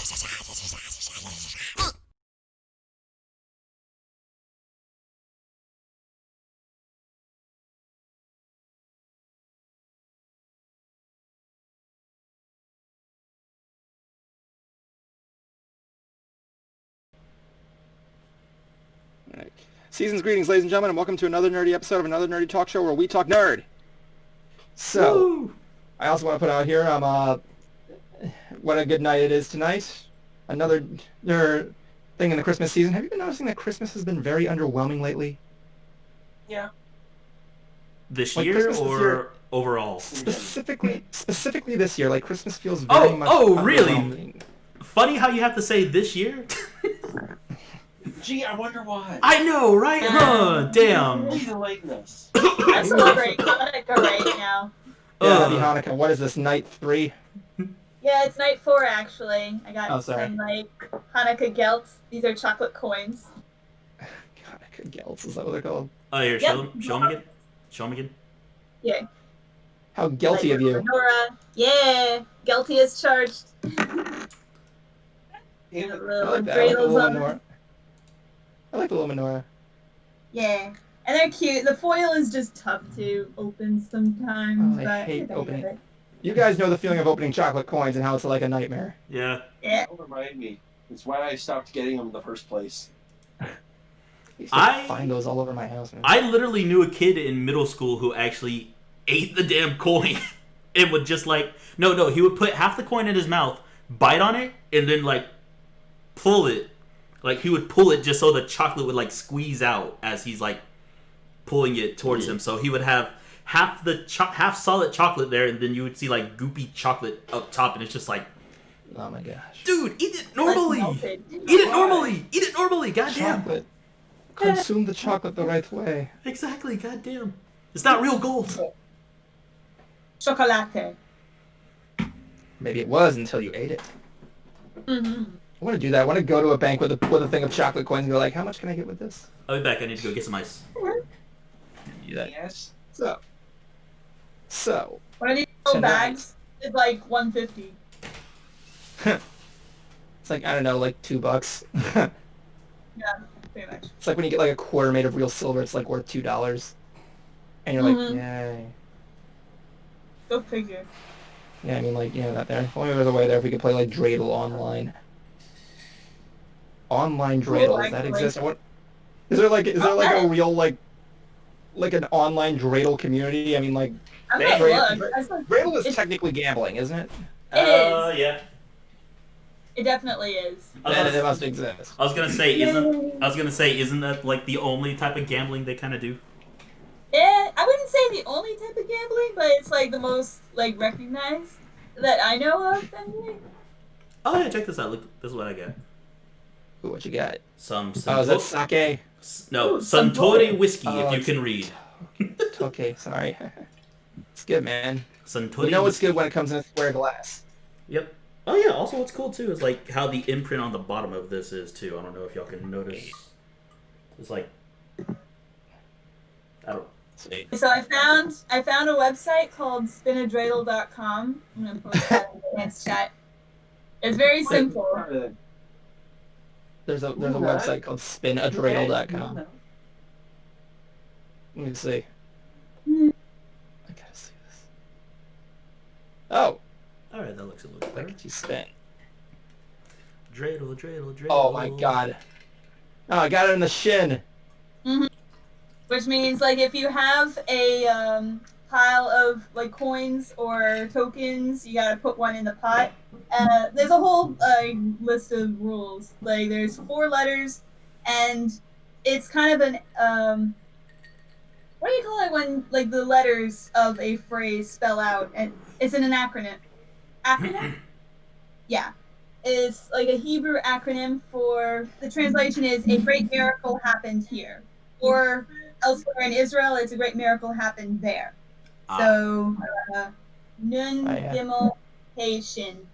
Right. Season's greetings, ladies and gentlemen, and welcome to another nerdy episode of another nerdy talk show where we talk nerd. So, woo! I also want to put out here, what a good night it is tonight. Another nerd thing in the Christmas season. Have you been noticing that Christmas has been very underwhelming lately? Yeah. This year or this year, overall? Specifically this year. Like, Christmas feels very much really? Funny how you have to say this year? Gee, I wonder why. I know, right? Huh? Damn. Please like this. I celebrate Hanukkah right now. Yeah, Happy Hanukkah. What is this, night 3? Yeah, it's night 4 actually. I got sorry. some Hanukkah gelts. These are chocolate coins. Hanukkah gelts, is that what they're called? Oh, here, Yep. show them again. Show them again. Yeah. How guilty of you. Nora. Yeah, guilty as charged. Yeah. I like that. I like the little menorah. I like the little menorah. Yeah. And they're cute. The foil is just tough to open sometimes. Oh, I hate get opening it. You guys know the feeling of opening chocolate coins and how it's like a nightmare. Yeah. Yeah. Don't remind me. It's why I stopped getting them in the first place. I find those all over my house, man. I literally knew a kid in middle school who actually ate the damn coin. It would just no, he would put half the coin in his mouth, bite on it, and then pull it. Like he would pull it just so the chocolate would squeeze out as he's pulling it towards him. So he would have half solid chocolate there, and then you would see goopy chocolate up top, and it's just oh my gosh, dude, eat it normally. Eat it normally. Goddamn. Chocolate. Consume the chocolate the right way. Exactly. Goddamn. It's not real gold. Chocolate. Maybe it was until you ate it. Mm-hmm. I want to do that. I want to go to a bank with a thing of chocolate coins and go how much can I get with this? I'll be back. I need to go get some ice. Do that. Yes. So. One of these little bags is $150. It's I don't know, $2. Yeah, pretty much. It's when you get a quarter made of real silver, it's worth $2. And you're yay. Go figure. Yeah, I mean, that there. If only there was a way there if we could play, Dreidel online. Online Dreidel, does that exist? Is there a real, an online Dreidel community? I mean, I'm gonna look. Dreidel is technically gambling, isn't it? It is. Yeah. It definitely is. Then it must exist. I was gonna say, isn't that the only type of gambling they kind of do? I wouldn't say the only type of gambling, but it's the most recognized that I know of. Anyway. Oh yeah, check this out. Look, this is what I got. Ooh, what you got? Some is that sake? No, Suntory whiskey. If you can read. Okay, sorry. It's good, man. Suntory. You know it's good when it comes in a square glass. Yep. Oh yeah. Also, what's cool too is how the imprint on the bottom of this is too. I don't know if y'all can notice. It's I don't. So I found a website called spinadreidel.com. I'm gonna post that in the advanced chat. It's very simple. There's a website called spinadreidel.com. Let me see. I gotta see this. Oh. All right, that looks a little better. Look at you spin. Dreidel. Oh my god. Oh, I got it in the shin. Mm-hmm. Which means if you have a pile of coins or tokens, you gotta put one in the pot. There's a whole list of rules. There's 4 letters, and it's kind of an what do you call it when the letters of a phrase spell out? And it's an acronym. Acronym? Yeah. It's a Hebrew acronym for the translation is a great miracle happened here, or elsewhere in Israel, it's a great miracle happened there. So, Nun Gimel Hey Shin.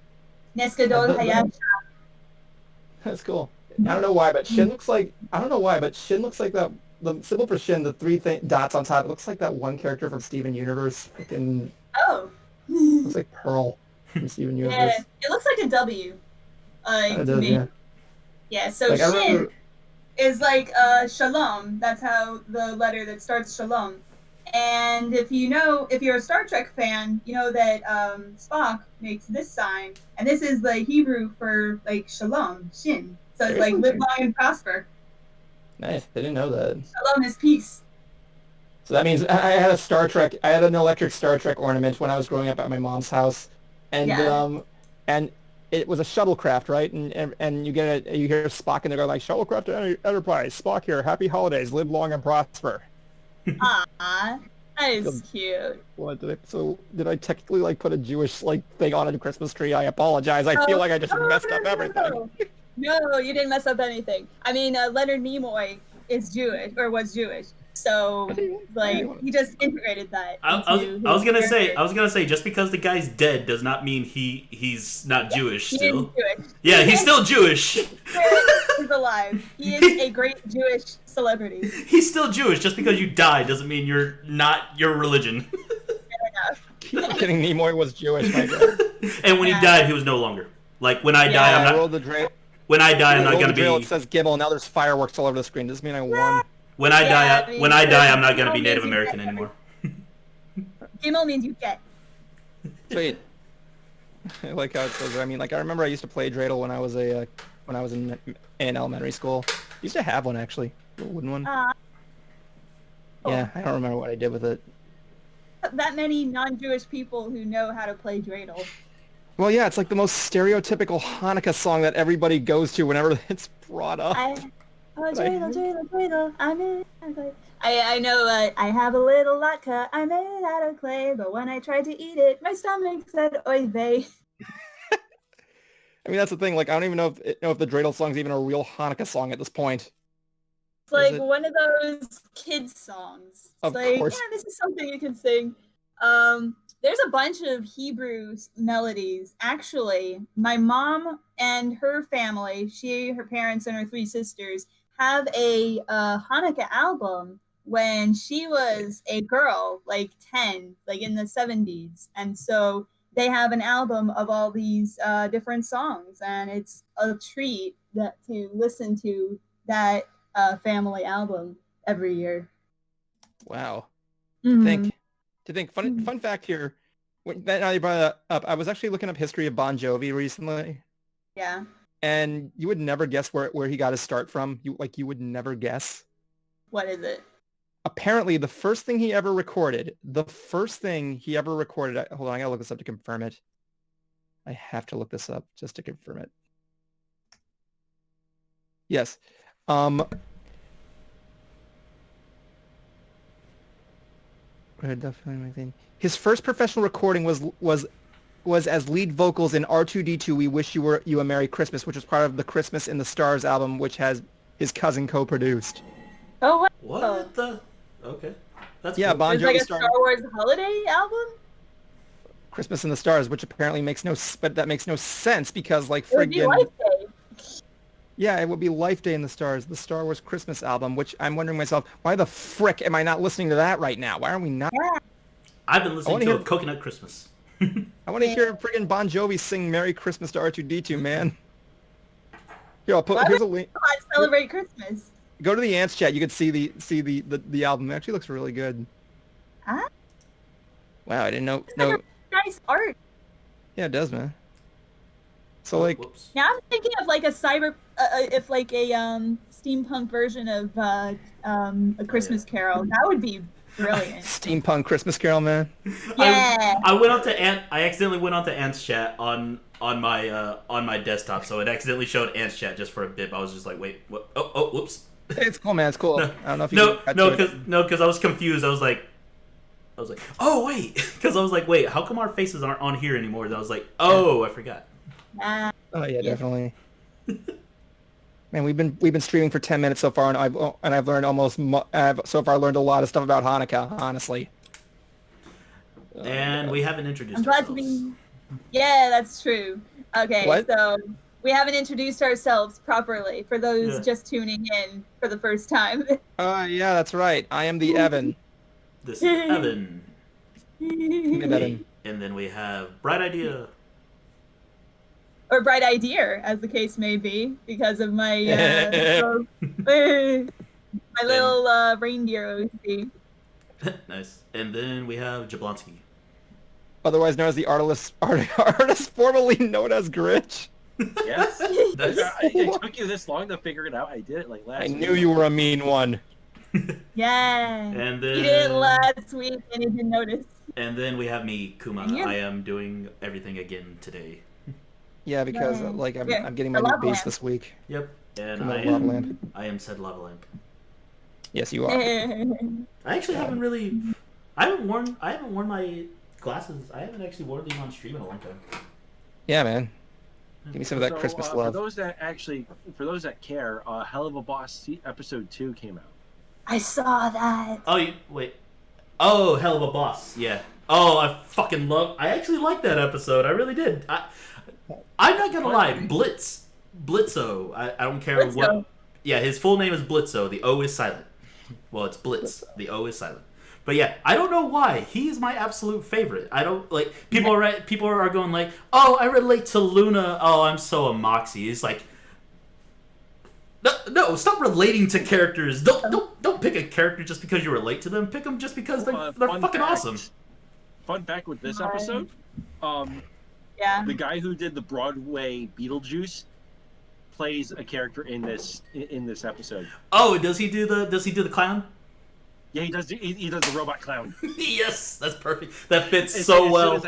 Neskadol Hayat. That's cool. I don't know why, but shin looks like that. The symbol for shin, the 3 dots on top, it looks like that one character from Steven Universe. Oh. Looks like Pearl from Steven Universe. Yeah, it looks like a W. It to does, me. yeah. Yeah, so Like, I Shin remember... is like Shalom. That's how the letter that starts Shalom. And if you're a Star Trek fan, you know that Spock makes this sign, and this is the Hebrew for like Shalom, Shin. So it's like Seriously? live long and prosper. Nice. I didn't know that. Shalom is peace. So that means I had a Star Trek. I had an electric Star Trek ornament when I was growing up at my mom's house, and Yeah. and it was a shuttlecraft, right? And you hear Spock and they go like, "Shuttlecraft Enterprise, Spock here. Happy holidays. Live long and prosper." Ah, that I feel, is cute. what did I, so did I technically like put a Jewish like thing on a Christmas tree? I apologize. I feel Oh, like I just messed up everything. No, you didn't mess up anything. I mean, Leonard Nimoy is Jewish or was Jewish, so like he just integrated that into I his was gonna say, character. just because the guy's dead does not mean he's not Yeah, Jewish he is still. Jewish. Yeah, he's still Jewish. He's alive. He is a great Jewish celebrity. He's still Jewish. Just because you die doesn't mean you're not your religion. Kidding. Nimoy was Jewish, my God. And when he died, he was no longer. Like when I die, I'm I not. rolled the drill. When I die, I'm not Roll gonna the drill. be. It says Gimel. Now there's fireworks all over the screen. Does this mean I won? When I Yeah, die, I mean, I'm not gonna be Gimel Native means you American get anymore. Gimel means you get. Sweet. I like how it says. I mean, like I remember I used to play dreidel when I was in elementary school. Used to have one actually, a wooden one. Yeah, I don't remember what I did with it. That many non-Jewish people who know how to play dreidel. Well, yeah, it's like the most stereotypical Hanukkah song that everybody goes to whenever it's brought up. Dreidel, I know. I have a little latke. I made it out of clay, but when I tried to eat it, my stomach said oy vey. I mean, that's the thing. Like, I don't even know if the dreidel song's even a real Hanukkah song at this point. It's like one of those kids songs. It's Of like, course. yeah, this is something you can sing. There's a bunch of Hebrew melodies. Actually, my mom and her family, her parents, and her three sisters have a Hanukkah album when she was a girl, like 10, like in the 70s. And so they have an album of all these different songs, and it's a treat to listen to that family album every year. Wow. Mm-hmm. To think. Fun fact here. Now you brought it up, I was actually looking up history of Bon Jovi recently. Yeah. And you would never guess where he got his start from. You would never guess. What is it? Apparently, the first thing he ever recorded. Hold on, I gotta look this up to confirm it. I have to look this up just to confirm it. Yes. His first professional recording was as lead vocals in R2-D2 We Wish You a Merry Christmas, which was part of the Christmas in the Stars album, which has his cousin co-produced. Oh, what the? Okay. That's yeah, cool. Bon Jovi. It's like a Star Wars holiday album? Christmas in the Stars, which apparently makes no sense because like friggin' it would be Life Day. Yeah, it would be Life Day in the Stars, the Star Wars Christmas album, which I'm wondering myself, why the frick am I not listening to that right now? Why are we not? Yeah. I've been listening to Coconut Christmas. I want to hear friggin' Bon Jovi sing Merry Christmas to R2-D2, man. Here, I'll put. Here's a link. Celebrate Christmas. Go to the Ants chat. You can see the album. It actually looks really good. Huh? Wow, I didn't know. Like nice art. Yeah, it does, man. So like. Now I'm thinking of like a steampunk version of A Christmas Carol. That would be brilliant. Steampunk Christmas Carol, man. Yeah. I accidentally went onto Ants chat on my desktop, so it accidentally showed Ants chat just for a bit. I was just like, wait, what? Oh, whoops. It's cool, man. It's cool. No, I don't know if you because I was confused. I was like, oh wait, because I was like, wait, how come our faces aren't on here anymore? And I was like, oh, I forgot. Oh yeah, definitely. Man, we've been streaming for 10 minutes so far, and I've learned so far learned a lot of stuff about Hanukkah, honestly. And we haven't introduced I'm glad ourselves. to be. Yeah, that's true. Okay, What? So we haven't introduced ourselves properly for those just tuning in for the first time. Yeah, that's right. I am the Evan. This is Evan. Evan. And then we have Bright Idea. or bright idea, as the case may be, because of my my little reindeer OC. Nice. And then we have Jablonski. Otherwise known as the artist formerly known as Grinch. Yes. Nice. It took you this long to figure it out. I did it like last I week. knew you were a mean one. Yeah. And You did it then last week and you didn't notice. and then we have me, Kuma. And you. I am doing everything again today. Yeah, because Yeah. like I'm Yeah, getting my the new lava base lamp. this week. Yep. And Kuma I Lava am Lamp. I am said lava lamp. Yes, you are. I actually haven't really I haven't worn my glasses. I haven't actually worn these on stream in a long time. Yeah, man. Give me some of that So, Christmas for love. those that care, Hell of a Boss episode 2 came out. I saw that. Oh, wait. Oh, Hell of a Boss. Yeah. Oh, I actually liked that episode. I really did. I'm not gonna lie. Blitzo. I don't care Blitzo. what. Yeah, his full name is Blitzo. The O is silent. Well, it's Blitz. The O is silent. But yeah, I don't know why. He is my absolute favorite. I don't like people are going like, "Oh, I relate to Luna. Oh, I'm so a Moxie." It's like no, stop relating to characters. Don't pick a character just because you relate to them. Pick them just because they're fucking awesome. Fun fact with this episode, Yeah. the guy who did the Broadway Beetlejuice plays a character in this episode. Oh, does he do the clown? Yeah, he does. He does the robot clown. Yes, that's perfect. That fits so well.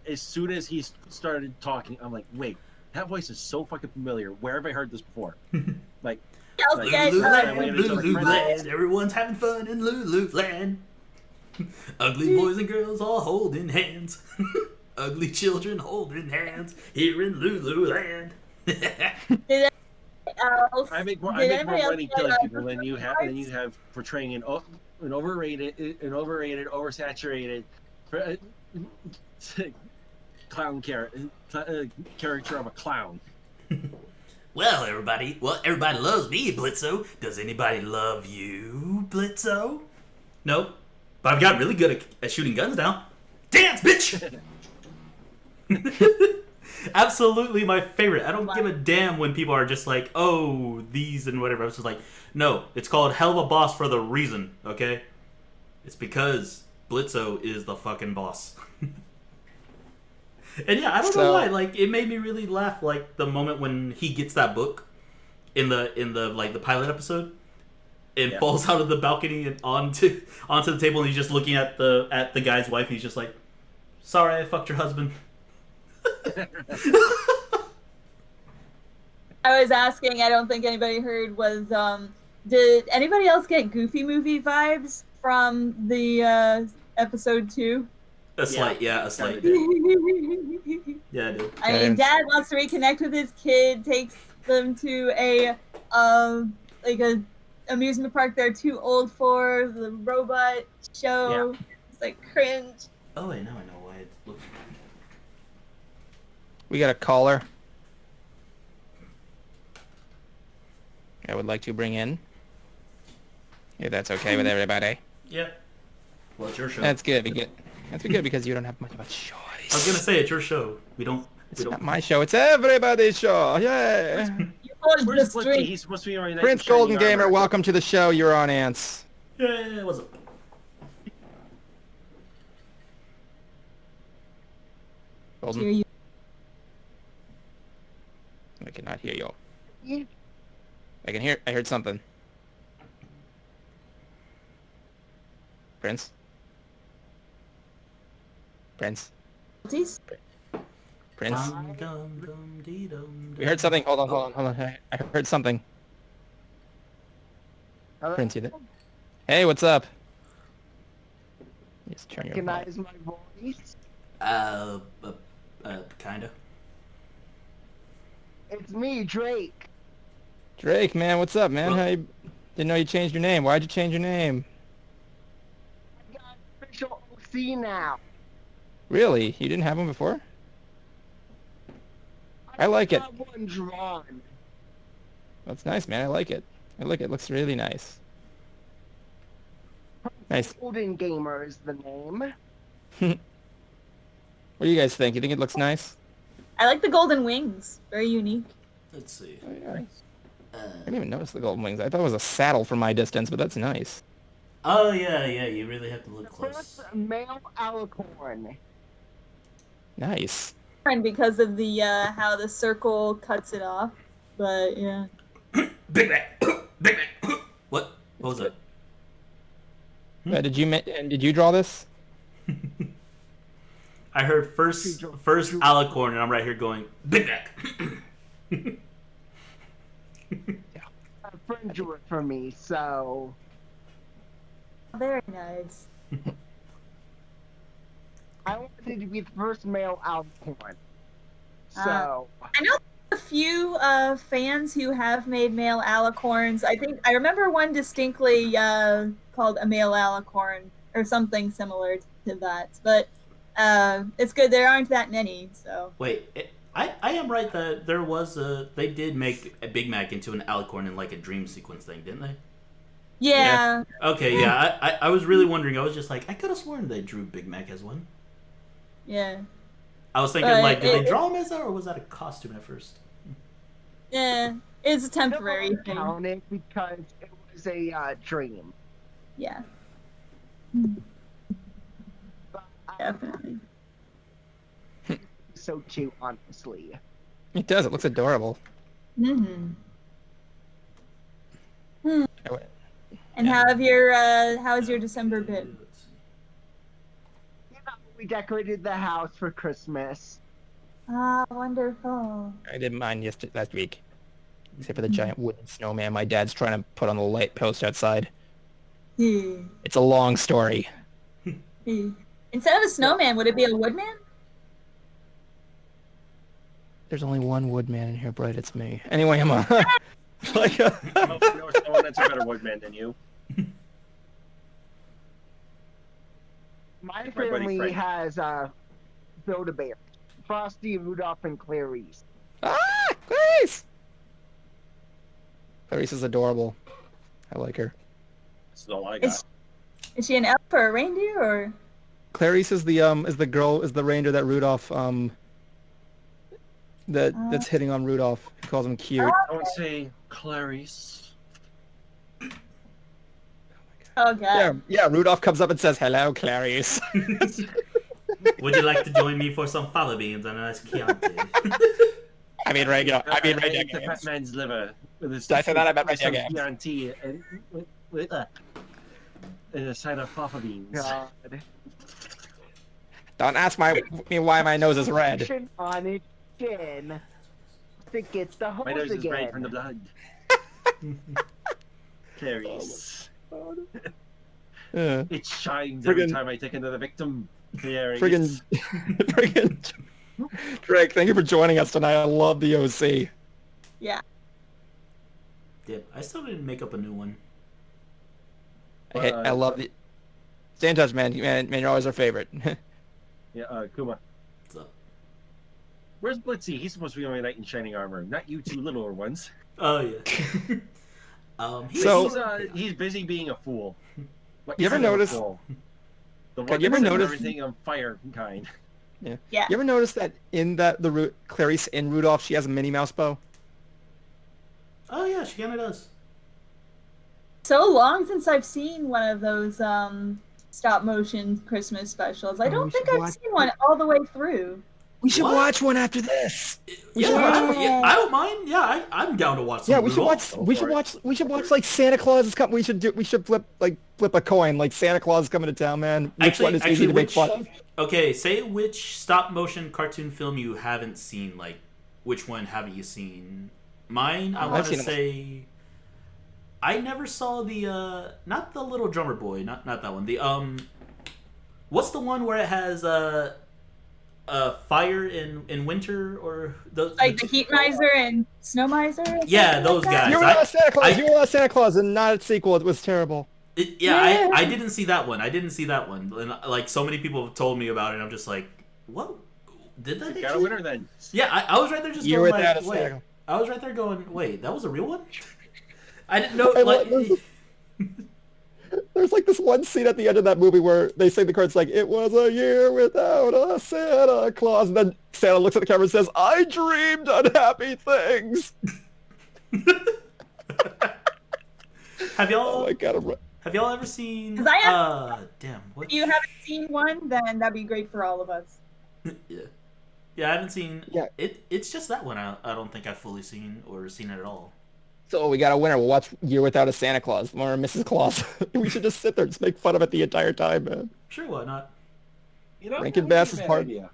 As soon as he started talking, I'm like, wait, that voice is so fucking familiar. Where have I heard this before? Like, Lululand. Everyone's having fun in Lululand. Ugly boys and girls all holding hands. Ugly children holding hands here in Lululand. I make more money killing people than you have portraying an overrated, oversaturated clown character of a clown. Well, everybody loves me, Blitzo. Does anybody love you, Blitzo? No, but I've got really good at shooting guns now. Dance, bitch! Absolutely my favorite. I don't give a damn when people are just like, oh, these and whatever. I was just like, no, it's called Hell of a Boss for the reason, okay? It's because Blitzo is the fucking boss. And yeah, I don't know why. Like, it made me really laugh. Like the moment when he gets that book in the like the pilot episode, and falls out of the balcony and onto the table, and he's just looking at the guy's wife, and he's just like, "Sorry, I fucked your husband." I was asking, I don't think anybody heard, was did anybody else get Goofy movie vibes from the episode 2? A slight. Yeah, I did. I mean, Dad wants to reconnect with his kid, takes them to a amusement park they're too old for, the robot show. Yeah. It's like cringe. Oh wait, now I know why it looks. We got a caller I would like to bring in, if that's okay with everybody. Yeah. Well, it's your show. That's good. That's good because you don't have much of a choice. I was gonna say it's your show. It's not my show. It's everybody's show. Yay! Where's Blicky? He's supposed to be on Prince Golden Gamer, welcome to the show. You're on Ants. Yeah, what's up? Golden. Hear you. I cannot hear you. Yeah. I heard something. Prince? Prince? Prince? We heard something. Hold on. I heard something. Hello? Prince, you there? Hey, what's up? Just turn your Recognize my voice? Kinda. It's me, Drake. Drake, man, what's up, man? Well, How you... Didn't know you changed your name. Why'd you change your name? I got official OC now. Really? You didn't have one before? I like it. got one drawn. That's nice, man. I like it. It looks really nice. Nice. Golden Gamer is the name. What do you guys think? You think it looks nice? I like the golden wings. Very unique. Let's see. Oh, yeah. I didn't even notice the golden wings. I thought it was a saddle from my distance, but that's nice. Oh yeah, you really have to look close. First male alicorn. Nice. And because of the how the circle cuts it off, but yeah. Big Mac. Big Mac. What? What was that? Did you draw this? I heard first alicorn, and I'm right here going Big Mac. A friend drew it for me, so Very nice. I wanted to be the first male alicorn. So I know a few fans who have made male alicorns. I remember one distinctly called a male alicorn or something similar to that. But it's good. There aren't that many. So Wait, I am right that there was they did make a Big Mac into an alicorn in like a dream sequence thing, didn't they? yeah. Okay, yeah. I was really wondering. I was just like, I could have sworn they drew Big Mac as one. Yeah. I was thinking, like, did they draw him as that, or was that a costume at first? Yeah. It's a temporary thing. count it because it was a dream. Yeah. But Definitely. so cute, honestly. It does. It looks adorable. Mm-hmm. I And how's your December been? You know, we decorated the house for Christmas. Ah, wonderful. did mine last week. Except for the giant wooden snowman my dad's trying to put on the light post outside. Hmm. It's a long story. Instead of a snowman, would it be a woodman? There's only one woodman in here, Bright. It's me. Anyway, I'm like Oh, no, someone that's a better woodman than you. My My buddy family Frank. has Build-A-Bear. Frosty, Rudolph, and Clarice. Clarice! Clarice is adorable. I like her. That's all I got. Is she an elf or a reindeer or? Clarice is the ranger that Rudolph that's hitting on Rudolph. He calls him cute. Don't say Clarice. Oh god. Yeah. Rudolph comes up and says, "Hello, Clarice." Would you like to join me for some fava beans and a nice Chianti? I mean regular. I mean the regular. fat man's liver. With his, Did I say that? I meant with some regular. Chianti and a side of fava beans. God. Don't ask me why my nose is red. Action on its chin. To get the hose My nose is again. red from the blood. Clarice. It shines every Friggin- time I take another victim. Clarice. Friggin' Drake, thank you for joining us tonight. I love the OC. Yeah. Yeah, I still didn't make up a new one. I love the. Stay in touch, man. Man, you're always our favorite. Yeah, Kuma. What's up? Where's Blitzy? He's supposed to be my knight in shining armor, not you two littler ones. Oh yeah. He's busy being a fool. What You ever kind of a notice- fool? The God, one you ever that sets notice- everything on fire kind? Yeah. Yeah. You ever notice that in the Clarice in Rudolph, she has a Minnie Mouse bow? Oh yeah, she kinda does. So long since I've seen one of those stop motion Christmas specials. I Oh, don't we think should I've watch seen one all the way through. We should What? watch one after this. We Yeah, should watch. yeah, I don't mind. Yeah, I'm down to watch. Some Yeah, we should Rudolph. watch. We should watch like Santa Claus is coming. We should flip a coin like Santa Claus is coming to town, man. Which one is easy to make fun of? Okay, say which stop motion cartoon film you haven't seen. Like, which one haven't you seen? Mine, I I've want to seen them. say. I never saw the not the Little Drummer Boy, not that one. The what's the one where it has fire in winter or those Like the Heat Miser and Snow Miser? or Yeah, something those like that? guys. You were not Santa Claus. You were not Santa Claus, and not a sequel. It was terrible. Yeah, I didn't see that one. And like so many people have told me about it. And I'm just like, what? Did that? Got a actually- winner then. Yeah, I was right there just You going were like, without a wait. Santa. I was right there going, wait, that was a real one? I didn't know. I Like, love There's like this one scene at the end of that movie where they say the card's like, "It was a year without a Santa Claus," and then Santa looks at the camera and says, "I dreamed unhappy things." Have y'all? Oh my god! Have y'all ever seen? 'Cause I damn. What? If you haven't seen one, then that'd be great for all of us. Yeah. Yeah, I haven't seen. Yeah. It's just that one. I don't think I've fully seen or seen it at all. So we got a winner. We'll watch Year Without a Santa Claus or Mrs. Claus. We should just sit there and just make fun of it the entire time, man. Sure, why not? You know, Rankin that Bass would be is a bad hard. idea.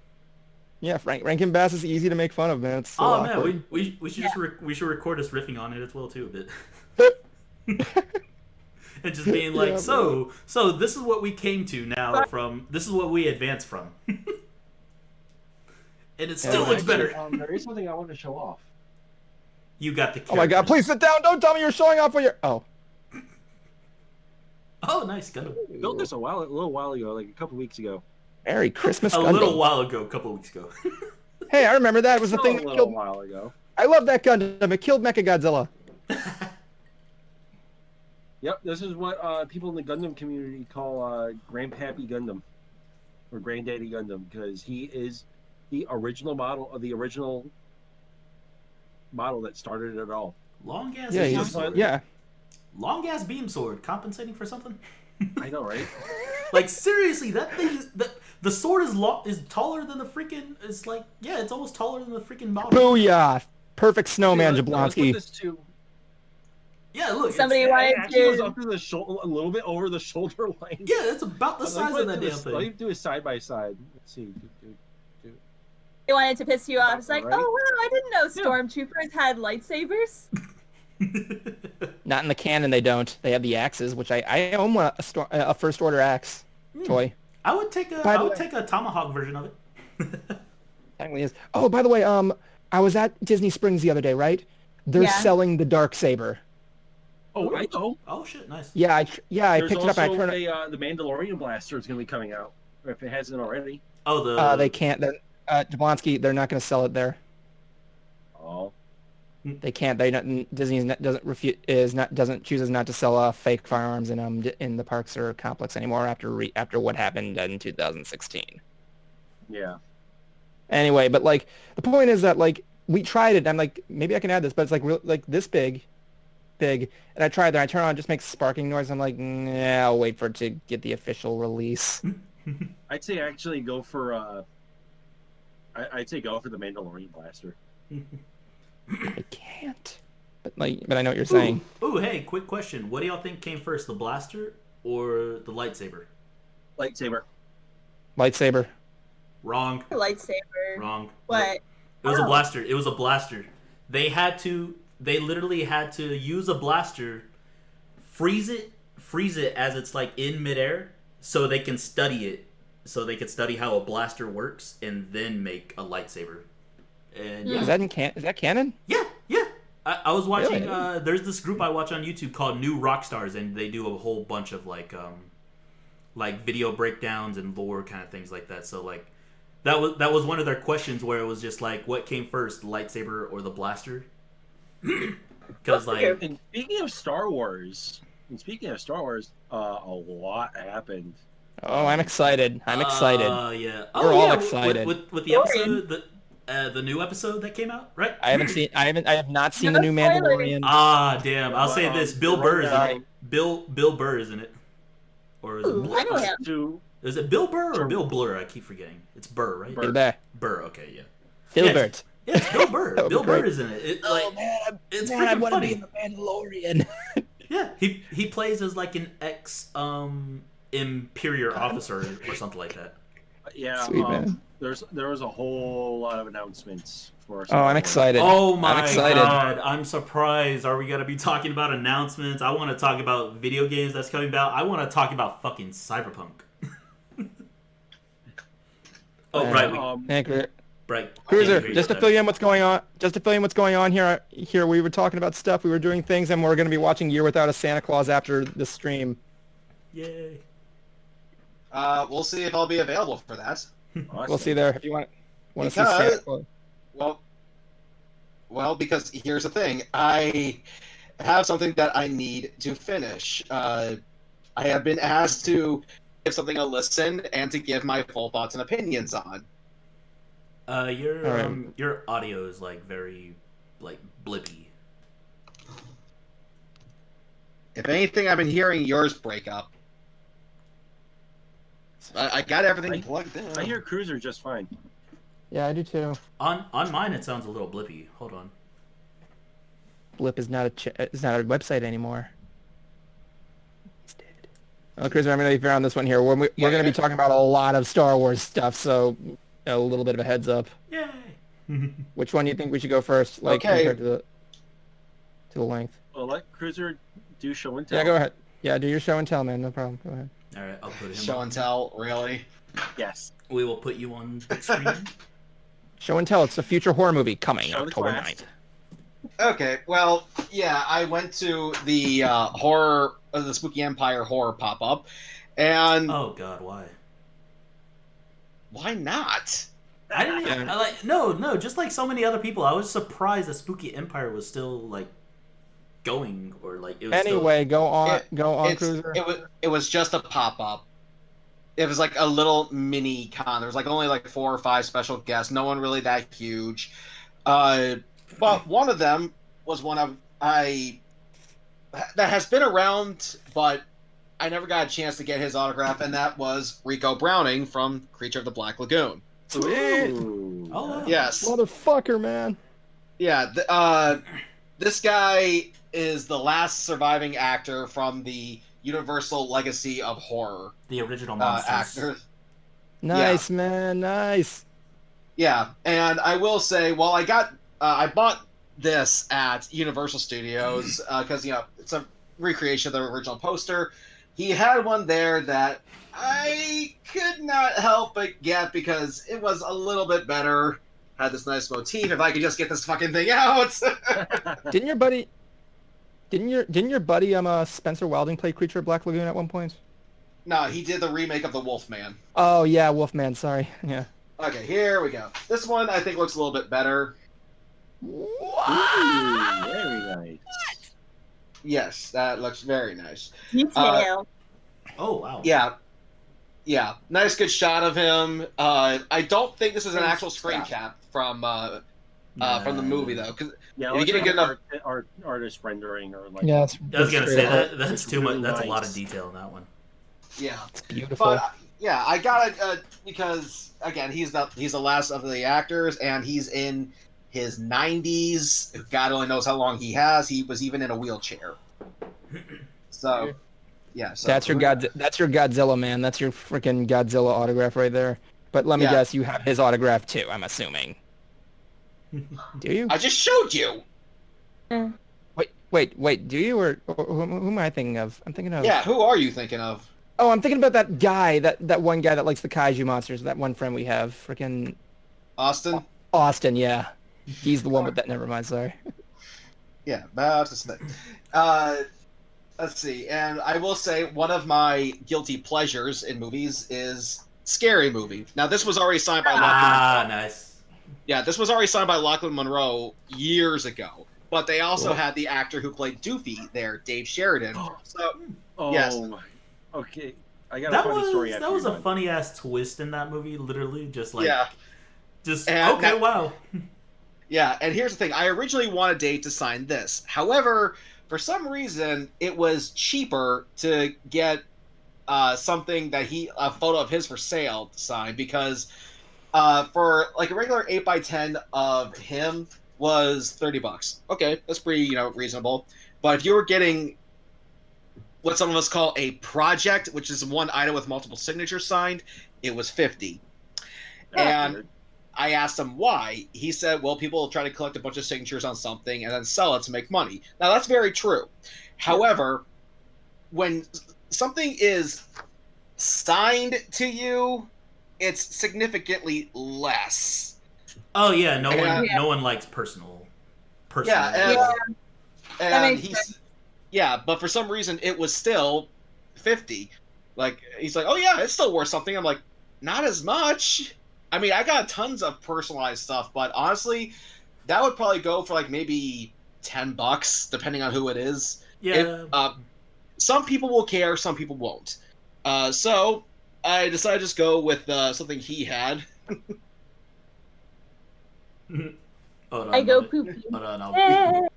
Yeah, Rankin Bass is easy to make fun of, man. It's so Oh awkward. man, we should just we should record us riffing on it as well too a bit. And just being like, Yeah, so this is what we came to now from. This is what we advanced from. And it still Yeah, looks Actually, better. there is something I want to show off. You got the. Oh my god! characters. Please sit down. Don't tell me you're showing off what you're. Oh. Oh, nice. Got I built this a little while ago, like a couple weeks ago. Merry Christmas, a Gundam. little while ago, a couple of weeks ago. Hey, I remember that. It was the Still thing a that little killed. while ago. I love that Gundam. It killed Mechagodzilla. Yep, this is what people in the Gundam community call Grandpappy Gundam, or Granddaddy Gundam, because he is the original model of the original model that started it all. Long ass. Yeah, beam he's, sword. yeah. Long ass beam sword, compensating for something. I know, right? Like seriously, that thing is the sword is taller than the freaking. It's like it's almost taller than the freaking model. Booyah! Perfect snowman, Let's put Jablonski. this to. Yeah, look. Somebody It wanted actually goes to. up to the shoulder, a little bit over the shoulder line. Yeah, it's about the size of that damn Let thing. me do a side by side. Let's see. They wanted to piss you off. It's like, Right. oh wow, I didn't know stormtroopers had lightsabers. Not in the canon, they don't. They have the axes, which I own one, a First Order axe toy. I would take By the I would way- take a tomahawk version of it. Technically is. Oh, by the way, I was at Disney Springs the other day, right? They're Yeah. selling the dark saber. Oh, I know. Oh shit, nice. Yeah, I There's picked it up. And I also turned it. the Mandalorian blaster is going to be coming out, or if it hasn't already. Oh the They can't. Jablonski, they're not going to sell it there. Oh, They can't. Disney doesn't chooses not to sell fake firearms in the parks or complex anymore after what happened in 2016. yeah. Anyway, but like the point is that like we tried it. And I'm like, maybe I can add this, but it's like like this big, and I tried that. I turn on, it just makes sparking noise. I'm like, nah, I'll wait for it to get the official release. I'd say actually go for. I'd say go for the Mandalorian blaster. I can't. But I know what you're saying. Ooh, hey, quick question. What do y'all think came first, the blaster or the lightsaber? Lightsaber. Lightsaber. Wrong. Lightsaber. Wrong. What? It was a Oh. blaster. It was a blaster. They literally had to use a blaster, freeze it as it's like in midair, so they can study it, so they could study how a blaster works, and then make a lightsaber. And yeah, Is that canon? yeah. I was watching. Really? There's this group I watch on YouTube called New Rockstars, and they do a whole bunch of like video breakdowns and lore kind of things like that. So like, that was one of their questions where it was just like, what came first, lightsaber or the blaster? Because like, And speaking of Star Wars, a lot happened. Oh, I'm excited. I'm excited. Yeah. We're all yeah, excited. with the episode, the new episode that came out, right? I have not seen No the new spoilers. Mandalorian. Ah, damn! I'll say this: Bill Burr is in Sorry. it. Bill Burr is in it, or is it? Ooh, I know him. To Is it Bill Burr or Bill Blur? I keep forgetting. It's Burr, right? Burr. Okay, yeah. Filbert. Yeah, it's Bill Burr. That would be Bill Burr great. is in it. Oh man, it's I freaking want to funny. be in the Mandalorian. Yeah, he plays as like an ex Imperial officer or something like that. yeah, Sweet, man. there was a whole lot of announcements for. Oh, I'm excited. Oh my I'm excited. god, I'm surprised. Are we gonna be talking about announcements? I want to talk about video games that's coming out. I want to talk about fucking Cyberpunk. Oh, right. Anchor. Right. Cruiser, Yeah, just to fill you in what's going on here. Here we were talking about stuff, we were doing things, and we're going to be watching Year Without a Santa Claus after the stream. Yay. We'll see if I'll be available for that. We'll see there if you want to see Because- Santa Claus. Well, because here's the thing. I have something that I need to finish. I have been asked to give something a listen and to give my full thoughts and opinions on. Your audio is like very like blippy. If anything, I've been hearing yours break up. I got everything plugged in. I hear Cruiser just fine. Yeah, I do too. On mine, it sounds a little blippy. Hold on. Blip is not is not a website anymore. It's dead. Well, Chris, I'm going to be fair on this one here. We're going to be talking about a lot of Star Wars stuff, so a little bit of a heads up. Yay! Which one do you think we should go first? Like compared to the length. Well, let Cruiser do show and tell. Yeah, go ahead. Yeah, do your show and tell, man. No problem. Go ahead. All right, I'll put him. Show and tell, really? Yes. We will put you on screen. Show and tell. It's a future horror movie coming Show the October class. 9th. Okay, well, yeah, I went to the the Spooky Empire horror pop-up, and Oh God, why? why not? I didn't. Even, I like no. Just like so many other people, I was surprised that Spooky Empire was still like going or like it was. Anyway, go on, It's- Cruiser. It was just a pop-up. It was like a little mini con. There was like only like 4 or 5 special guests. No one really that huge. But one of them was one that has been around, but I never got a chance to get his autograph, and that was Rico Browning from Creature of the Black Lagoon. Sweet. Ooh. Oh, wow. Yes. Motherfucker, man. Yeah. This guy is the last surviving actor from the Universal Legacy of Horror The original monsters. actor. Nice, man. Nice. Yeah, and I will say, while I bought this at Universal Studios because it's a recreation of the original poster. He had one there that I could not help but get because it was a little bit better. Had this nice motif. If I could just get this fucking thing out. Didn't your buddy Spencer Wilding play Creature of Black Lagoon at one point? No, he did the remake of the Wolfman. Oh yeah, Wolfman. Sorry. Yeah. Okay, here we go. This one I think looks a little bit better. Ooh, very nice. Yes, that looks very nice. Detail. Oh wow. Yeah. Nice, good shot of him. I don't think this is an actual screen cap from the movie though. 'Cause Yeah, if you get a good enough, artist rendering or like. Yeah, it's, I was gonna say that. that's too much. really That's a lot nice. of detail in that one. yeah. It's beautiful. But yeah, I got it because again, he's the last of the actors, and he's in his 90s. God only knows how long he has. He was even in a wheelchair. So, yeah. So That's your Godzilla, man. That's your freaking Godzilla autograph right there. But let me Yeah. guess, you have his autograph too. I'm assuming. Do you? I just showed you. Wait. Do you or who am I thinking of? I'm thinking of. Yeah. Who are you thinking of? Oh, I'm thinking about that guy, that one guy that likes the kaiju monsters. That one friend we have, freaking Austin. Austin. Yeah, he's the one with that. Never mind. Sorry. Yeah, about to say. Let's see, and I will say one of my guilty pleasures in movies is Scary Movie. Now, this was already signed by Lachlan. Nice. Yeah, this was already signed by Lachlan Monroe years ago. But they also had the actor who played Doofy there, Dave Sheridan. So, Oh, yes. Okay. I got a funny story after That was you're a done. funny ass twist in that movie. Literally, just like yeah. And okay, that- wow. Yeah, and here's the thing. I originally wanted Dave to sign this. However, for some reason, it was cheaper to get a photo of his for sale to sign because for like a regular 8x10 of him was $30. Okay, that's pretty, reasonable. But if you were getting what some of us call a project, which is one item with multiple signatures signed, it was $50. And I asked him why. He said, well, people will try to collect a bunch of signatures on something and then sell it to make money. Now, that's very true. However, when something is signed to you, it's significantly less. Oh yeah, no Yeah. no one likes personal. Yeah, That and makes he's but for some reason it was still 50. Like he's like, oh yeah, it's still worth something. I'm like, not as much. I mean, I got tons of personalized stuff, but honestly, that would probably go for like maybe $10, depending on who it is. Yeah. some people will care, some people won't. So I decided to just go with something he had. Hold on, I go hold poopy. on,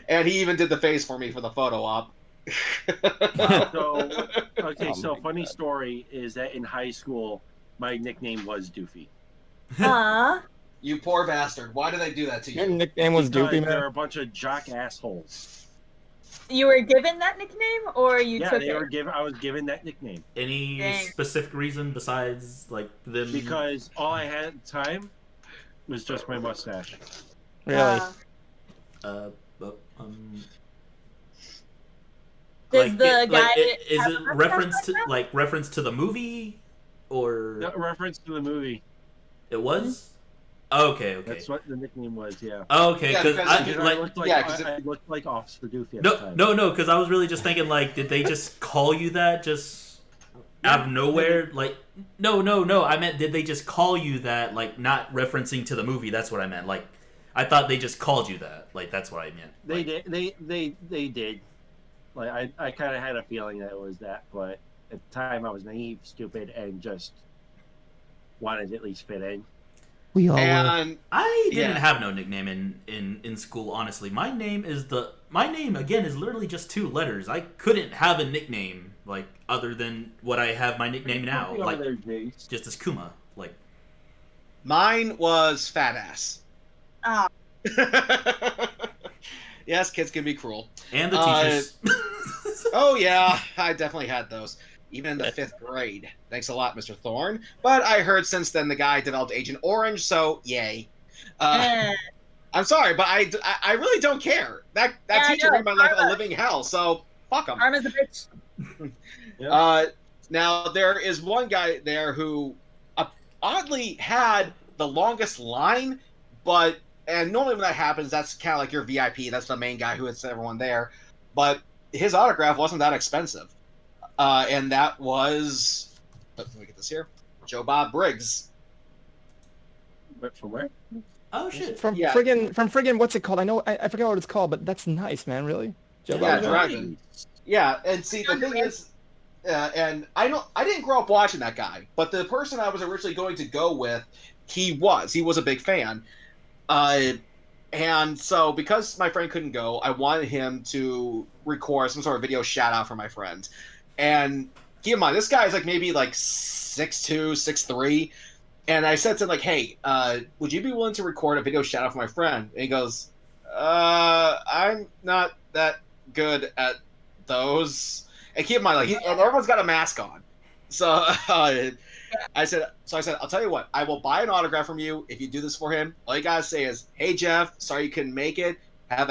And he even did the face for me for the photo op. So, okay, Oh so my funny God. story is that in high school, my nickname was Doofy. Aw. You poor bastard. Why did they do that to Your you? nickname was Because Doofy, they're man. a bunch of jock assholes. You were given that nickname, or you Yeah, took they it? were given. I was given that nickname Any Dang. specific reason besides like them? because all I had at the time was just my mustache. Really? Uh, but, Does the guy is have it a mustache reference to like that? like reference to the movie or No, reference to the movie. it was? Okay, okay. That's what the nickname was. Yeah. Okay, Yeah, because because Because I like looked like yeah, 'cause I looked like Officer Doofy at the time. no, because I was really just thinking like, did they just call you that just out of nowhere? Like, no. I meant, did they just call you that? Like, not referencing to the movie. That's what I meant. Like, I thought they just called you that. Like, that's what I meant. They Like, did. They did. Like I kind of had a feeling that it was that, but at the time I was naive, stupid, and just wanted to at least fit in. We all were. And I didn't Yeah. have no nickname in school. Honestly, my name again is literally just 2 letters. I couldn't have a nickname like other than what I have my nickname now, Over like there, Jace. just as Kuma. Like, mine was fat ass. Ah. Yes, kids can be cruel. and the Uh, teachers. Oh yeah, I definitely had those. Even in the 5th grade. Thanks a lot, Mr. Thorne. But I heard since then the guy developed Agent Orange, so yay. Eh. I'm sorry, but I really don't care. That Yeah, I teacher know, made my life a karma. living hell, so fuck him. Karma's a bitch. Now there is one guy there who oddly had the longest line, and normally when that happens, that's kind of like your VIP. That's the main guy who hits everyone there. But his autograph wasn't that expensive, and that was, let me get this here, Joe Bob Briggs. But from where? Oh shit! From Yeah. friggin' what's it called? I forget what it's called, but that's nice, man. Really? Joe Yeah, Bob's Dragon. Yeah, and see the thing is, and I didn't grow up watching that guy, but the person I was originally going to go with, he was a big fan, and so because my friend couldn't go, I wanted him to record some sort of video shout out for my friend, and keep in mind this guy is like maybe like 6'2", 6'3", and I said to him like, hey, would you be willing to record a video shout out for my friend? And he goes, I'm not that good at those. And keep in mind, like, and everyone's got a mask on. So I said, I'll tell you what, I will buy an autograph from you if you do this for him. All you gotta say is, hey Jeff, sorry you couldn't make it. Have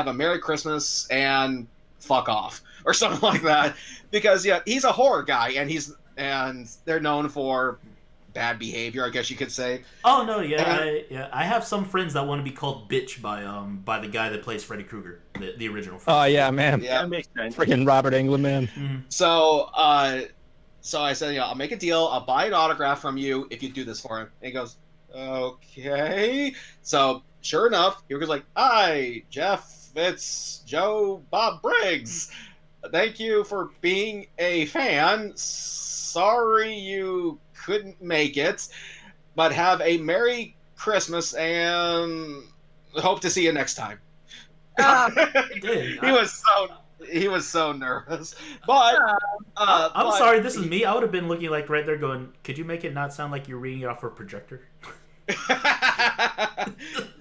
a Merry Christmas and fuck off or something like that. Because yeah, he's a horror guy, and they're known for bad behavior, I guess you could say. Oh no, yeah, I have some friends that want to be called bitch by the guy that plays Freddy Krueger, the original. Oh yeah, man. Yeah. That makes sense. Friggin' Robert Englund, man. Mhm. So I said, I'll make a deal. I'll buy an autograph from you if you do this for him. And he goes, okay. So sure enough, he was like, hi, Jeff, it's Joe Bob Briggs. Thank you for being a fan. Sorry you couldn't make it, but have a Merry Christmas and hope to see you next time. Did. He was so nervous, but I'm sorry, this is me. I would have been looking like right there going, could you make it not sound like you're reading it off a projector?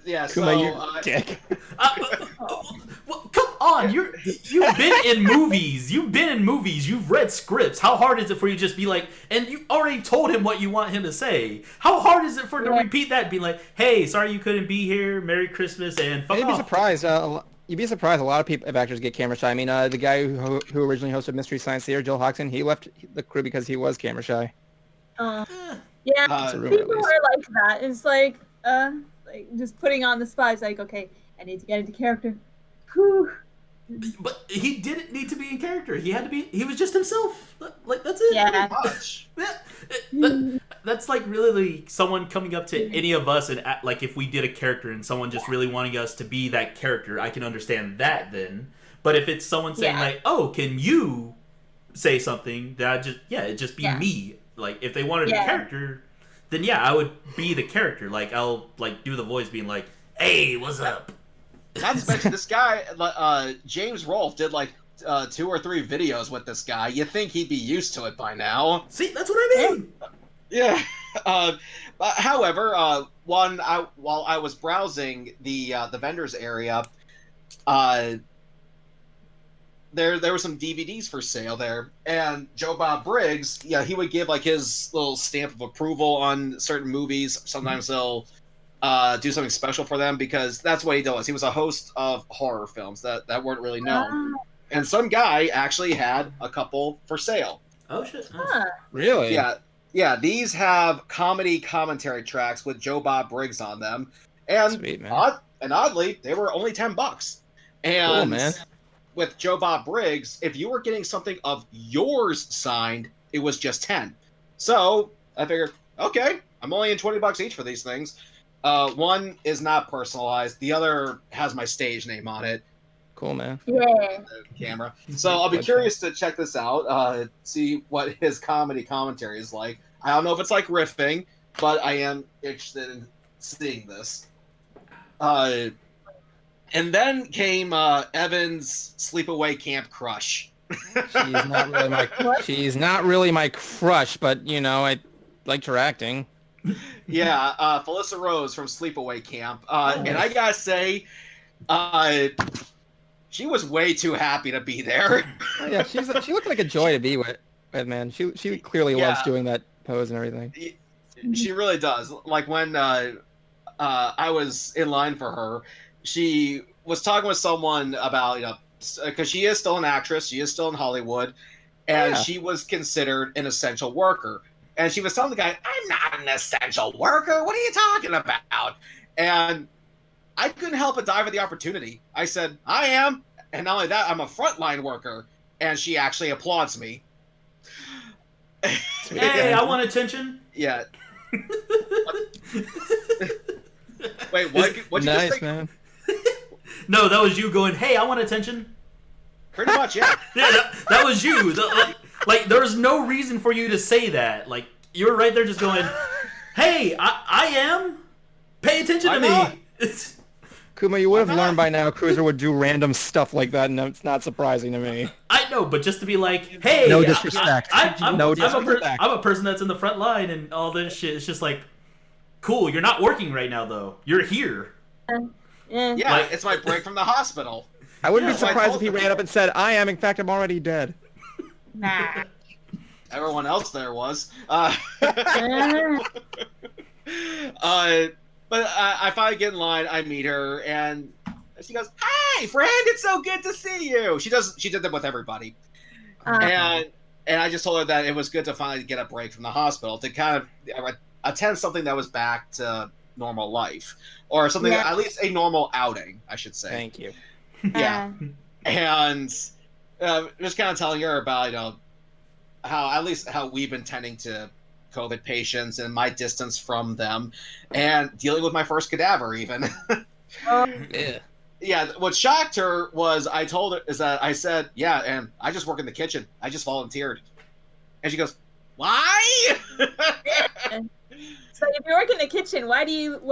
Yeah, so Kuma, you dick. Well, come on, you've been in movies. You've read scripts. How hard is it for you to just be like, and you already told him what you want him to say. How hard is it for him to repeat that and be like, hey, sorry you couldn't be here, Merry Christmas, and fuck You'd be off. surprised. You'd be surprised. A lot of actors get camera shy. I mean, the guy who originally hosted Mystery Science Theater, Joel Hodgson, he left the crew because he was camera shy. Yeah, It's a rumor, at people least. are like that. It's like just putting on the spot. It's like, okay, I need to get into character. Whew. But he didn't need to be in character. He was just himself. Like, that's it. Yeah. much. That's like really someone coming up to any of us and like if we did a character and someone just really wanting us to be that character, I can understand that then. But if it's someone saying Yeah. like, "Oh, can you say something?" That it'd just be Yeah. me. Like if they wanted a Yeah. character, then yeah, I would be the character. Like I'll like do the voice, being like, "Hey, what's up?" Not to mention this guy, James Rolfe did like 2 or 3 videos with this guy. You think he'd be used to it by now? See, that's what I mean. Yeah. But however, while I was browsing the vendors area, there were some DVDs for sale there, and Joe Bob Briggs, yeah, he would give like his little stamp of approval on certain movies. Sometimes he'll do something special for them because that's what he does. He was a host of horror films that weren't really known, and some guy actually had a couple for sale. Oh shit! Huh. Really? Yeah. These have comedy commentary tracks with Joe Bob Briggs on them, and Sweet, man. oddly, they were only $10. And Cool, man. with Joe Bob Briggs, if you were getting something of yours signed, it was just 10. So I figured, okay, I'm only in $20 each for these things. One is not personalized. The other has my stage name on it. Cool, man. Yeah. The camera. So I'll be curious to check this out. See what his commentary is like. I don't know if it's like riffing, but I am interested in seeing this. And then came Evan's sleepaway camp crush. She's not really my crush, but you know, I liked her acting. Yeah, Felissa Rose from Sleepaway Camp. And I gotta say, she was way too happy to be there. Oh, yeah, she looked like a joy to be with, man. She clearly loves doing that pose and everything. She really does. Like when I was in line for her, she was talking with someone about, because she is still an actress, she is still in Hollywood, and she was considered an essential worker. And she was telling the guy, I'm not an essential worker. What are you talking about? And I couldn't help but dive at the opportunity. I said, I am. And not only that, I'm a frontline worker. And she actually applauds me. Hey, I want attention. Yeah. Wait, what you Nice, just say? man. No, that was you going, hey, I want attention. Pretty much, yeah. Yeah, that was you. Like, there's no reason for you to say that. Like, you were right there just going, hey, I am. Pay attention to not? me. Kuma, you would have learned by now Cruiser would do random stuff like that, and it's not surprising to me. I know, but just to be like, hey. No disrespect. I'm No disrespect. I'm a person that's in the front line and all this shit. It's just like, cool, you're not working right now, though. You're here. Yeah. Yeah, Like- it's my break from the hospital. I wouldn't Yeah, be surprised I if he told ran up and said, I am, in fact, I'm already dead. Nah. Everyone else there was. But I finally get in line. I meet her, and she goes, "Hi, friend! It's so good to see you." She did that with everybody, and I just told her that it was good to finally get a break from the hospital to kind of attend something that was back to normal life, or something at least a normal outing, I should say. Thank you. Yeah, and just kind of telling her about how we've been tending to COVID patients and my distance from them, and dealing with my first cadaver even. Yeah. Yeah, what shocked her was I told her is that I said, yeah, and I just work in the kitchen. I just volunteered. And she goes, why? So if you work in the kitchen, why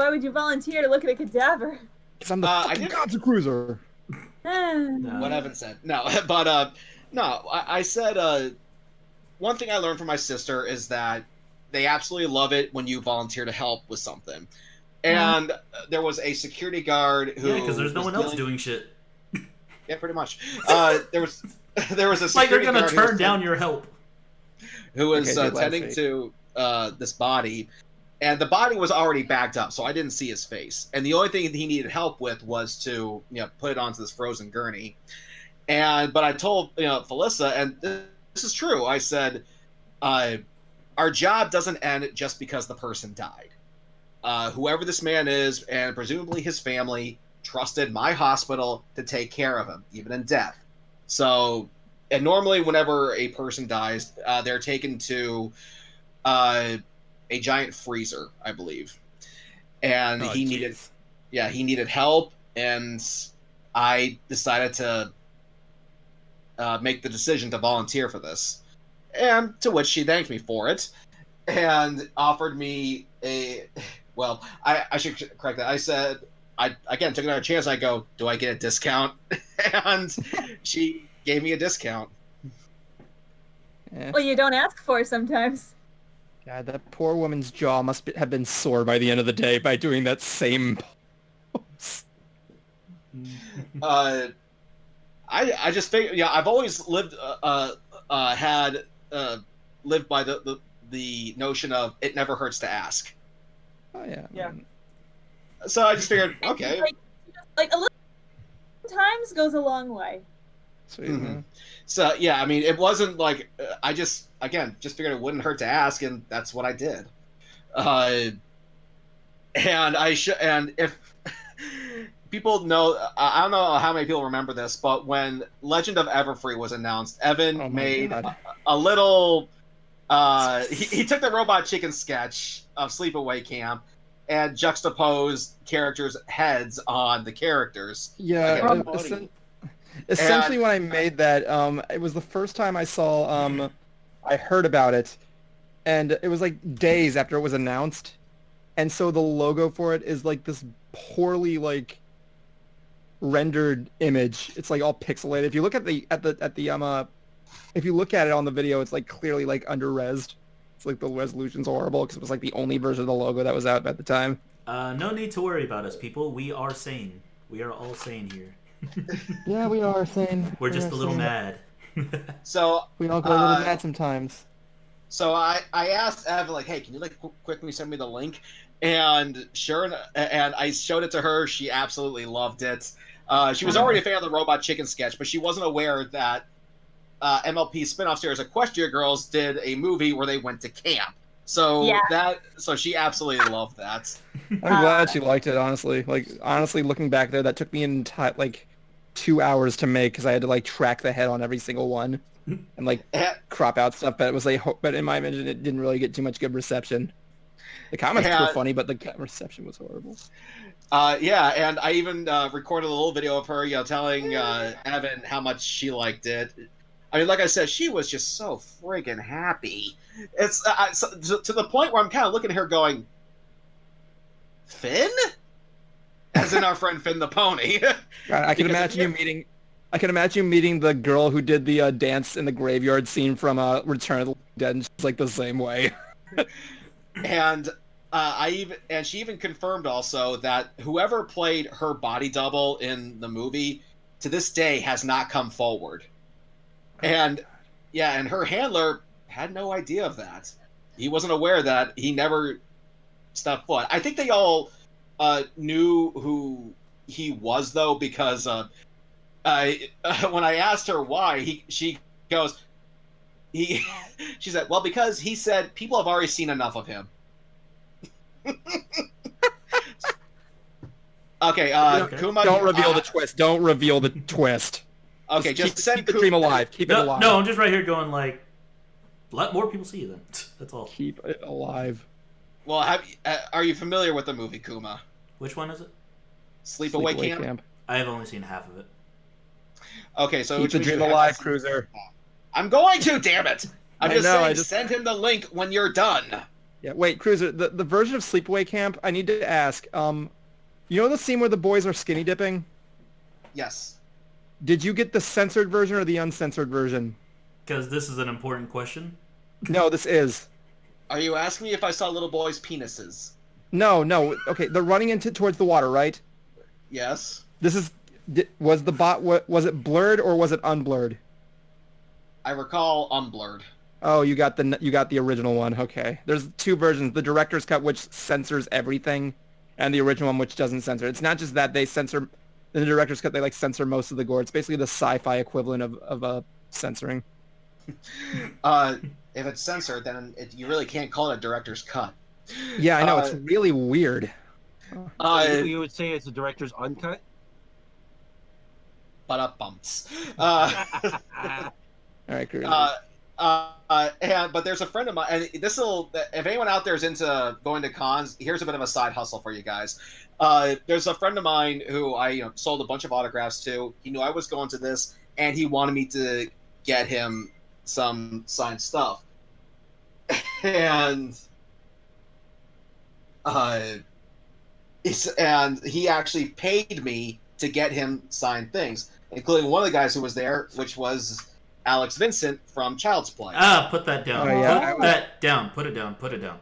would you volunteer to look at a cadaver? Because I'm the fucking Gods Cruiser. What Evan said. No, but no, I said one thing I learned from my sister is that they absolutely love it when you volunteer to help with something. And there was a security guard who because there's no one else doing shit. Yeah, pretty much. There was a security Like they're gonna guard turn down your help. who was tending to this body, and the body was already backed up, so I didn't see his face. And the only thing he needed help with was to put it onto this frozen gurney. But I told Felissa, and this is true. I said, our job doesn't end just because the person died. Whoever this man is, and presumably his family, trusted my hospital to take care of him, even in death. So, and normally whenever a person dies, they're taken to a giant freezer, I believe. And he needed help, and I decided to make the decision to volunteer for this. And to which she thanked me for it and offered me well, I should correct that. I said, I again took another chance. I go, do I get a discount? And she gave me a discount. Yeah. Well, you don't ask for sometimes. God, that poor woman's jaw have been sore by the end of the day by doing that same pose. I just think, yeah, I've always lived lived by the notion of it never hurts to ask. Oh yeah. Yeah. So I just figured, okay. Like a little times goes a long way. Sweet. Mhm. So yeah, I mean, it wasn't like I just figured it wouldn't hurt to ask, and that's what I did. And if people know, I don't know how many people remember this, but when Legend of Everfree was announced, Evan made a little. He took the Robot Chicken sketch of Sleepaway Camp and juxtaposed characters' heads on the characters. Yeah. Essentially, when I made that, it was the first time I saw. I heard about it, and it was like days after it was announced, and so the logo for it is like this poorly like rendered image. It's like all pixelated. If you look at the if you look at it on the video, it's like clearly like under-resed. It's like the resolution's horrible because it was like the only version of the logo that was out at the time. No need to worry about us, people. We are sane. We are all sane here. Yeah, we are sane. We're just a little mad. So we all go a little mad sometimes. So I asked Evan, like, hey, can you like quickly send me the link? And and I showed it to her. She absolutely loved it. She was already a fan of the Robot Chicken sketch, but she wasn't aware that MLP spin-off series Equestria Girls did a movie where they went to camp. So so she absolutely loved that. I'm glad she liked it, honestly. Like, honestly, looking back there, that took me like 2 hours to make because I had to like track the head on every single one and like crop out stuff. But it was like, but in my opinion, it didn't really get too much good reception. The comments were funny, but the reception was horrible. Yeah, and I even recorded a little video of her, telling Evan how much she liked it. I mean, like I said, she was just so friggin' happy. It's to the point where I'm kind of looking at her going, Finn? As in our friend Finn the Pony. I can imagine you meeting the girl who did the dance in the graveyard scene from Return of the Dead, and she's like the same way. And she even confirmed also that whoever played her body double in the movie to this day has not come forward. And yeah, and her handler had no idea of that. He wasn't aware that he never stepped foot. I think they all knew who he was though, because when I asked her why, she goes, she said, well, because he said people have already seen enough of him. Okay, Kuma, don't reveal the twist. Don't reveal the twist. Okay, just keep the dream alive. Keep it alive. No, I'm just right here going like, let more people see you then. That's all. Keep it alive. Well, are you familiar with the movie, Kuma? Which one is it? Sleepaway Camp? I have only seen half of it. Okay, so keep the dream alive, Cruiser. I'm going to, damn it! I'm just saying, send him the link when you're done. Yeah, wait, Cruiser, the version of Sleepaway Camp, I need to ask, you know the scene where the boys are skinny dipping? Yes. Did you get the censored version or the uncensored version? Because this is an important question. No, this is. Are you asking me if I saw little boys' penises? No. Okay, they're running towards the water, right? Yes. Was it blurred or was it unblurred? I recall unblurred. Oh, you got the original one. Okay. There's two versions: the director's cut, which censors everything, and the original one, which doesn't censor. It's not just that they censor. In the director's cut, they like censor most of the gore. It's basically the sci-fi equivalent of censoring. If it's censored, then you really can't call it a director's cut. Yeah, I know. It's really weird. You would say it's a director's uncut? Bumps. All right, Chris. But there's a friend of mine, and if anyone out there is into going to cons, here's a bit of a side hustle for you guys. There's a friend of mine who I sold a bunch of autographs to. He knew I was going to this, and he wanted me to get him some signed stuff. And and he actually paid me to get him signed things, including one of the guys who was there, which was Alex Vincent from Child's Play. Put that down. Oh, yeah. Put that down. Put it down. Put it down.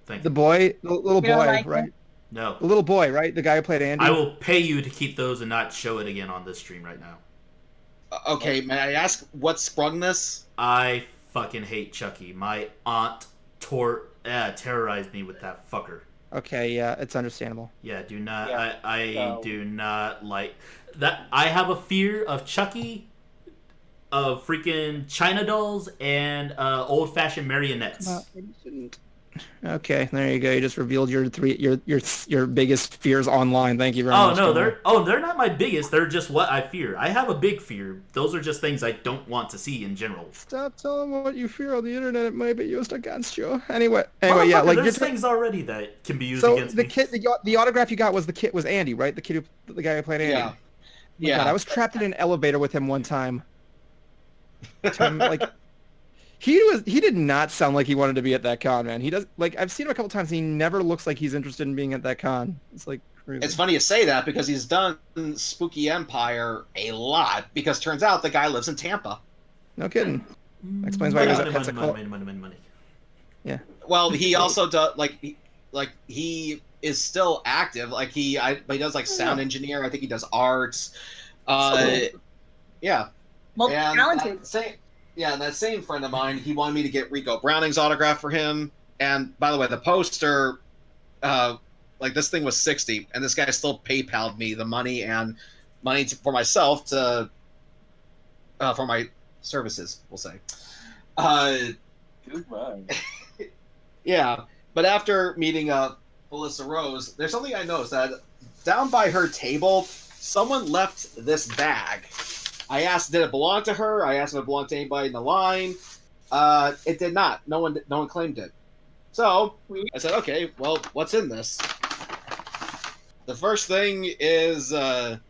Thank The you. boy, the little You don't boy, like right? him? No. The little boy, right? The guy who played Andy. I will pay you to keep those and not show it again on this stream right now. Okay, may I ask what sprung this? I fucking hate Chucky. My aunt terrorized me with that fucker. Okay, yeah, it's understandable. Yeah, do not. Yeah, I do not like that. I have a fear of Chucky, of freaking China dolls, and old-fashioned marionettes. Okay, there you go. You just revealed your biggest fears online. Thank you very much. No, they're not my biggest. They're just what I fear. I have a big fear. Those are just things I don't want to see in general. Stop telling what you fear on the internet. It might be used against you. Anyway, yeah, Motherfucker, like there's things already that can be used so against the me. kid, the autograph you got was Andy, right? The guy who played Andy. Yeah. Yeah. God, I was trapped in an elevator with him one time. Like he did not sound like he wanted to be at that con, man. He does, like, I've seen him a couple times and he never looks like he's interested in being at that con. It's like crazy. It's funny you say that because he's done Spooky Empire a lot, because turns out the guy lives in Tampa. No kidding. Explains why he was at Pensacola. Money. Yeah. Well, he also does he is still active. But he does like sound engineer. I think he does arts. Yeah. Multi-talented. And that same friend of mine, he wanted me to get Rico Browning's autograph for him. And by the way, the poster, this thing was $60, and this guy still PayPal'd me the money for myself to for my services, we'll say. Goodbye. Yeah, but after meeting Melissa Rose, there's something I noticed, that down by her table, someone left this bag. I asked, did it belong to her? I asked if it belonged to anybody in the line. It did not. No one claimed it. So I said, okay, well, what's in this? The first thing is A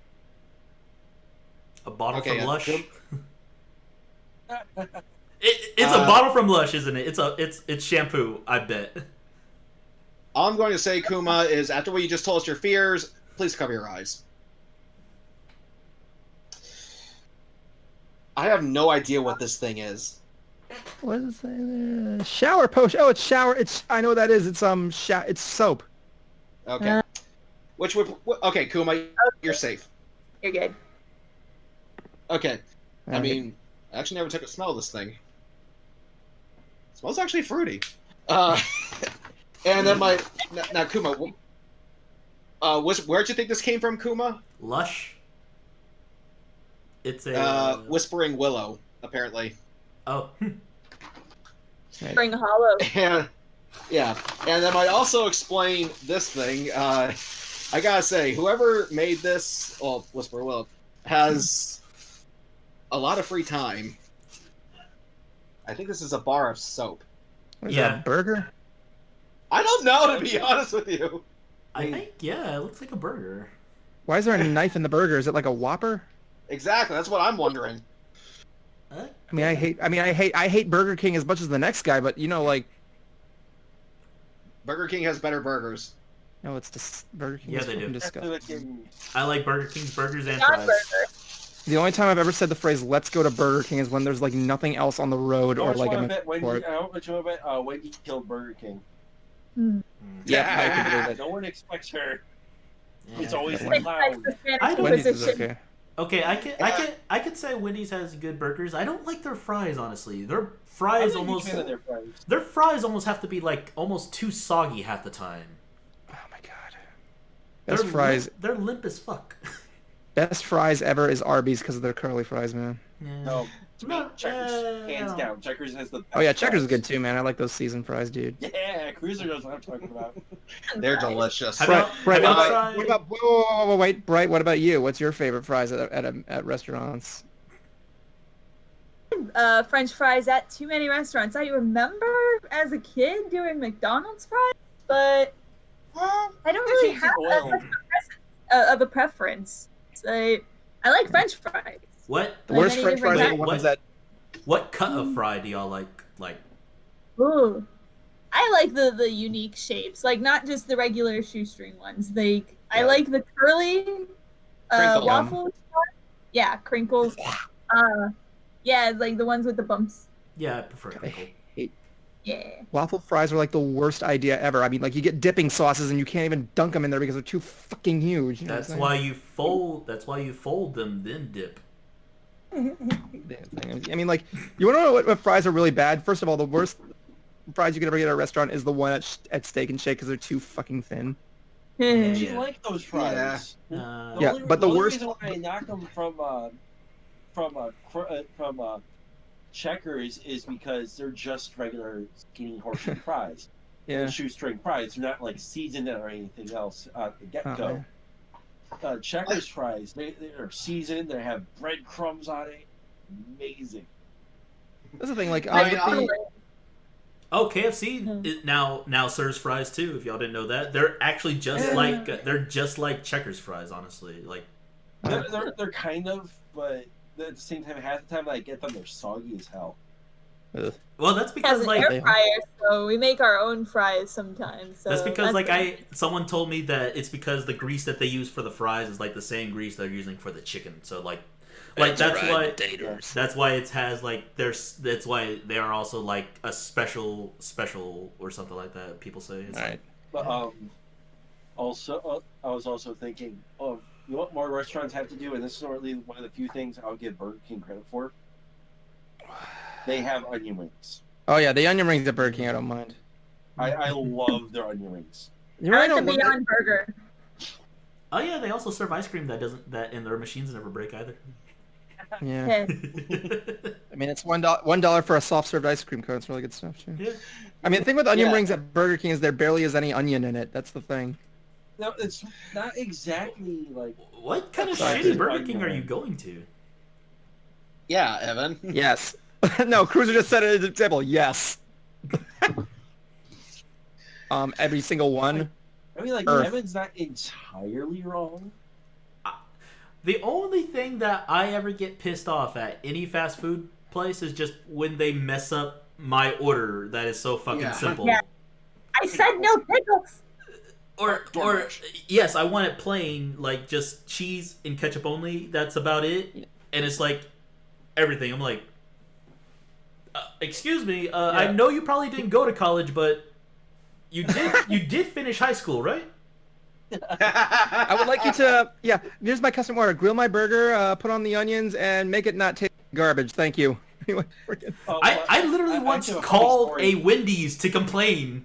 bottle from Lush. It's a bottle from Lush, isn't it? It's shampoo, I bet. All I'm going to say, Kuma, is after what you just told us your fears, please cover your eyes. I have no idea what this thing is. What does it say there? Shower potion. Oh, it's shower. I know what that is. It's soap. Okay. Okay, Kuma, you're safe. You're good. Okay. I Alright. mean, I actually never took a smell of this thing. It smells actually fruity. And then now Kuma, where'd you think this came from, Kuma? Lush. It's a Whispering Willow, apparently. Oh. Spring Hollow. And yeah, and then I also explain this thing. I gotta say, whoever made this, Whispering Willow, has a lot of free time. I think this is a bar of soap. What is that, a burger? I don't know, to be honest with you. I think, yeah, it looks like a burger. Why is there a knife in the burger? Is it like a Whopper? Exactly, that's what I'm wondering. Huh? I hate Burger King as much as the next guy, but Burger King has better burgers. no, it's just Burger King. Yeah, is they do. fucking disgusting. I like Burger King's burgers and Not fries. burger. The only time I've ever said the phrase "Let's go to Burger King" is when there's like nothing else on the road or like Wendy killed Burger King. Yeah, I can believe it. No one expects her. Yeah. It's always Wendy's loud. I don't- Wendy's is okay. Okay, I could say Wendy's has good burgers. I don't like their fries, honestly. Their I'm fries not a almost huge fan of their fries. their fries almost have to be like almost too soggy half the time. Oh my god. Best They're limp as fuck. Best fries ever is Arby's because of their curly fries, man. Yeah. No, to me, No, Checkers, hands down. Checkers has the best Oh yeah, Checkers is fries. good too, man. I like those seasoned fries, dude. Yeah, Cruiser knows what I'm talking about. They're delicious. Have y'all- Bright, have y'all what tried- about wait, Bright, what about you? What's your favorite fries at restaurants? French fries at too many restaurants. I remember as a kid doing McDonald's fries, but I don't really Cheese have and oil. of a preference. So I like French fries. What The worst many French different fries are the kinds? ones that. what cut of fry do y'all like? Ooh. I like the unique shapes, like not just the regular shoestring ones. I Yeah. like the curly Crinkle. waffles. Yeah, crinkles. Yeah, like the ones with the bumps. Yeah, I prefer I crinkle. hate Yeah. waffle fries are like the worst idea ever. I mean, like you get dipping sauces and you can't even dunk them in there because they're too fucking huge. You know what I'm That's saying? why you fold. That's why you fold them, then dip. Damn thing. I mean, like, you want to know what fries are really bad? First of all, the worst fries you can ever get at a restaurant is the one at Steak and Shake because they're too fucking thin. I Yeah. actually like those fries. Yeah, but the worst- reason why I knock them from Checkers is because they're just regular skinny horseshoe fries. Yeah. Shoestring fries. They're not like seasoned or anything else at the get Oh, go. man. Checkers fries, they are seasoned. They have breadcrumbs on it. Amazing. That's the thing. Like, I mean, with the- Oh, KFC now serves fries too. If y'all didn't know that, they're actually just like Checkers fries. Honestly, like They're kind of, but at the same time, half the time that I get them, they're soggy as hell. Ugh. well, that's Has because an like air fryer, so we make our own fries sometimes. So that's because like good. someone told me that it's because the grease that they use for the fries is like the same grease they're using for the chicken. So like that's why it has like that's why they are also like a special or something like that. People say. It's All right. But also, I was also thinking of you know what more restaurants have to do, and this is really one of the few things I'll give Burger King credit for. They have onion rings. Oh yeah, the onion rings at Burger King, I don't mind. I love their onion rings. You I really like the don't look Beyond Burger. Oh yeah, they also serve ice cream that and their machines never break either. Yeah. Yeah. I mean, it's $1 for a soft served ice cream cone. It's really good stuff too. Yeah. I mean, the thing with onion Yeah. rings at Burger King is there barely is any onion in it. That's the thing. No, it's not exactly like What kind of Sorry. shitty Burger King are you going to? Yeah, Evan. Yes. No, Cruiser just said it as an example. Yes. Every single one. I mean, like Earth. Evan's not entirely wrong. The only thing that I ever get pissed off at any fast food place is just when they mess up my order that is so fucking Yeah. simple. Yeah. I said no pickles. Or yes, I want it plain, like just cheese and ketchup only. That's about it. And it's like everything. I'm like, excuse me. I know you probably didn't go to college, but you did finish high school, right? I would like you to, here's my custom order. Grill my burger, put on the onions, and make it not taste like garbage. Thank you. Anyway, freaking- I literally once have a funny called story. a Wendy's to complain.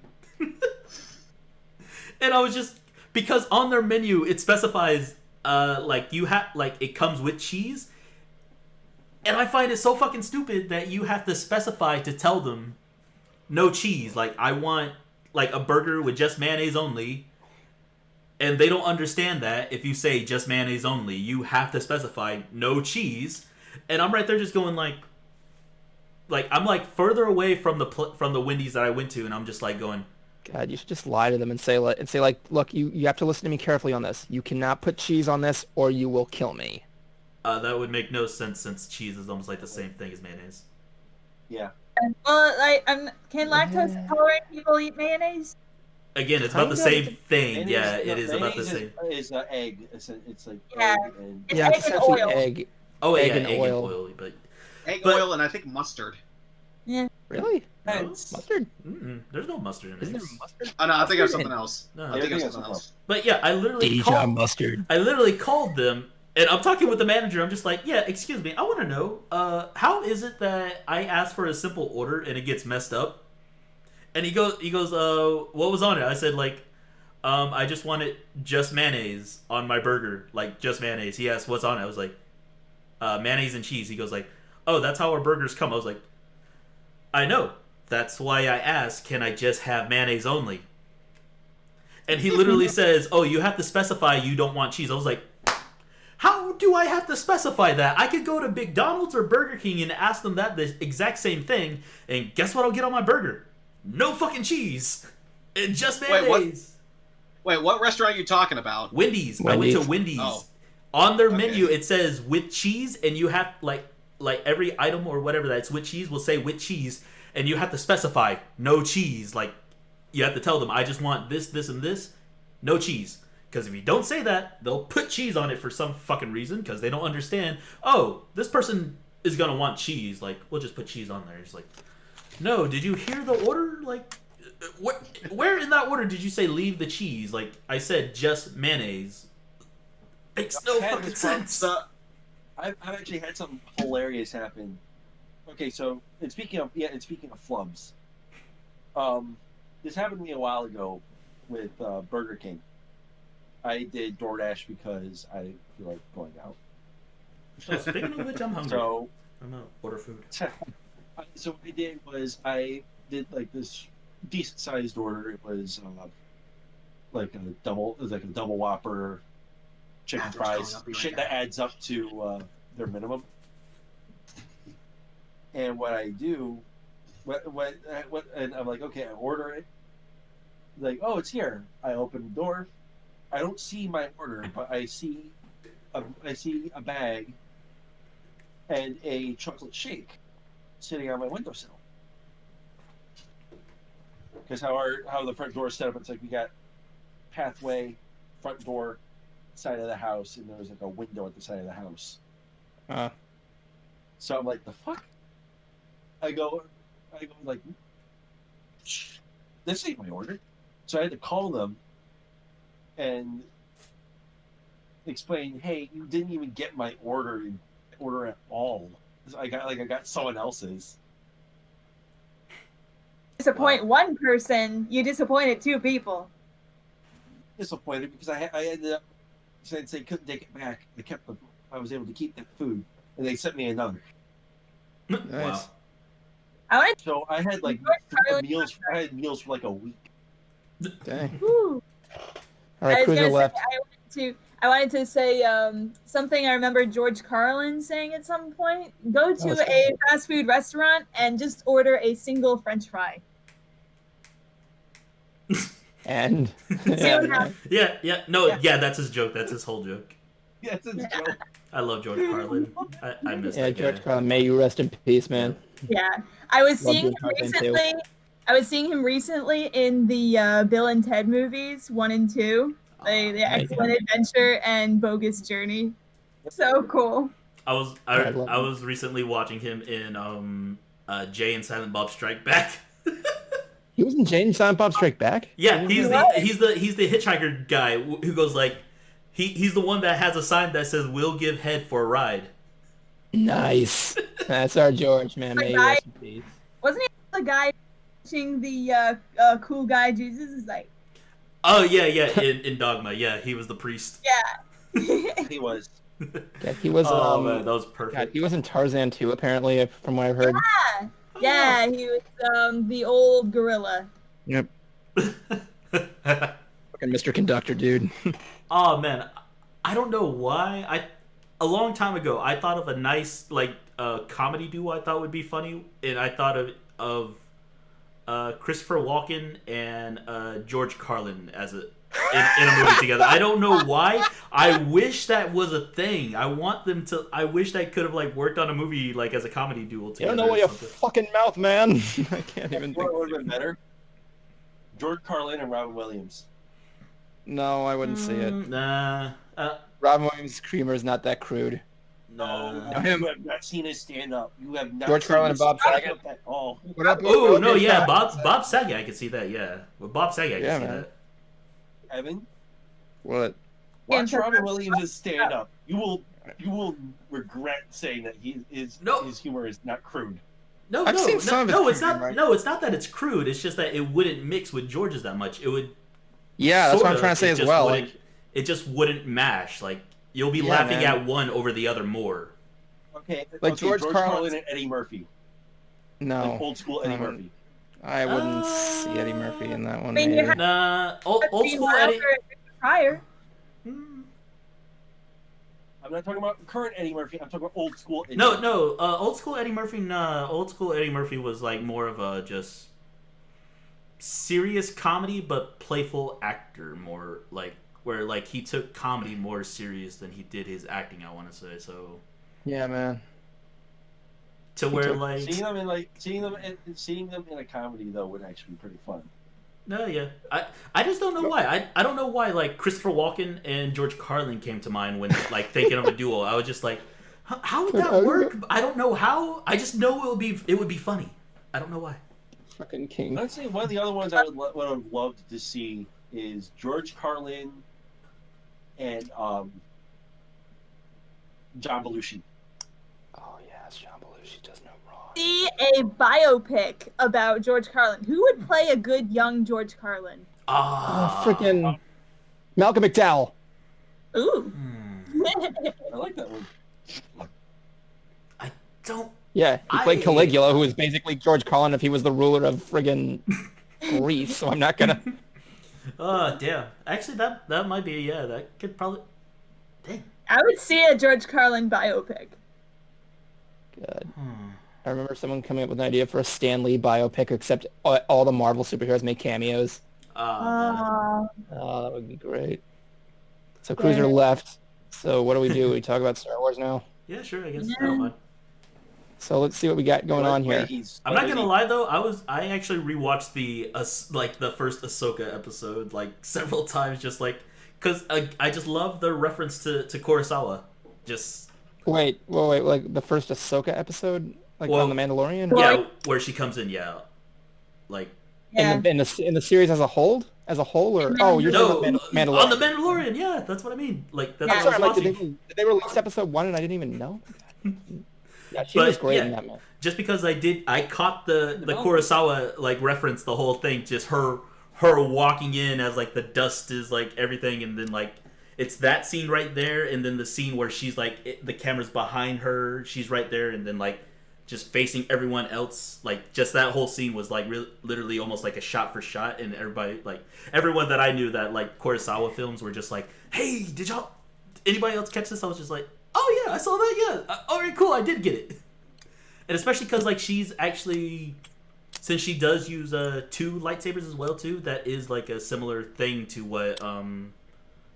And I was just, because on their menu it specifies like you have, like it comes with cheese. And I find it so fucking stupid that you have to specify to tell them no cheese. Like I want like a burger with just mayonnaise only. And they don't understand that if you say just mayonnaise only, you have to specify no cheese. And I'm right there just going like I'm like further away from the Wendy's that I went to, and I'm just like going, God, you should just lie to them and say like, look, you have to listen to me carefully on this. You cannot put cheese on this, or you will kill me. that would make no sense since cheese is almost like the same thing as mayonnaise. Yeah. Well, can lactose intolerant people eat mayonnaise? Again, it's about the Kind of. same thing. Mayonnaise- Yeah, no, it is about the mayonnaise same. Is egg. It's like Yeah. egg and It's Yeah, egg it's and essentially oil. egg. Oh egg yeah, and egg oil. and oil, but Egg, But- oil, and I think mustard. Really? Hence- Mustard? there's no mustard in Isn't there it. mustard? Oh no, I think of something else. No, I think of something else. but yeah, I literally mustard. called them, and I'm talking with the manager. I'm just like, yeah, excuse me, I want to know, how is it that I asked for a simple order and it gets messed up? And he goes, what was on it? I said like, I just wanted just mayonnaise on my burger, like just mayonnaise. He asked what's on it. I was like, mayonnaise and cheese. He goes like, oh, that's how our burgers come. I was like, I know. That's why I asked, can I just have mayonnaise only? And he literally says, oh, you have to specify you don't want cheese. I was like, how do I have to specify that? I could go to McDonald's or Burger King and ask them the exact same thing, and guess what I'll get on my burger? No fucking cheese. And just Wait, what? mayonnaise. Wait, what restaurant are you talking about? Wendy's. I went to Wendy's. Oh. On their menu, it says with cheese, and you have like every item or whatever that's with cheese will say with cheese, and you have to specify no cheese. Like you have to tell them, I just want this, this, and this, no cheese. Because if you don't say that, they'll put cheese on it for some fucking reason because they don't understand. Oh, this person is gonna want cheese. Like we'll just put cheese on there. It's like, no, did you hear the order? Like, where in that order did you say leave the cheese? Like I said, just mayonnaise. Makes no fucking sense. I've actually had something hilarious happen. Okay, so and speaking of flubs, this happened to me a while ago with Burger King. I did DoorDash because I feel like going out. So speaking of which, I'm hungry. So I'm gonna order food. So what I did was I did like this decent sized order. It was like a double Whopper, chicken fries, shit that adds up to their minimum. And what I do, and I'm like, okay, I order it. Like, oh, it's here. I open the door. I don't see my order, but I see a bag and a chocolate shake sitting on my windowsill. Because how the front door is set up, it's like we got pathway, front door, side of the house, and there's like a window at the side of the house. So I'm like, the fuck? I go like, this ain't my order. So I had to call them and explain, hey, you didn't even get my order at all. I got someone else's. Disappoint one person, you disappointed two people. Disappointed because I ended up since they couldn't take it back. I was able to keep that food, and they sent me another. Nice. Wow. So I had like meals. I had meals for like a week. Dang. Woo. All right, Cruiser left. I wanted to say something I remember George Carlin saying at some point. Go to a fast food restaurant and just order a single French fry. And that's his joke. That's his whole joke. Yeah, it's his joke. I love George Carlin. I miss that guy. George Carlin, may you rest in peace, man. Yeah, I was seeing him recently in the Bill and Ted movies 1 and 2. The Excellent Adventure and Bogus Journey. So cool. I was recently watching him in Jay and Silent Bob Strike Back. He was in Jay and Silent Bob Strike Back? Yeah, he's the hitchhiker guy who goes like he's the one that has a sign that says "We'll give head for a ride." Nice. That's our George, man. May you rest in peace. Wasn't he the guy teaching the cool guy Jesus? Is like. Oh yeah. In Dogma, yeah, he was the priest. Yeah. He was. Yeah, he was. Oh man, that was perfect. God, he was in Tarzan too, apparently, from what I've heard. Yeah, he was the old gorilla. Yep. Fucking Mr. Conductor, dude. Oh man, I don't know why. A long time ago, I thought of a nice comedy duo I thought would be funny, and I thought of Christopher Walken and George Carlin as in a movie together. I don't know why. I wish that was a thing. I wish that could have worked on a movie as a comedy duo together. You don't know what your fucking mouth, man. I can't even think. What would have been better? George Carlin and Robin Williams. No, I wouldn't see it. Nah. Robin Williams' Creamer is not that crude. No, you have not seen his stand-up. You have not. George Carlin and Bob Saget at all. Oh no, yeah, Bob Saget, I could see that. Yeah, with Bob Saget, I could see that. Evan, what? Watch Robin Williams' stand-up. You will regret saying that his humor is not crude. It's not. Right? No, it's not that it's crude. It's just that it wouldn't mix with George's that much. It would. Yeah, that's what I'm trying to say as well. It just wouldn't mash. You'll be laughing at one over the other more. Okay, George Carlin and Eddie Murphy. No, old school Eddie Murphy. I wouldn't see Eddie Murphy in that one. Old school Eddie. Prior. I'm not talking about current Eddie Murphy. I'm talking about old school Eddie Murphy. No. Old school Eddie Murphy. Old school Eddie Murphy was more of a just serious comedy, but playful actor. More where like he took comedy more serious than he did his acting. I want to say so. Yeah, man. To where like seeing them in a comedy though would actually be pretty fun. no, yeah, I just don't know why. I don't know why like Christopher Walken and George Carlin came to mind when like thinking of a duo. I was just like, how would that work? I don't know how. I just know it would be funny. I don't know why. Fucking king. I'd say one of the other ones I would have loved to see is George Carlin and John Belushi. Oh yes, John Belushi does no wrong. See a biopic about George Carlin. Who would play a good young George Carlin? Freaking Malcolm McDowell. Ooh. I like that one. I don't. Yeah, he played Caligula, who was basically George Carlin if he was the ruler of friggin' Greece. So I'm not gonna. Damn. Actually, that might be that could probably. Dang. I would see a George Carlin biopic. Good. I remember someone coming up with an idea for a Stan Lee biopic, except all the Marvel superheroes make cameos. Man. Oh, that would be great. So Cruiser left. So what do? We talk about Star Wars now? Yeah, sure. I guess. Yeah. I don't mind. So let's see what we got going on here. I'm not gonna lie though, I actually rewatched the first Ahsoka episode like several times, just like because I just love the reference to Kurosawa. Just wait, like the first Ahsoka episode, like on the Mandalorian. Yeah, where she comes in, like in the series as a whole, or you're talking about Mandalorian? On the Mandalorian, yeah, that's what I mean. Like that's what I was watching. Did they release episode 1 and I didn't even know? Yeah, she was great in that, man. Just because I caught the Kurosawa like reference the whole thing, just her walking in as like the dust is like everything, and then like it's that scene right there, and then the scene where she's like the camera's behind her, she's right there, and then like just facing everyone else, like just that whole scene was like literally almost like a shot for shot, and everyone that I knew that like Kurosawa films were just like, hey, anybody else catch this? I was just like, oh yeah, I saw that. Yeah, all right, cool. I did get it. And especially because like she's actually, since she does use 2 lightsabers as well too, that is like a similar thing to what one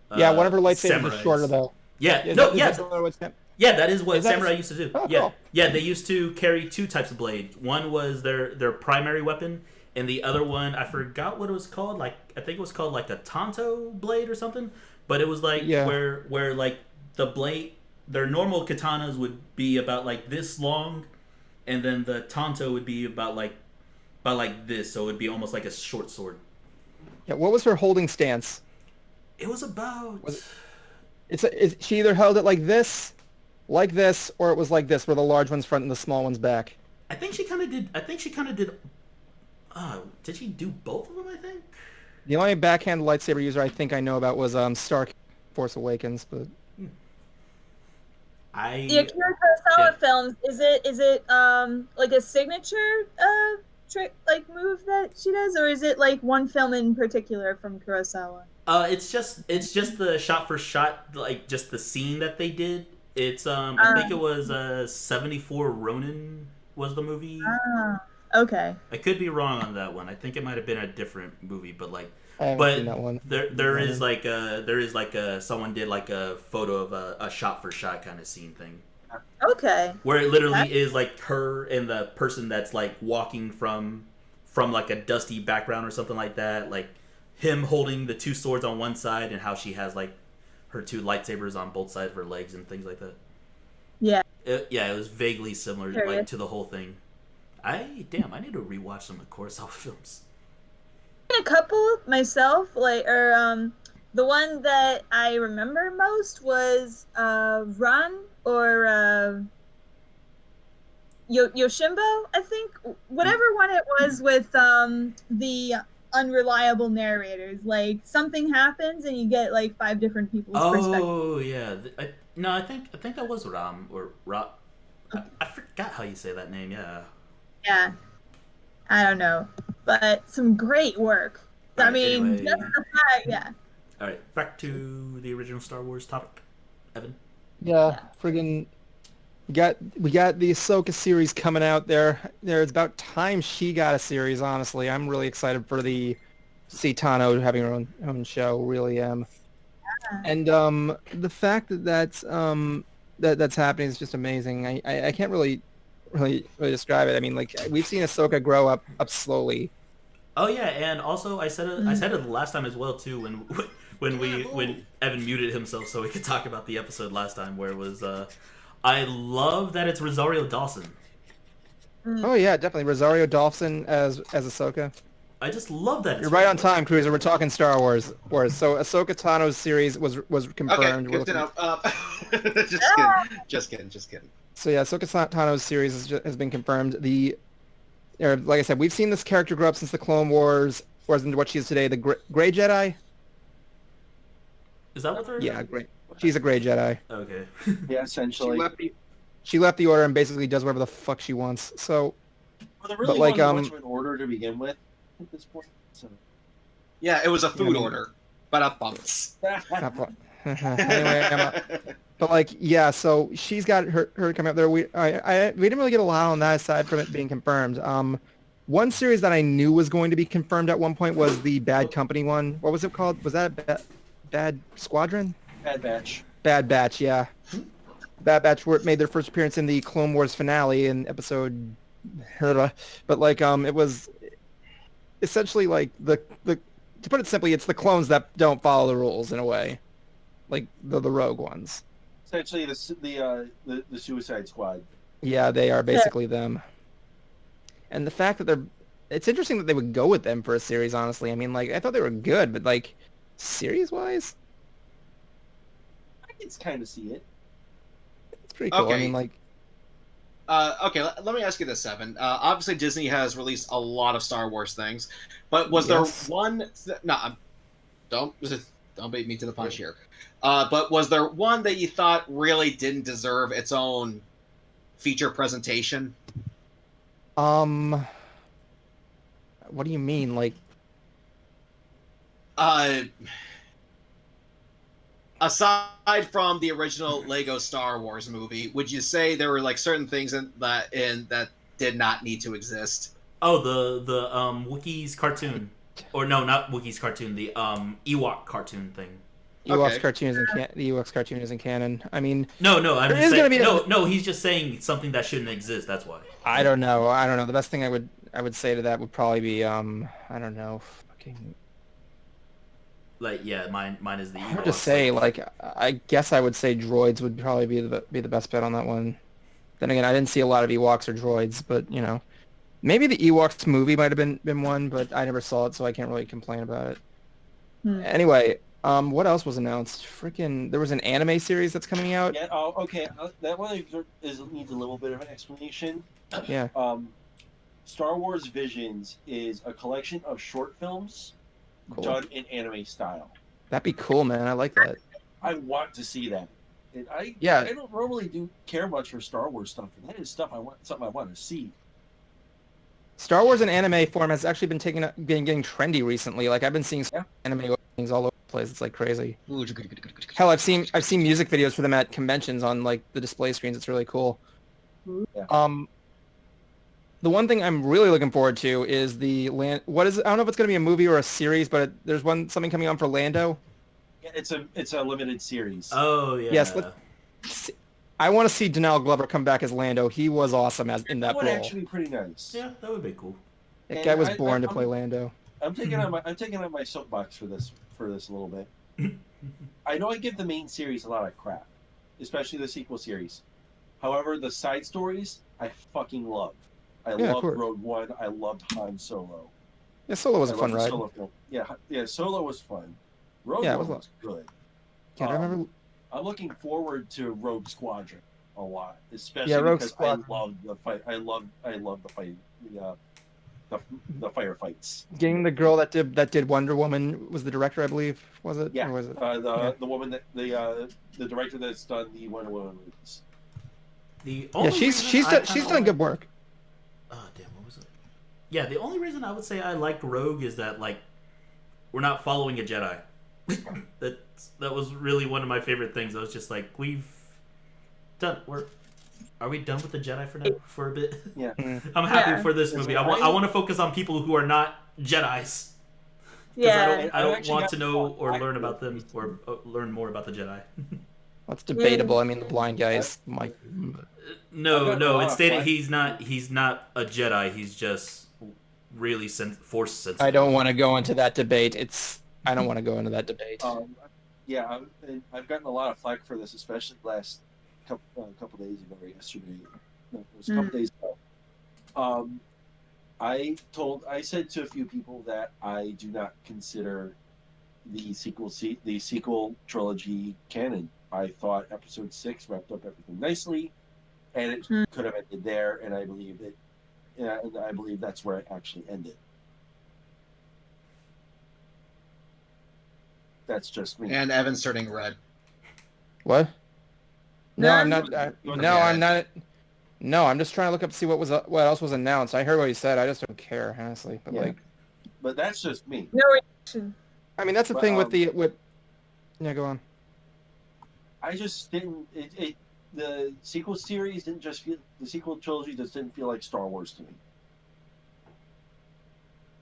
of her lightsabers is shorter though. Yeah, that is what samurai used to do. Oh, yeah, cool. Yeah, they used to carry 2 types of blade. One was their primary weapon, and the other one I forgot what it was called. Like I think it was called like a tanto blade or something. But it was like where like the blade. Their normal katanas would be about like this long, and then the tanto would be about like this, so it would be almost like a short sword. Yeah, what was her holding stance? It was about. She either held it like this, or it was like this, where the large one's front and the small one's back. I think she kind of did. Did she do both of them? I think. The only backhand lightsaber user I think I know about was Stark, Force Awakens, but. The Akira Kurosawa films, is it like a signature trick like move that she does, or is it like one film in particular from Kurosawa? It's just the shot for shot, like just the scene that they did. It's I think it was 74 Ronin was the movie. Okay. I could be wrong on that one. I think it might have been a different movie, but like seen that one. there is like someone did like a photo of a shot for shot kind of scene thing. Okay. Where it literally is like her and the person that's like walking from like a dusty background or something like that, like him holding the 2 swords on one side and how she has like her 2 lightsabers on both sides of her legs and things like that. Yeah. It was vaguely similar like to the whole thing. I need to rewatch some of Kurosawa films. A couple myself, the one that I remember most was Run or Yoshimbo, I think. Whatever one it was with the unreliable narrators. Like something happens and you get like 5 different people's perspectives. Oh yeah, I think that was Ram or Ra. I forgot how you say that name. Yeah. Yeah. I don't know, but some great work. Right, I mean, anyway. just the fact, yeah. All right, back to the original Star Wars topic, Evan. Yeah. Friggin' we got the Ahsoka series coming out there. It's about time she got a series. Honestly, I'm really excited for see Tano having her own show. Really am. And the fact that that's happening is just amazing. I can't really describe it. I mean, like we've seen Ahsoka grow up slowly. Oh yeah, and also I said it the last time as well too when Evan muted himself so we could talk about the episode last time where it was I love that it's Rosario Dawson. Oh yeah, definitely Rosario Dawson as Ahsoka. I just love that. You're right on time, Cruiser. We're talking Star Wars. So Ahsoka Tano's series was confirmed. Okay, good to know. Just kidding. So yeah, Ahsoka Tano's series has been confirmed. Like I said, we've seen this character grow up since the Clone Wars, or into what she is today, the Gray Jedi. Is that what they're? Yeah, great. She's a Gray Jedi. Okay. Yeah, essentially. She left the Order and basically does whatever the fuck she wants. So, Well, there really but like wasn't much of an order to begin with at this point. So. Yeah, it was a food order. But up bumps. Anyway, but like, yeah, so she's got her coming up there. We didn't really get a lot on that aside from it being confirmed. One series that I knew was going to be confirmed at one point was the Bad Company one. What was it called? Was that Bad Squadron? Bad Batch. Bad Batch, yeah. Bad Batch made their first appearance in the Clone Wars finale in episode, but like it was essentially like the to put it simply, it's the clones that don't follow the rules in a way, like the rogue ones. Essentially, the Suicide Squad. Yeah, they are basically them. And the fact that it's interesting that they would go with them for a series. Honestly, I mean, like I thought they were good, but like series wise, I can kind of see it. it's pretty cool. Okay. I mean, like. Okay, let me ask you this, Evan. Obviously, Disney has released a lot of Star Wars things, but was there one? Don't beat me to the punch here. But was there one that you thought really didn't deserve its own feature presentation? What do you mean, like? Aside from the original Lego Star Wars movie, would you say there were like certain things that did not need to exist? Oh, the Wookiees cartoon, or no, not Wookiees cartoon, the Ewok cartoon thing. Ewoks cartoon isn't the Ewoks cartoon isn't canon. I mean, no, I'm there just is saying, gonna be no. He's just saying something that shouldn't exist. That's why. I don't know. The best thing I would say to that would probably be I don't know, fucking. Like yeah, mine is the. Hard to say. Like I guess I would say droids would probably be the best bet on that one. Then again, I didn't see a lot of Ewoks or droids, but you know, maybe the Ewoks movie might have been one, but I never saw it, so I can't really complain about it. Anyway, what else was announced? Freaking, there was an anime series that's coming out. Yeah. Oh, okay. That one needs a little bit of an explanation. Yeah. Star Wars Visions is a collection of short films done in anime style. That'd be cool, man. I like that. I want to see that. And I don't normally care much for Star Wars stuff, but that is something I want to see. Star Wars in anime form has actually been getting trendy recently. Like I've been seeing anime things all over the place. It's like crazy. Hell, I've seen music videos for them at conventions on like the display screens. It's really cool. Yeah. The one thing I'm really looking forward to is what is it? I don't know if it's going to be a movie or a series, but there's something coming on for Lando. Yeah, it's a limited series. Oh yeah. Yes. I want to see Donald Glover come back as Lando. He was awesome in that role. That would actually be pretty nice. Yeah, that would be cool. That guy was born to play Lando. I'm taking on my soapbox for this a little bit. I know I give the main series a lot of crap, especially the sequel series. However, the side stories I fucking love. I loved Rogue One. I loved Han Solo. Yeah, Solo was a fun ride. Solo film. Yeah, Solo was fun. Rogue One was good. Can't remember. I'm looking forward to Rogue Squadron a lot, especially because I love the fight. I love the fight. The firefights. Getting the girl that did Wonder Woman was the director, I believe. Was it? Yeah. Or was it? The woman that the director that's done the Wonder Woman movies. She's done good work. Oh damn, what was it? Yeah, the only reason I would say I liked Rogue is that like we're not following a Jedi. that was really one of my favorite things. I was just like, are we done with the Jedi for a bit? Yeah. I'm happy for this movie. I want to focus on people who are not Jedis. Yeah. I I've don't actually want got to know or black learn about belt. them or learn more about the Jedi. That's debatable. I mean, the blind guys might. I've No, gotten a no. lot It's of stated flack. he's not a Jedi. He's just really force sensitive. I don't want to go into that debate. I don't want to go into that debate. Yeah, I've gotten a lot of flack for this, especially last couple days ago or yesterday. No, it was a couple days ago. I said to a few people that I do not consider the sequel trilogy canon. I thought Episode 6 wrapped up everything nicely, and it could have ended there. And I believe it. And I believe that's where it actually ended. That's just me. And Evan's turning red. What? No, I'm not. Go No, ahead. I'm not. No, I'm just trying to look up to see what else was announced. I heard what he said. I just don't care, honestly. But Yeah. But that's just me. No reaction. I mean, that's the thing with Yeah, go on. I just didn't. The sequel series didn't just feel. The sequel trilogy just didn't feel like Star Wars to me.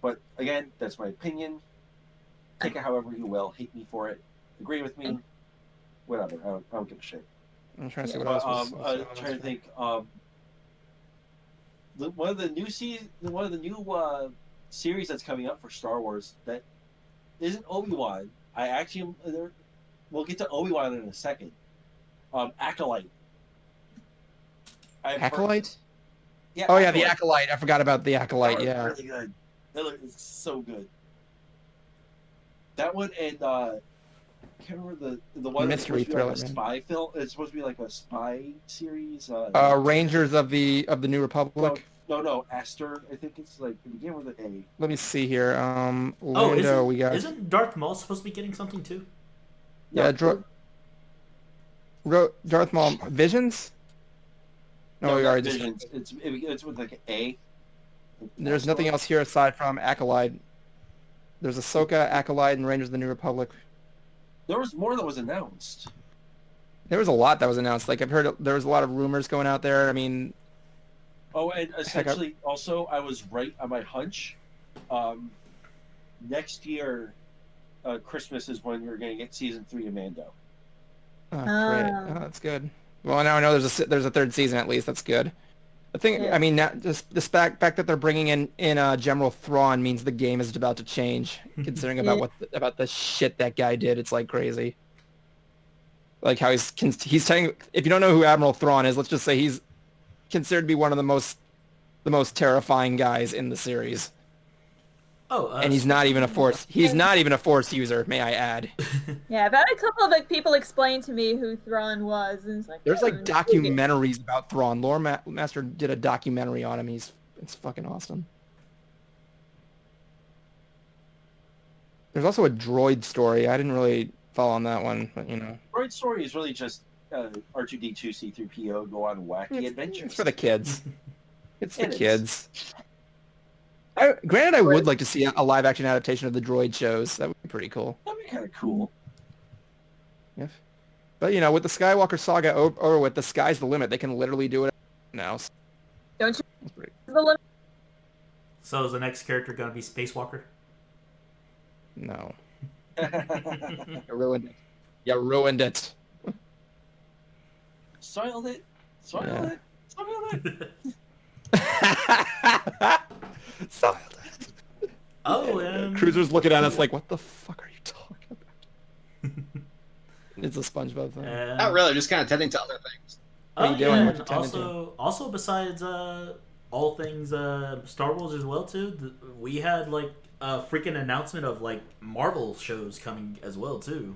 But again, that's my opinion. Take it however you will. Hate me for it. Agree with me. Whatever. I don't give a shit. I'm trying to see what else was. Trying to think. One of the new series that's coming up for Star Wars that isn't Obi-Wan. We'll get to Obi-Wan in a second. Acolyte. Acolyte? Yeah. Oh yeah, the Acolyte. I forgot about the Acolyte. Yeah. Really good. It's so good. That one and I can't remember the one Mystery that's supposed to be like a thriller, spy film. It's supposed to be like a spy series. Rangers of the New Republic. No, Aster. I think it's like it began with an A. Let me see here. Lando, isn't Darth Maul supposed to be getting something too? Yeah, Darth Maul. Visions? No, we already Visions. It's with like an A. There's nothing else here aside from Acolyte. There's Ahsoka, Acolyte, and Rangers of the New Republic. There was more that was announced. There was a lot that was announced. Like I've heard there was a lot of rumors going out there. I mean, oh, and essentially, also I was right on my hunch. Next year, Christmas is when you're going to get season 3 of Mando. Oh, great. Oh, that's good. Well, now I know there's a third season at least. That's good. The thing, I mean, now, just the fact that they're bringing in General Thrawn means the game is about to change. Considering about the shit that guy did, it's like crazy. Like how he's telling. If you don't know who Admiral Thrawn is, let's just say he's considered to be one of the most terrifying guys in the series. Oh, and he's not even a force. He's not even a force user, may I add. Yeah, I've had a couple of people explain to me who Thrawn was, and it's like There's like documentaries about Thrawn. Lore Master did a documentary on him. It's fucking awesome. There's also a droid story. I didn't really follow on that one, but you know. Droid story is really just R2D2 C3PO go on wacky adventures. It's for the kids. It's the kids. Granted, I would like to see a live-action adaptation of the droid shows. That would be pretty cool. That'd be kind of cool. Yeah. But, you know, with the Skywalker saga over with, the sky's the limit. They can literally do it now. Don't you? The limit. So is the next character going to be Spacewalker? No. You ruined it. You ruined it. Soiled it. Soiled it. Soiled it. Soiled it. Oh, Cruiser's looking at us like, what the fuck are you talking about? It's a SpongeBob thing. Not really, just kind of tending to other things. What are you doing? Yeah, What you tending to? Also besides all things Star Wars as well too, we had like a freaking announcement of like Marvel shows coming as well too.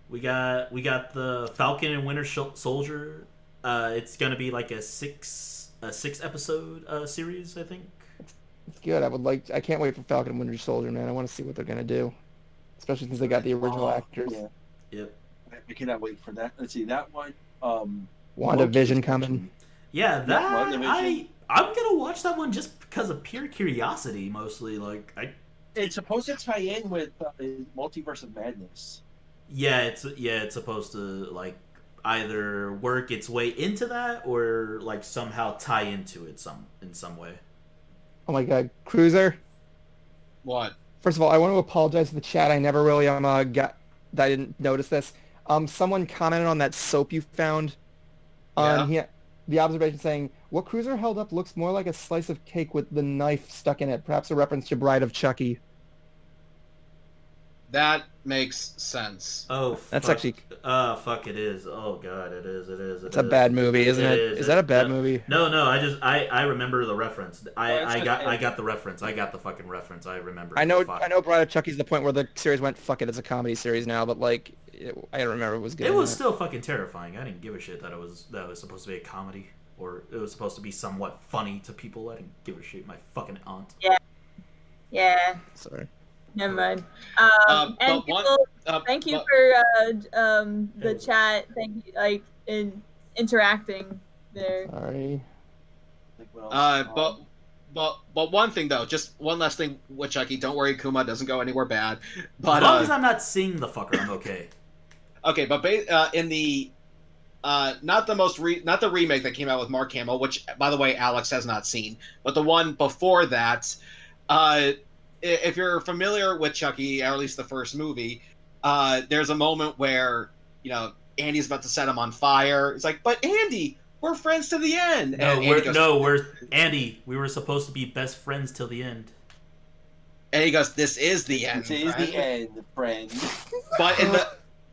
We got the Falcon and Winter Soldier. It's gonna be like a six episode series, I think. It's good. I can't wait for Falcon and Winter Soldier, man. I want to see what they're gonna do, especially since they got the original actors. Yeah. Yep. I cannot wait for that. Let's see that one. WandaVision coming. Yeah, that WandaVision. I'm gonna watch that one just because of pure curiosity, mostly. Like It's supposed to tie in with Multiverse of Madness. Yeah, it's supposed to like either work its way into that or like somehow tie into it in some way. Oh my god, Cruiser. What? First of all, I want to apologize to the chat. I never really got that I didn't notice this. Someone commented on that soap you found on the observation saying, what Cruiser held up looks more like a slice of cake with the knife stuck in it, perhaps a reference to Bride of Chucky. That makes sense. Oh, That's fuck. actually... fuck, it is. Oh, God, it is. It's a bad movie, isn't it? Is that a bad movie? No, I remember the reference. I got the reference. I got the fucking reference. I remember. I know Bride of Chucky's the point where the series went, fuck it, it's a comedy series now, but like, I don't remember it was good. It was still fucking terrifying. I didn't give a shit that it was supposed to be a comedy, or it was supposed to be somewhat funny to people. I didn't give a shit. My fucking aunt. Yeah. Sorry. Never mind. Thank Thank you for the chat. Thank you, like, in interacting there. Sorry. But one thing though, just one last thing with Chucky. Don't worry, Kuma doesn't go anywhere bad. But as long as I'm not seeing the fucker, I'm okay. Okay, but in the not the remake that came out with Mark Hamill, which by the way Alex has not seen, but the one before that, if you're familiar with Chucky, or at least the first movie, there's a moment where, you know, Andy's about to set him on fire. It's like, but Andy, we're friends to the end. Andy, we were supposed to be best friends till the end. And he goes, this is the end. This is the end, friend.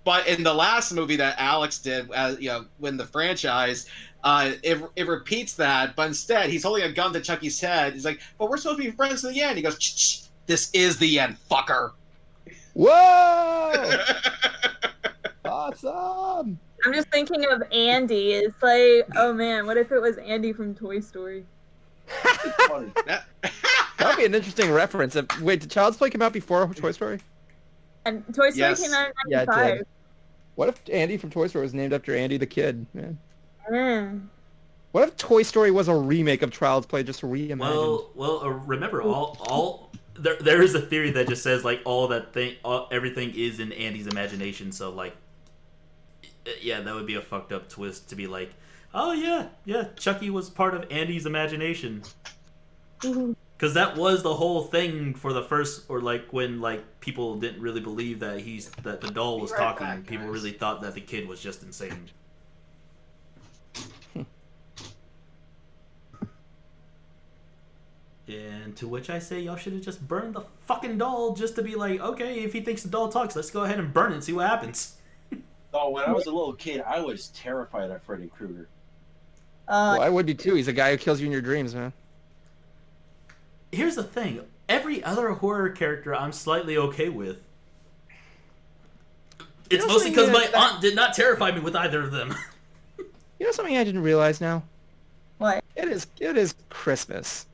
But in the last movie that Alex did, you know, when the franchise, it repeats that, but instead he's holding a gun to Chucky's head. He's like, but we're supposed to be friends to the end. He goes, shh, this is the end, fucker. Whoa! Awesome! I'm just thinking of Andy. It's like, oh man, what if it was Andy from Toy Story? That'd be an interesting reference. Wait, did Child's Play come out before Toy Story? And Toy Story came out in 95. Yeah, it did. What if Andy from Toy Story was named after Andy the Kid? Man. Mm. What if Toy Story was a remake of Child's Play, just reimagined? Well, remember there is a theory that just says like everything is in Andy's imagination. So like, yeah, that would be a fucked up twist to be like, oh yeah, Chucky was part of Andy's imagination. Because that was the whole thing for the first, or like when like people didn't really believe that that the doll was talking. Back, people really thought that the kid was just insane. And to which I say, y'all should have just burned the fucking doll just to be like, okay, if he thinks the doll talks, let's go ahead and burn it and see what happens. Oh, when I was a little kid, I was terrified of Freddy Krueger. Well, I would be too. He's a guy who kills you in your dreams, man. Here's the thing. Every other horror character I'm slightly okay with. It's mostly because my aunt did not terrify me with either of them. You know something I didn't realize now? What? It is Christmas.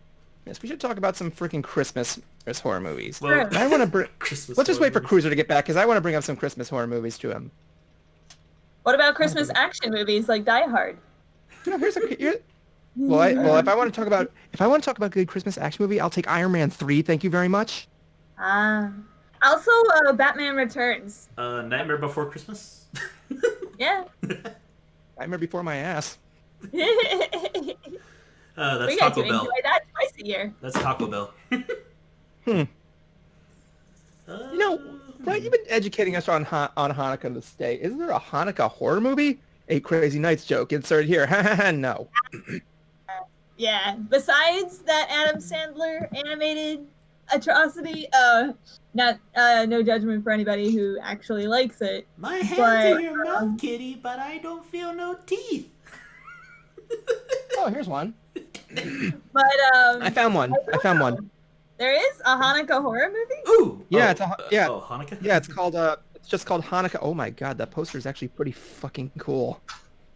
Yes, we should talk about some freaking Christmas horror movies. Well, I want to bring. Christmas Let's just wait for horror Cruiser to get back, because I want to bring up some Christmas horror movies to him. What about Christmas action movies like Die Hard? You know, if I want to talk about good Christmas action movie, I'll take Iron Man 3. Thank you very much. Also, Batman Returns. Nightmare Before Christmas. Yeah. Nightmare Before My Ass. That's we got Taco to Bell. enjoy that twice a year. That's Taco Bell. You know, Brett, you've been educating us on Hanukkah this day. Isn't there a Hanukkah horror movie? 8 Crazy Nights joke inserted here. No. Yeah. Besides that Adam Sandler animated atrocity, not no judgment for anybody who actually likes it. My hands in your mouth, kitty, but I don't feel no teeth. Oh, here's one. But I found one. There is a Hanukkah horror movie? Ooh. Yeah, Hanukkah? Yeah, it's called it's just called Hanukkah. Oh my god, that poster is actually pretty fucking cool.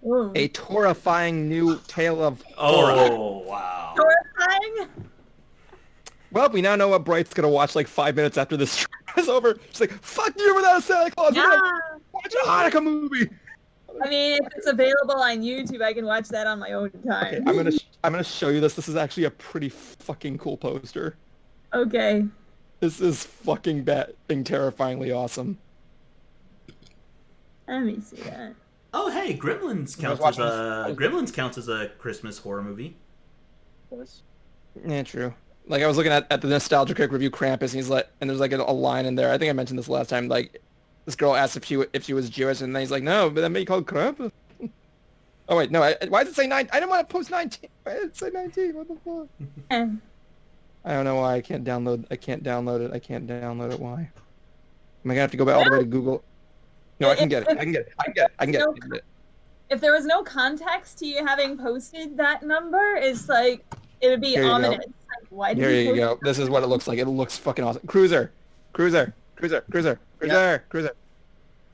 Ooh. A horrifying new tale of horror. Oh, wow. Horrifying? Well, we now know what Bright's gonna watch like 5 minutes after this stream is over. She's like, fuck you without a Santa Claus. Yeah. We're gonna watch a Hanukkah movie. I mean, if it's available on YouTube, I can watch that on my own time. Okay, I'm gonna show you this. This is actually a pretty fucking cool poster. Okay. This is fucking terrifyingly awesome. Let me see that. Oh, hey, Gremlins counts as a Christmas horror movie. Yeah, true. Like I was looking at the Nostalgia Critic review Krampus, and he's like, and there's like a line in there. I think I mentioned this last time. Like this girl asked if she was Jewish, and then he's like, no, but that made you called Krampus. Oh wait, no. Why does it say 9? I didn't want to post 19. Why did it say 19? What the fuck? I don't know why I can't download. I can't download it. I can't download it. Why? Am I gonna have to go back all the way to Google? No, I can get it. I can get it. I can get it. I can get it. If there was no context to you having posted that number, it's like it would be ominous. Like, why did Here you post go. This is what it looks like. It looks fucking awesome. Cruiser.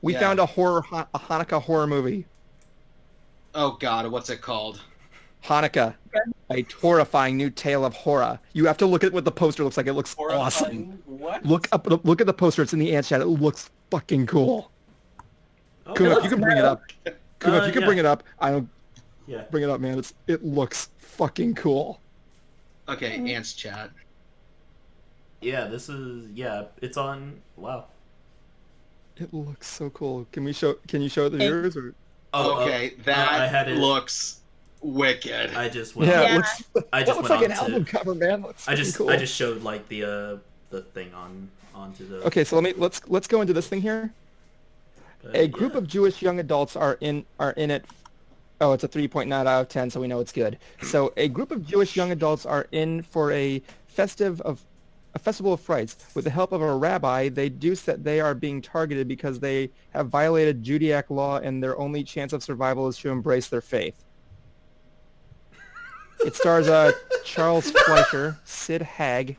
We found a Hanukkah horror movie. Oh God, what's it called? Hanukkah, a horrifying new tale of horror. You have to look at what the poster looks like. It looks awesome. What? Look at the poster. It's in the ant chat. It looks fucking cool. Oh, Kuma, if you can bring it up. Kuma, if you can yeah. bring it up, I don't. Yeah. Bring it up, man. It looks fucking cool. Okay, Ants chat. Yeah, this is it's on. Wow. It looks so cool. Can you show the viewers or? Okay, I had it. Looks wicked. I just went. Yeah, on, it looks. I It just looks went like an on to- album cover, man. It looks cool. I just showed like the thing onto the. Okay, so let's go into this thing here. A group of Jewish young adults are in it. Oh, it's a 3.9 out of 10, so we know it's good. So a group of Jewish young adults are in for a festival of frights. With the help of a rabbi, they deduce that they are being targeted because they have violated Judaic law, and their only chance of survival is to embrace their faith. It stars Charles Fleischer, Sid Haig,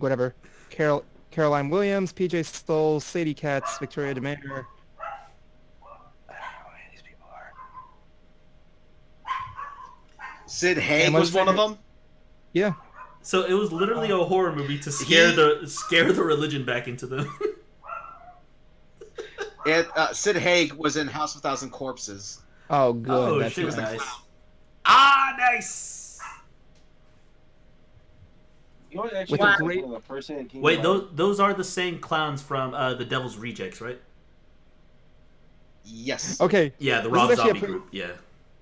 whatever, Caroline Williams, PJ Stoll, Sadie Katz, Victoria DeMayer. I don't know who any of these people are. Sid Haig And was one of them. Yeah. So it was literally a horror movie to scare the religion back into them. Sid Haig was in House of a Thousand Corpses. Oh, good. Oh That's shit! it. Nice. Ah, nice. You know what actually With a was great- one of the first thing that came Wait, to mind? those are the same clowns from The Devil's Rejects, right? Yes. Okay. Yeah, the This is Rob actually Zombie a group. Yeah.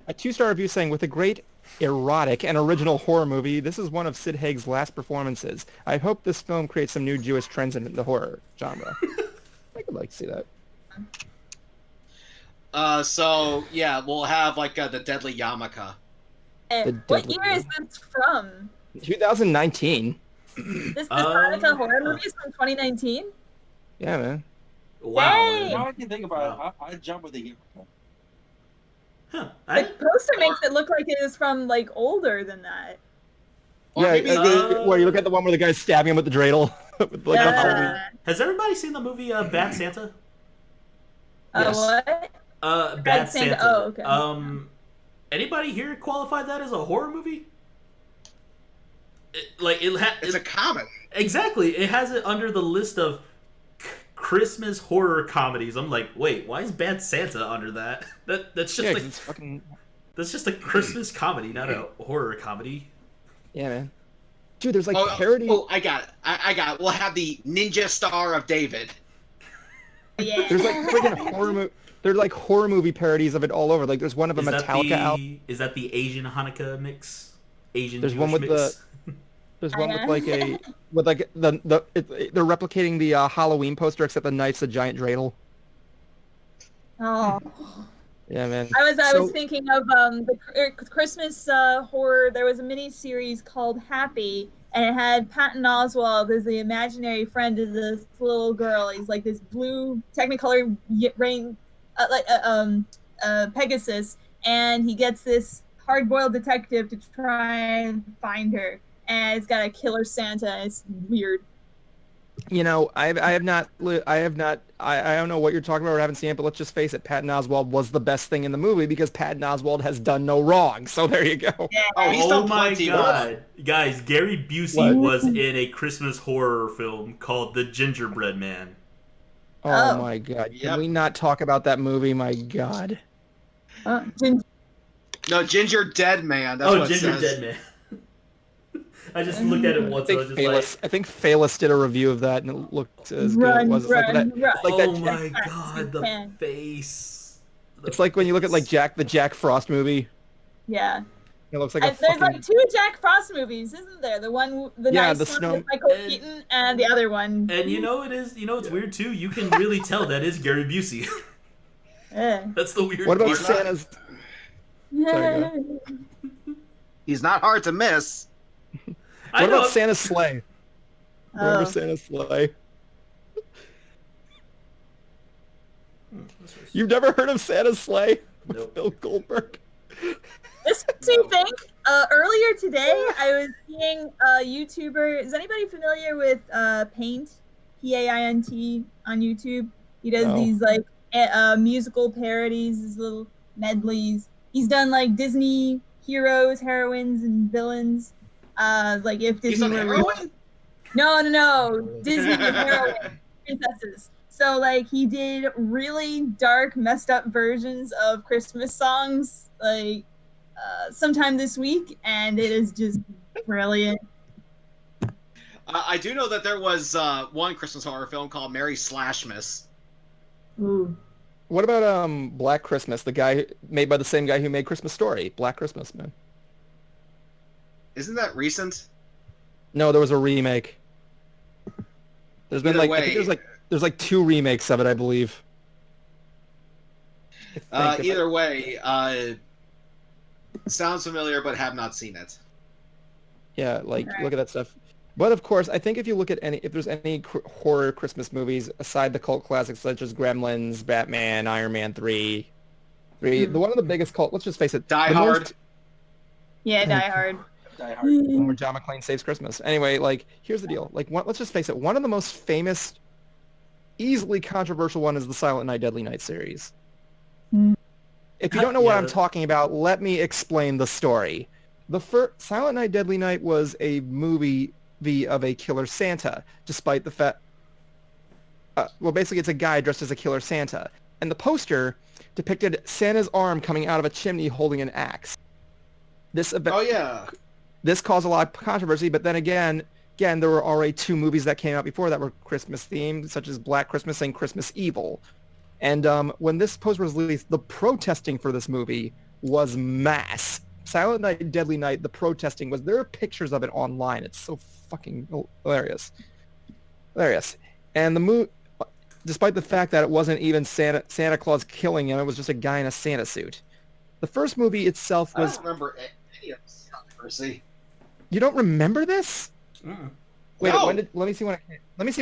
A 2-star review saying, with a great erotic and original horror movie, this is one of Sid Haig's last performances. I hope this film creates some new Jewish trends in the horror genre. I could like to see that. So yeah, we'll have like the Deadly Yarmulke. What year is this from? 2019. This Hanukkah horror movie is from 2019? Yeah, man. Wow. Dang! Now I can think about it. I'd jump with the Huh. The poster makes it look like it is from like older than that. Or Yeah, maybe where you look at the one where the guy's stabbing him with the dreidel. With, like, the Halloween. Yeah. Has everybody seen the movie Bad Santa? Yes. What? Bad Santa. Oh, okay. Anybody here qualify that as a horror movie? it's a comic. Exactly. It has it under the list of Christmas horror comedies. I'm like, wait, why is Bad Santa under that? That's just Yeah, 'cause like it's fucking... that's just a Christmas comedy, not a horror comedy. Yeah, man. Dude, there's like Oh, parody... oh, I got it. I got it. We'll have the Ninja Star of David. Yeah. There's like freaking horror They're like horror movie parodies of it all over. Like there's one of a Metallica album. Is that the Asian Hanukkah mix? Asian There's Jewish one with mix? There's one with like they're replicating the Halloween poster, except the knife's a giant dreidel. Oh. Yeah, man. I was thinking of the Christmas horror. There was a mini series called Happy, and it had Patton Oswalt as the imaginary friend of this little girl. He's like this blue Technicolor rain, Pegasus, and he gets this hard-boiled detective to try and find her, and it's got a killer Santa. It's weird. You know, I don't know what you're talking about or haven't seen it, but let's just face it, Patton Oswalt was the best thing in the movie because Patton Oswalt has done no wrong. So there you go. Yeah. Oh, he's Oh done my plenty. god. Guys, Gary Busey was in a Christmas horror film called The Gingerbread Man. Oh my god. Yep. Can we not talk about that movie? My god. No, Ginger Dead Man. That's what it Ginger says. Dead Man. I just looked at it I once think, and I was just I think Phalis did a review of that and it looked as good. Run, It was run, like that. run. Like oh that my Jack god, the Frost face. It's like when you look at like the Jack Frost movie. Yeah. It looks like a There's fucking... like 2 Jack Frost movies, isn't there? The one, the Yeah, nice the one snow- with Michael Keaton, and the other one. And you know it's weird too. You can really tell that is Gary Busey. Yeah. That's the weird What about part. Santa's... Sorry, go. He's not hard to miss. I What know. about Santa's sleigh? Remember Oh. Santa's sleigh? You've never heard of Santa's sleigh? With Nope. Bill Goldberg? This makes me think. Earlier today, I was seeing a YouTuber. Is anybody familiar with Paint? Paint on YouTube. He does No. these like musical parodies, these little medleys. He's done like Disney heroes, heroines, and villains. Like if He's Disney on were heroin? No. Disney heroine princesses. So like he did really dark, messed up versions of Christmas songs, like sometime this week, and it is just brilliant. I do know that there was one Christmas horror film called Mary Slashmas. Ooh. What about Black Christmas, the guy made by the same guy who made Christmas Story? Black Christmas, man. Isn't that recent? No, there was a remake. There's been Either like I think way- there's like 2 remakes of it, I believe. I think. Either way, sounds familiar, but have not seen it. Yeah, like Right. look at that stuff. But of course, I think if there's any horror Christmas movies aside the cult classics such as Gremlins, Batman, Iron Man 3, the one of the biggest cult. Let's just face it, Die the Hard. most- Yeah, Die Hard. Die Hard. where John McClane saves Christmas. Anyway, like here's the deal. Like let's just face it, one of the most famous, easily controversial one is the Silent Night, Deadly Night series. Hmm. If you don't know what Yeah, I'm talking about, let me explain the story. The first Silent Night, Deadly Night was a movie of a killer Santa, despite the fact... well, basically it's a guy dressed as a killer Santa. And the poster depicted Santa's arm coming out of a chimney holding an axe. This event... Oh yeah. This caused a lot of controversy, but then again, there were already 2 movies that came out before that were Christmas themed, such as Black Christmas and Christmas Evil. And when this poster was released, the protesting for this movie was mass. Silent Night, Deadly Night, the protesting was... There are pictures of it online. It's so fucking hilarious. And the movie, despite the fact that it wasn't even Santa Claus killing him, it was just a guy in a Santa suit. The first movie itself I was... don't remember any of this controversy. You don't remember this? Mm. Wait, No. let me see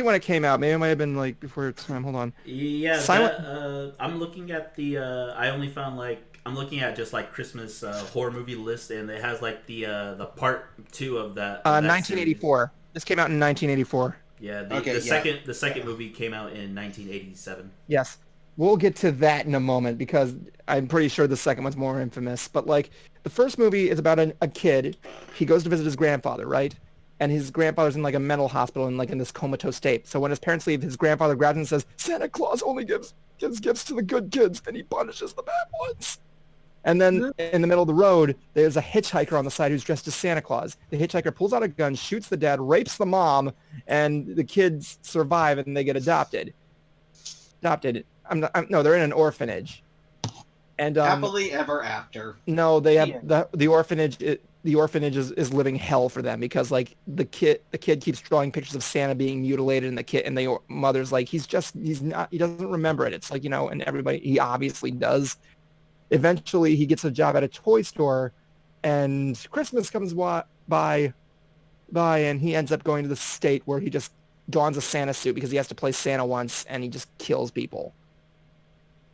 when it came out. Maybe it might have been like before its time. Hold on. Yeah, Silent- I'm looking at the. I only found I'm looking at just like Christmas horror movie list, and it has like the part 2 of that. Of that 1984. This came out in 1984. series. Yeah, Okay, yeah. the second movie came out in 1987. Yes. We'll get to that in a moment because I'm pretty sure the second one's more infamous. But like the first movie is about a kid. He goes to visit his grandfather, right? And his grandfather's in like a mental hospital and like in this comatose state. So when his parents leave, his grandfather grabs him and says, "Santa Claus only gives gifts to the good kids and he punishes the bad ones." And then in the middle of the road, there's a hitchhiker on the side who's dressed as Santa Claus. The hitchhiker pulls out a gun, shoots the dad, rapes the mom, and the kids survive and they get adopted. No, they're in an orphanage. And Happily ever after. no, they have the orphanage. The orphanage is living hell for them because like the kid keeps drawing pictures of Santa being mutilated, and the mother's like he doesn't remember it. It's like, and everybody, he obviously does. Eventually, he gets a job at a toy store, and Christmas comes by, and he ends up going to the state where he just dons a Santa suit because he has to play Santa once, and he just kills people.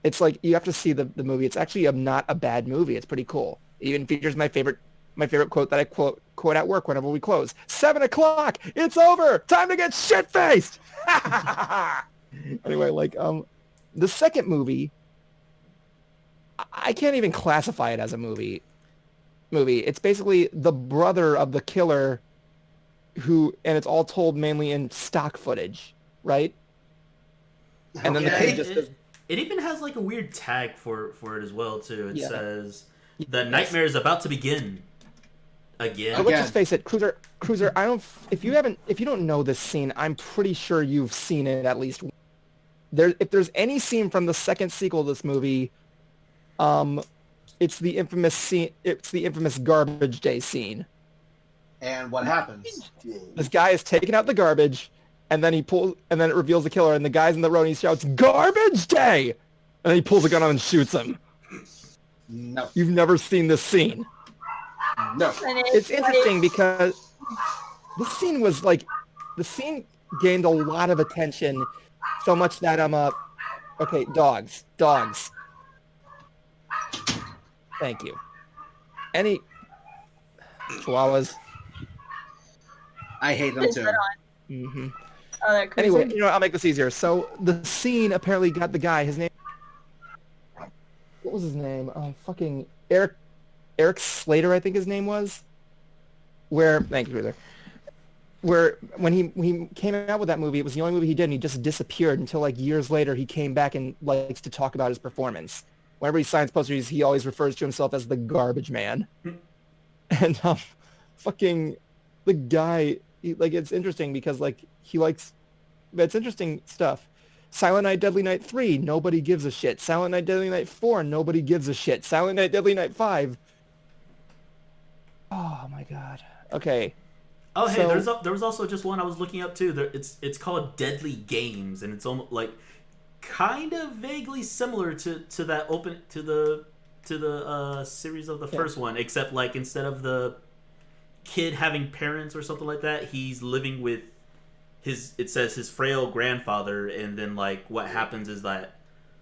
It's like you have to see the movie. It's actually not a bad movie. It's pretty cool. It even features my favorite quote that I quote at work whenever we close. 7 o'clock. It's over. Time to get shit-faced. Anyway, like the second movie, I can't even classify it as a movie. It's basically the brother of the killer and it's all told mainly in stock footage, right? And then the Okay. kid just does... It even has like a weird tag for it as well too. It Yeah. says the nightmare is about to begin again. But let's just face it, Cruiser. If you don't know this scene, I'm pretty sure you've seen it at least. If there's any scene from the second sequel of this movie, it's the infamous scene. It's the infamous garbage day scene. And what happens? This guy is taking out the garbage, and then it reveals the killer, and the guys in the row, and he shouts, "Garbage day!" And then he pulls a gun on and shoots him. No. You've never seen this scene. No. It's interesting because the scene gained a lot of attention, so much that okay, dogs. Thank you. Any chihuahuas? I hate them too. Mm-hmm. Oh, they're crazy. Anyway, I'll make this easier. So the scene apparently got the guy, his name, what was his name? Fucking Eric Slater, I think his name was. Thank you, Ruler. Where when he came out with that movie, it was the only movie he did, and he just disappeared until like years later he came back and likes to talk about his performance. Whenever he signs posters, he always refers to himself as the garbage man. And fucking the guy, it's interesting because it's interesting stuff. Silent Night, Deadly Night 3, nobody gives a shit. Silent Night, Deadly Night 4, nobody gives a shit. Silent Night, Deadly Night 5. Oh my god. Okay. Oh, hey, there was also just one I was looking up too. It's called Deadly Games, and it's almost like kind of vaguely similar to the series of the first one, except like instead of the kid having parents or something like that, he's living with his frail grandfather, and then like what happens is that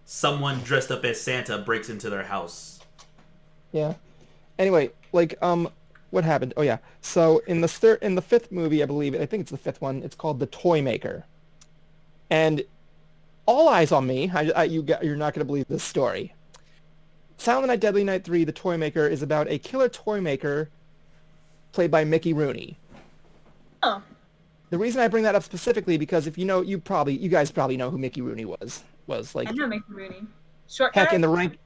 someone dressed up as Santa breaks into their house. Yeah. Anyway, what happened? Oh yeah. So in the fifth movie, I think it's the fifth one. It's called The Toy Maker, and all eyes on me. You're not going to believe this story. Silent Night, Deadly Night 3, The Toy Maker is about a killer toy maker played by Mickey Rooney. Oh. The reason I bring that up specifically because if you guys probably know who Mickey Rooney was like. I know Mickey Rooney. Short Heck, guy? in the rank.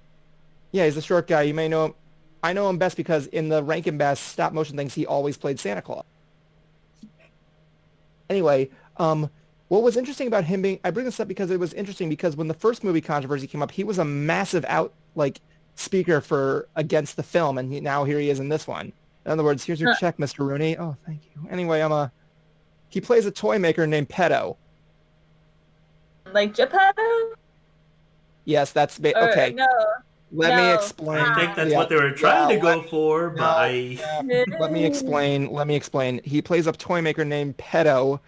Yeah, he's a short guy. You may know him. I know him best because in the Rankin Bass stop motion things, he always played Santa Claus. Anyway, what was interesting about him I bring this up because it was interesting because when the first movie controversy came up, he was a massive speaker against the film, and now here he is in this one. In other words, here's your check, Mr. Rooney. Oh, thank you. Anyway, he plays a toy maker named Pedo. Like Geppetto? Yes, that's okay. No. Let me explain. I think that's what they were trying to go for, but let me explain. He plays a toy maker named Pedo,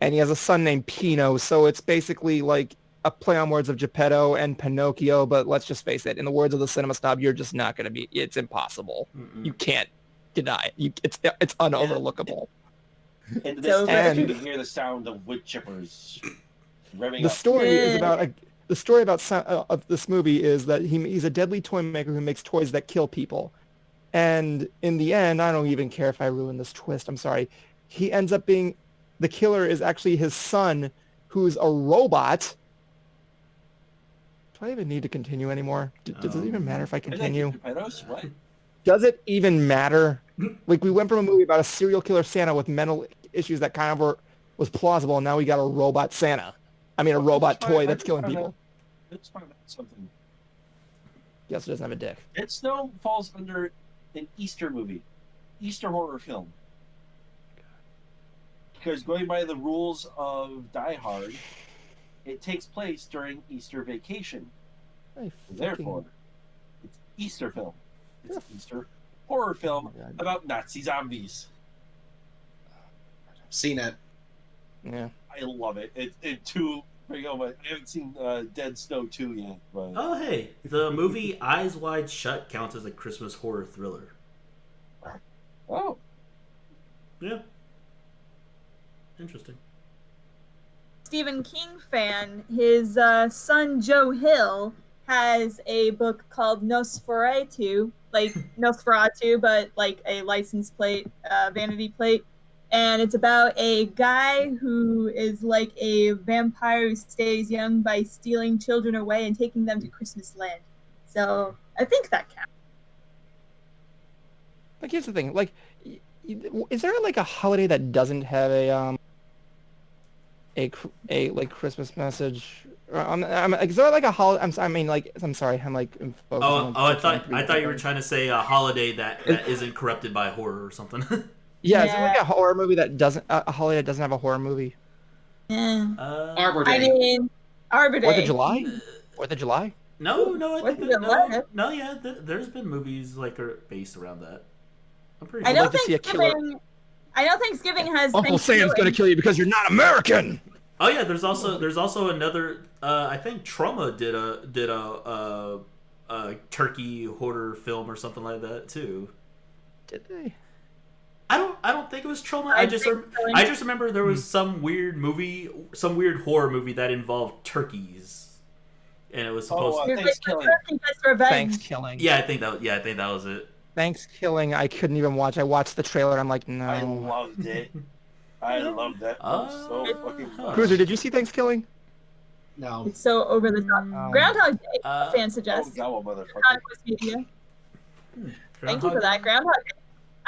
and he has a son named Pino, so it's basically like a play on words of Geppetto and Pinocchio, but let's just face it, in the words of the cinema snob, you're just not going to be, it's impossible. Mm-mm. You can't deny it. It's unoverlookable. And you hear the sound of wood chippers revving The up. story is about the story of this movie is that he's a deadly toy maker who makes toys that kill people. And in the end, I don't even care if I ruin this twist, I'm sorry. He ends up being, the killer is actually his son, who's a robot. Do I even need to continue anymore? Does it even matter if I continue? What? Does it even matter? Like, we went from a movie about a serial killer Santa with mental issues that kind of was plausible, and now we got a robot Santa. I mean, a robot toy that's killing people. Let's find out something. Yes, it doesn't have a dick. Dead Snow falls under an Easter movie, Easter horror film. Because going by the rules of Die Hard, it takes place during Easter vacation. Therefore, it's Easter film. It's an Easter horror film about Nazi zombies. Seen it. Yeah. I love it. I haven't seen Dead Snow 2 yet. But... Oh, hey, the movie Eyes Wide Shut counts as a Christmas horror thriller. Oh. Yeah. Interesting. Stephen King fan, his son Joe Hill has a book called Nosferatu, like Nosferatu, but like a license plate, vanity plate. And it's about a guy who is like a vampire who stays young by stealing children away and taking them to Christmas land. So I think that counts. Like, here's the thing. Like, is there like a holiday that doesn't have a like Christmas message? Is there like a holiday? I mean, like, I'm sorry. I'm like focused on, Oh, like, I thought you were trying to say a holiday that isn't corrupted by horror or something. Yeah, is there like Yeah. a horror movie that doesn't a holiday that doesn't have a horror movie? Yeah. Arbor I Day. mean, Arbor Fourth of Day. July? Fourth of July? No, I Fourth think of that July. no, yeah, there's been movies like are based around that. I'm pretty I I'd sure. know like to see a killer. Thanksgiving. I know Thanksgiving has Uncle Sam's gonna Thanksgiving. kill you because you're not American. Oh yeah, there's also another. I think Trauma did a turkey horror film or something like that too. Did they? I don't think it was Trauma. I I just think so. I just remember there was some weird horror movie that involved turkeys, and it was supposed. Oh, There's like Thanksgiving. turkey gets revenge. Thanksgiving. Yeah, I think that was it. Thanksgiving. I couldn't even watch. I watched the trailer. I'm like, I no. loved it. I loved that film so fucking much. Cruiser, did you see Thanksgiving? No. It's so over the top. Groundhog Day. Fan suggests. Oh, motherfucker. Conquest Media. Thank you for that. Groundhog Day.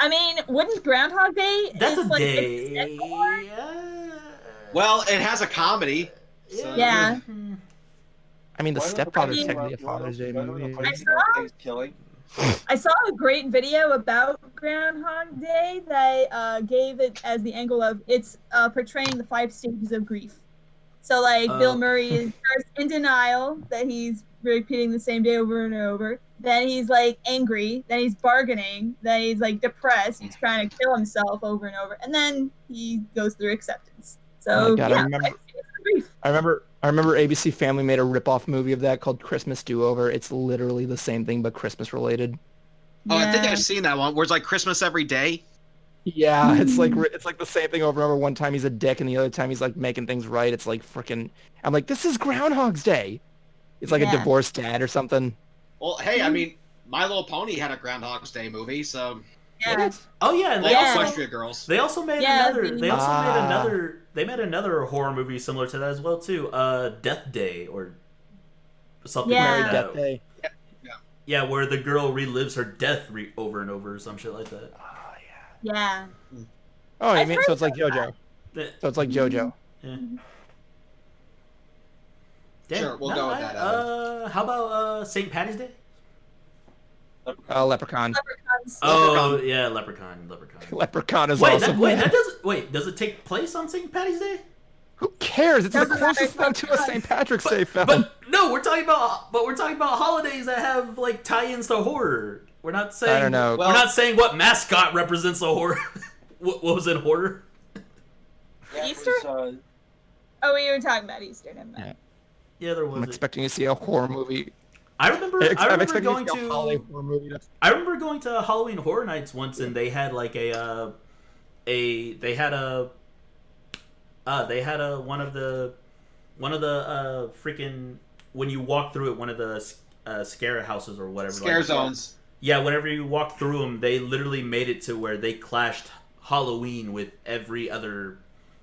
I mean, wouldn't Groundhog Day? That's is a like day. Well, it has a comedy. So. Yeah. I mean, The Why don't Stepfather's you- technically a you wanna- Father's Day you wanna movie. put it I in Thanksgiving? I saw a great video about Groundhog Day that gave it as the angle of it's portraying the 5 stages of grief. So like Bill Murray is first in denial that he's repeating the same day over and over. Then he's like angry. Then he's bargaining. Then he's like depressed. He's trying to kill himself over and over. And then he goes through acceptance. So Oh my God, I yeah, remember- 5 stages of grief. I remember ABC Family made a rip-off movie of that called Christmas Do-Over. It's literally the same thing but Christmas related. Oh, I think Yeah. I've seen that one where it's like Christmas every day. Yeah, it's like the same thing over and over. One time he's a dick, and the other time he's like making things right. It's like freaking. I'm like, this is Groundhog's Day. It's like a Yeah. divorced dad or something. Well, hey, I mean, My Little Pony had a Groundhog's Day movie, so Yeah. Oh yeah, and like Yeah. Equestria Girls. they also made Yeah, another. They also made Ah. another. They made another horror movie similar to that as well too. Death Day or something Yeah. like Merry that. Death Day. Yeah, where the girl relives her death over and over, or some shit like that. Oh Yeah. Oh, you I've mean heard so it's like JoJo? So it's like JoJo. Yeah. Sure, we'll go with that, How about St. Patty's Day? Leprechaun. Leprechauns. Oh yeah, Leprechaun. Leprechaun is Wait, awesome. does it take place on St. Patty's Day? Who cares? It's the Doesn't matter, closest thing it's to a Leprechaun. St. Patrick's Day film. But no, we're talking about holidays that have like tie-ins to horror. We're not saying. I don't know. We're not saying what mascot represents a horror. what was in horror? Yeah, it Easter? was, Oh, we were talking about Easter. Never mind. Yeah, there I'm was. expecting to see a horror movie. I remember I'm expecting going to see a holiday to. horror movie. I remember going to Halloween Horror Nights once, and they had like they had one of the freaking when you walk through it, one of the scare houses or whatever. Scare zones. Yeah, whenever you walk through them, they literally made it to where they clashed Halloween with every other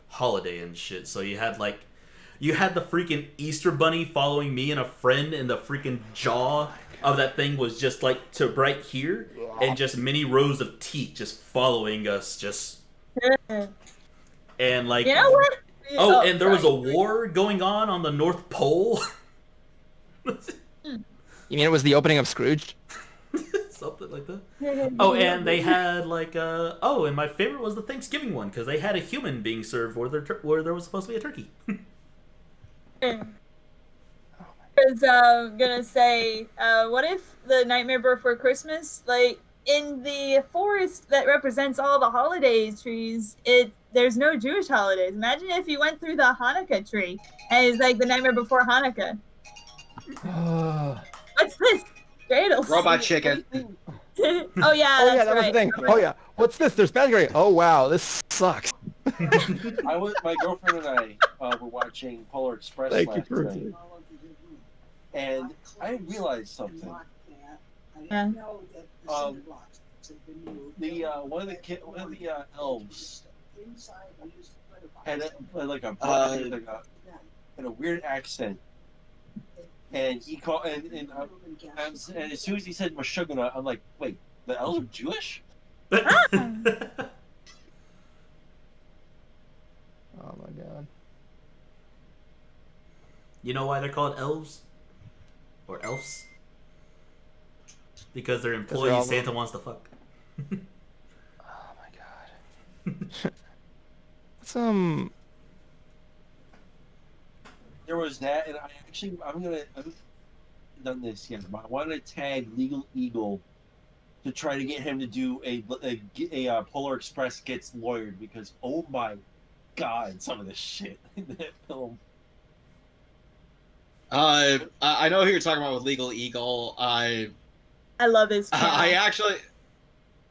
holiday and shit. So you had the freaking Easter bunny following me and a friend, and the freaking jaw of that thing was just like to right here, and just many rows of teeth just following us, just and like You know what? oh, and there was a sorry. war going on the North Pole. You mean it was the opening of Scrooged? Something like that. Oh, and they had like and my favorite was the Thanksgiving one because they had a human being served where there was supposed to be a turkey. Because I'm gonna say, what if the Nightmare Before Christmas, like in the forest that represents all the holiday trees, there's no Jewish holidays. Imagine if you went through the Hanukkah tree and it's like the Nightmare Before Hanukkah. What's this? Dreidels. Robot chicken. Oh yeah, Oh that's yeah, that was right. the thing. Oh yeah. What's this? There's Badger. Oh wow, this sucks. my girlfriend and I were watching Polar Express Thank you last for night, and I realized something. Yeah. The one of the elves had a weird accent, and he called and as soon as he said Meshuggah, I'm like, wait, the elves are Jewish? Oh my god. You know why they're called elves? Or elves? Because they're employees all Santa wants to fuck. Oh my god. It's There was that, and I've done this yet, but I want to tag Legal Eagle to try to get him to do a Polar Express gets lawyered, because oh my god, some of the shit in that film. I know who you're talking about with Legal Eagle. I love his channel. I actually,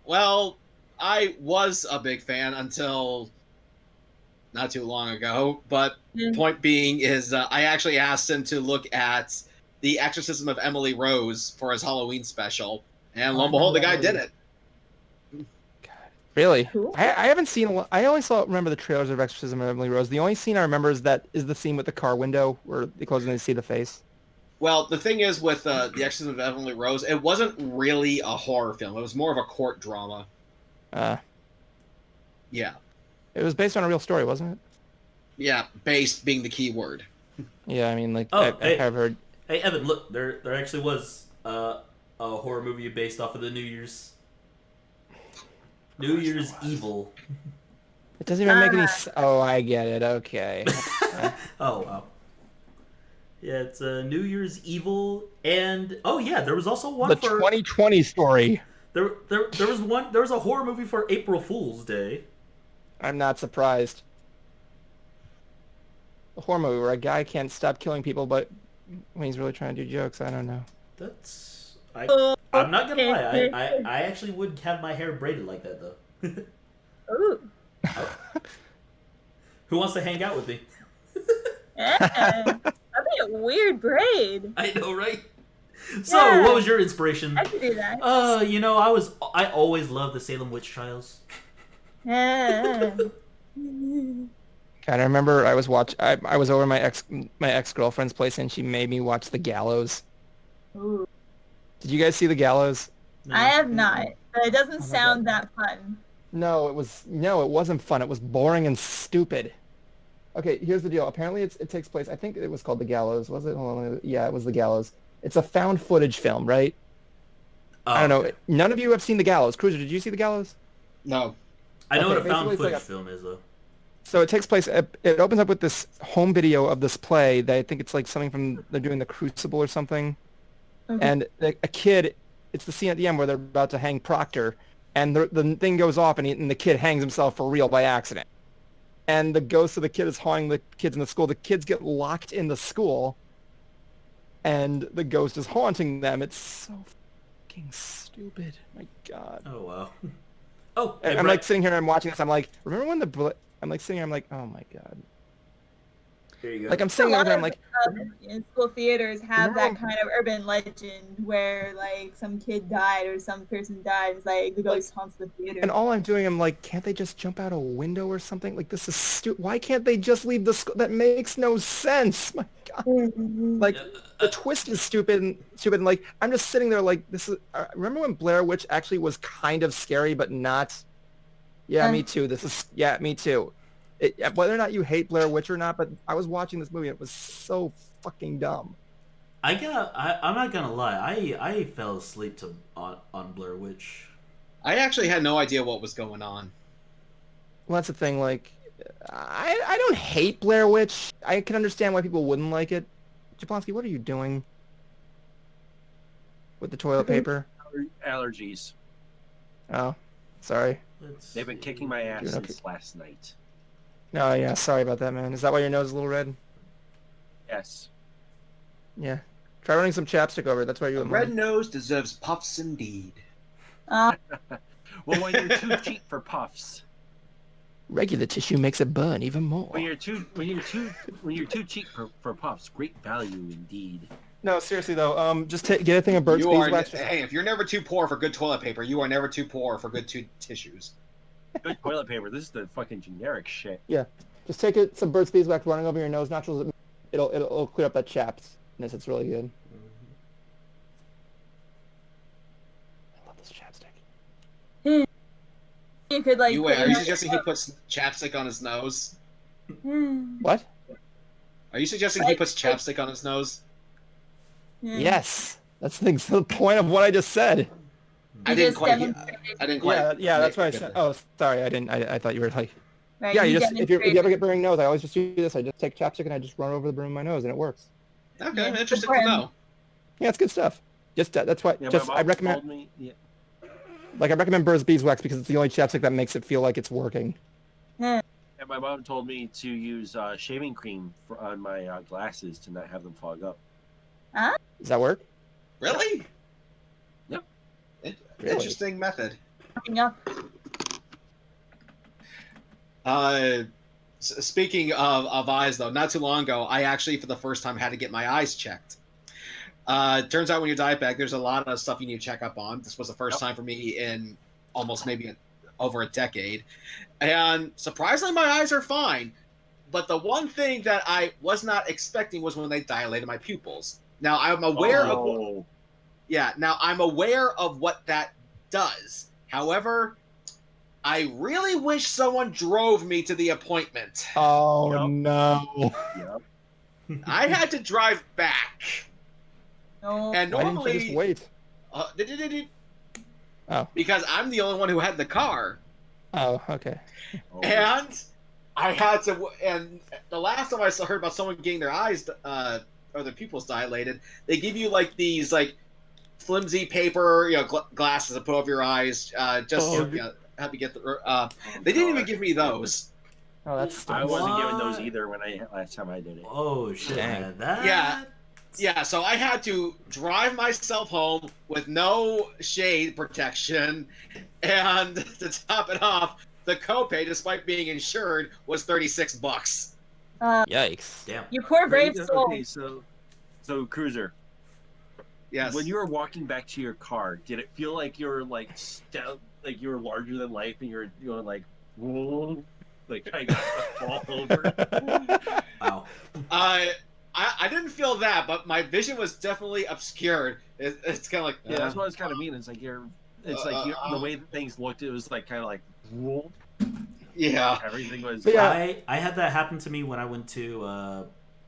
well, I was a big fan until not too long ago. But point being is, I actually asked him to look at The Exorcism of Emily Rose for his Halloween special, and lo and behold, the guy did it. Really? Cool. I haven't seen. I only remember the trailers of Exorcism of Emily Rose. The only scene I remember is the scene with the car window where they close and they see the face. Well, the thing is with The Exorcism of Emily Rose, it wasn't really a horror film. It was more of a court drama. Yeah. It was based on a real story, wasn't it? Yeah, based being the key word. Yeah, I mean, like, Oh, I have heard. Hey, Evan, look, there actually was a horror movie based off of the New Year's Evil. It doesn't even make any Oh, I get it. Okay. Oh, wow. Yeah, it's a New Year's Evil, and oh yeah, there was also one the for 2020 story. There was a horror movie for April Fool's Day. I'm not surprised. A horror movie where a guy can't stop killing people, but when he's really trying to do jokes, I don't know. I'm not gonna lie. I actually would have my hair braided like that though. Ooh. Who wants to hang out with me? That'd be a weird braid. I know, right? So, what was your inspiration? I could do that. I always loved the Salem witch trials. God, I remember I was over at my ex-girlfriend's place and she made me watch The Gallows. Ooh. Did you guys see The Gallows? No. I have not, but it doesn't sound that fun. No, it wasn't fun. It was boring and stupid. Okay, here's the deal. Apparently it takes place, I think it was called The Gallows. Was it? Hold on. Yeah, it was The Gallows. It's a found footage film, right? I don't know. None of you have seen The Gallows. Cruiser, did you see The Gallows? No. I know what a basically found it's footage like film is, though. So it takes place, it opens up with this home video of this play that I think it's like something from, they're doing The Crucible or something. Okay. And a kid, it's the scene at the end where they're about to hang Proctor, and the thing goes off and the kid hangs himself for real by accident. And the ghost of the kid is haunting the kids in the school. The kids get locked in the school, and the ghost is haunting them. It's so fucking stupid. My God. Oh, wow. Oh, And I'm like sitting here and I'm watching this. I'm like, remember when I'm like sitting here. I'm like, oh my God. Here you go. Like I'm sitting there. I'm like, in school theaters have that kind of urban legend where like some kid died or some person died. It's like the ghost haunts the theater. and all I'm doing, I'm like, can't they just jump out a window or something? Like this is stupid. Why can't they just leave the school? That makes no sense. My God. Like the twist is stupid and like I'm just sitting there like this is. Remember when Blair Witch actually was kind of scary but not? Yeah, me too. Me too. Whether or not you hate Blair Witch or not, but I was watching this movie. And it was so fucking dumb. I'm not gonna lie. I fell asleep on Blair Witch. I actually had no idea what was going on. Well, that's the thing. Like, I don't hate Blair Witch. I can understand why people wouldn't like it. Jablonski, what are you doing with the toilet paper? Allergies. Oh, sorry. They've been kicking my ass since last night. No, yeah, sorry about that, man. Is that why your nose is a little red? Yes. Yeah. Try running some chapstick over it. That's why you. A red nose deserves puffs indeed. Well, when you're too cheap for puffs. Regular tissue makes it burn even more. When you're too cheap for puffs, great value indeed. No, seriously though, just get a thing of Burt's Beeswax. Hey, if you're never too poor for good toilet paper, you are never too poor for good tissues. Good toilet paper. This is the fucking generic shit. Yeah, just take some Burt's Beeswax running over your nose nostrils. It'll clear up that chappedness. It's really good. I love this chapstick. You could like. Are you suggesting he puts chapstick on his nose? What? Are you suggesting he puts chapstick on his nose? Yeah. Yes, that's the point of what I just said. I didn't quite. I didn't quite. Yeah, that's what I said. Oh, sorry, I didn't. I thought you were like. Right, Yeah, you just if you ever get burning nose, I always just do this. I just take chapstick and I just run over the brim of my nose, and it works. Okay, interesting to know. Yeah, it's good stuff. Just that's why. Yeah, just my I mom recommend. told me, yeah. Like I recommend Burt's Beeswax because it's the only chapstick that makes it feel like it's working. And my mom told me to use shaving cream on my glasses to not have them fog up. Does that work? Really? Yep. Interesting method. Up. Speaking of eyes, though, not too long ago, I actually, for the first time, had to get my eyes checked. Turns out when you're diabetic, there's a lot of stuff you need to check up on. This was the first time for me in almost maybe over a decade. And surprisingly, my eyes are fine. But the one thing that I was not expecting was when they dilated my pupils. Now, I'm aware of... Yeah, now I'm aware of what that does. However, I really wish someone drove me to the appointment. Oh, no. Yep. I had to drive back. No. And Why normally... didn't you just wait? Oh. Because I'm the only one who had the car. Oh, okay. And I had to... And the last time I heard about someone getting their eyes... or their pupils dilated, they give you, like, these, like, flimsy paper, glasses to put over your eyes, just to help you get the... they didn't even give me those. Oh, that's... I wasn't given those either last time I did it. Oh shit! Dang. Yeah, so I had to drive myself home with no shade protection, and to top it off, the copay, despite being insured, was $36. Yikes. Damn. You poor brave soul. Okay, so Cruiser, Yes. when you were walking back to your car, did it feel like you were like like you were larger than life, and you're like, whoa, like I got to fall over? Wow. I didn't feel that, but my vision was definitely obscured. It's kind of like... Yeah, that's what I was kind of mean. It's like the way that things looked, it was like kind of like, whoa. Yeah. Everything was... Yeah. I had that happen to me when I went to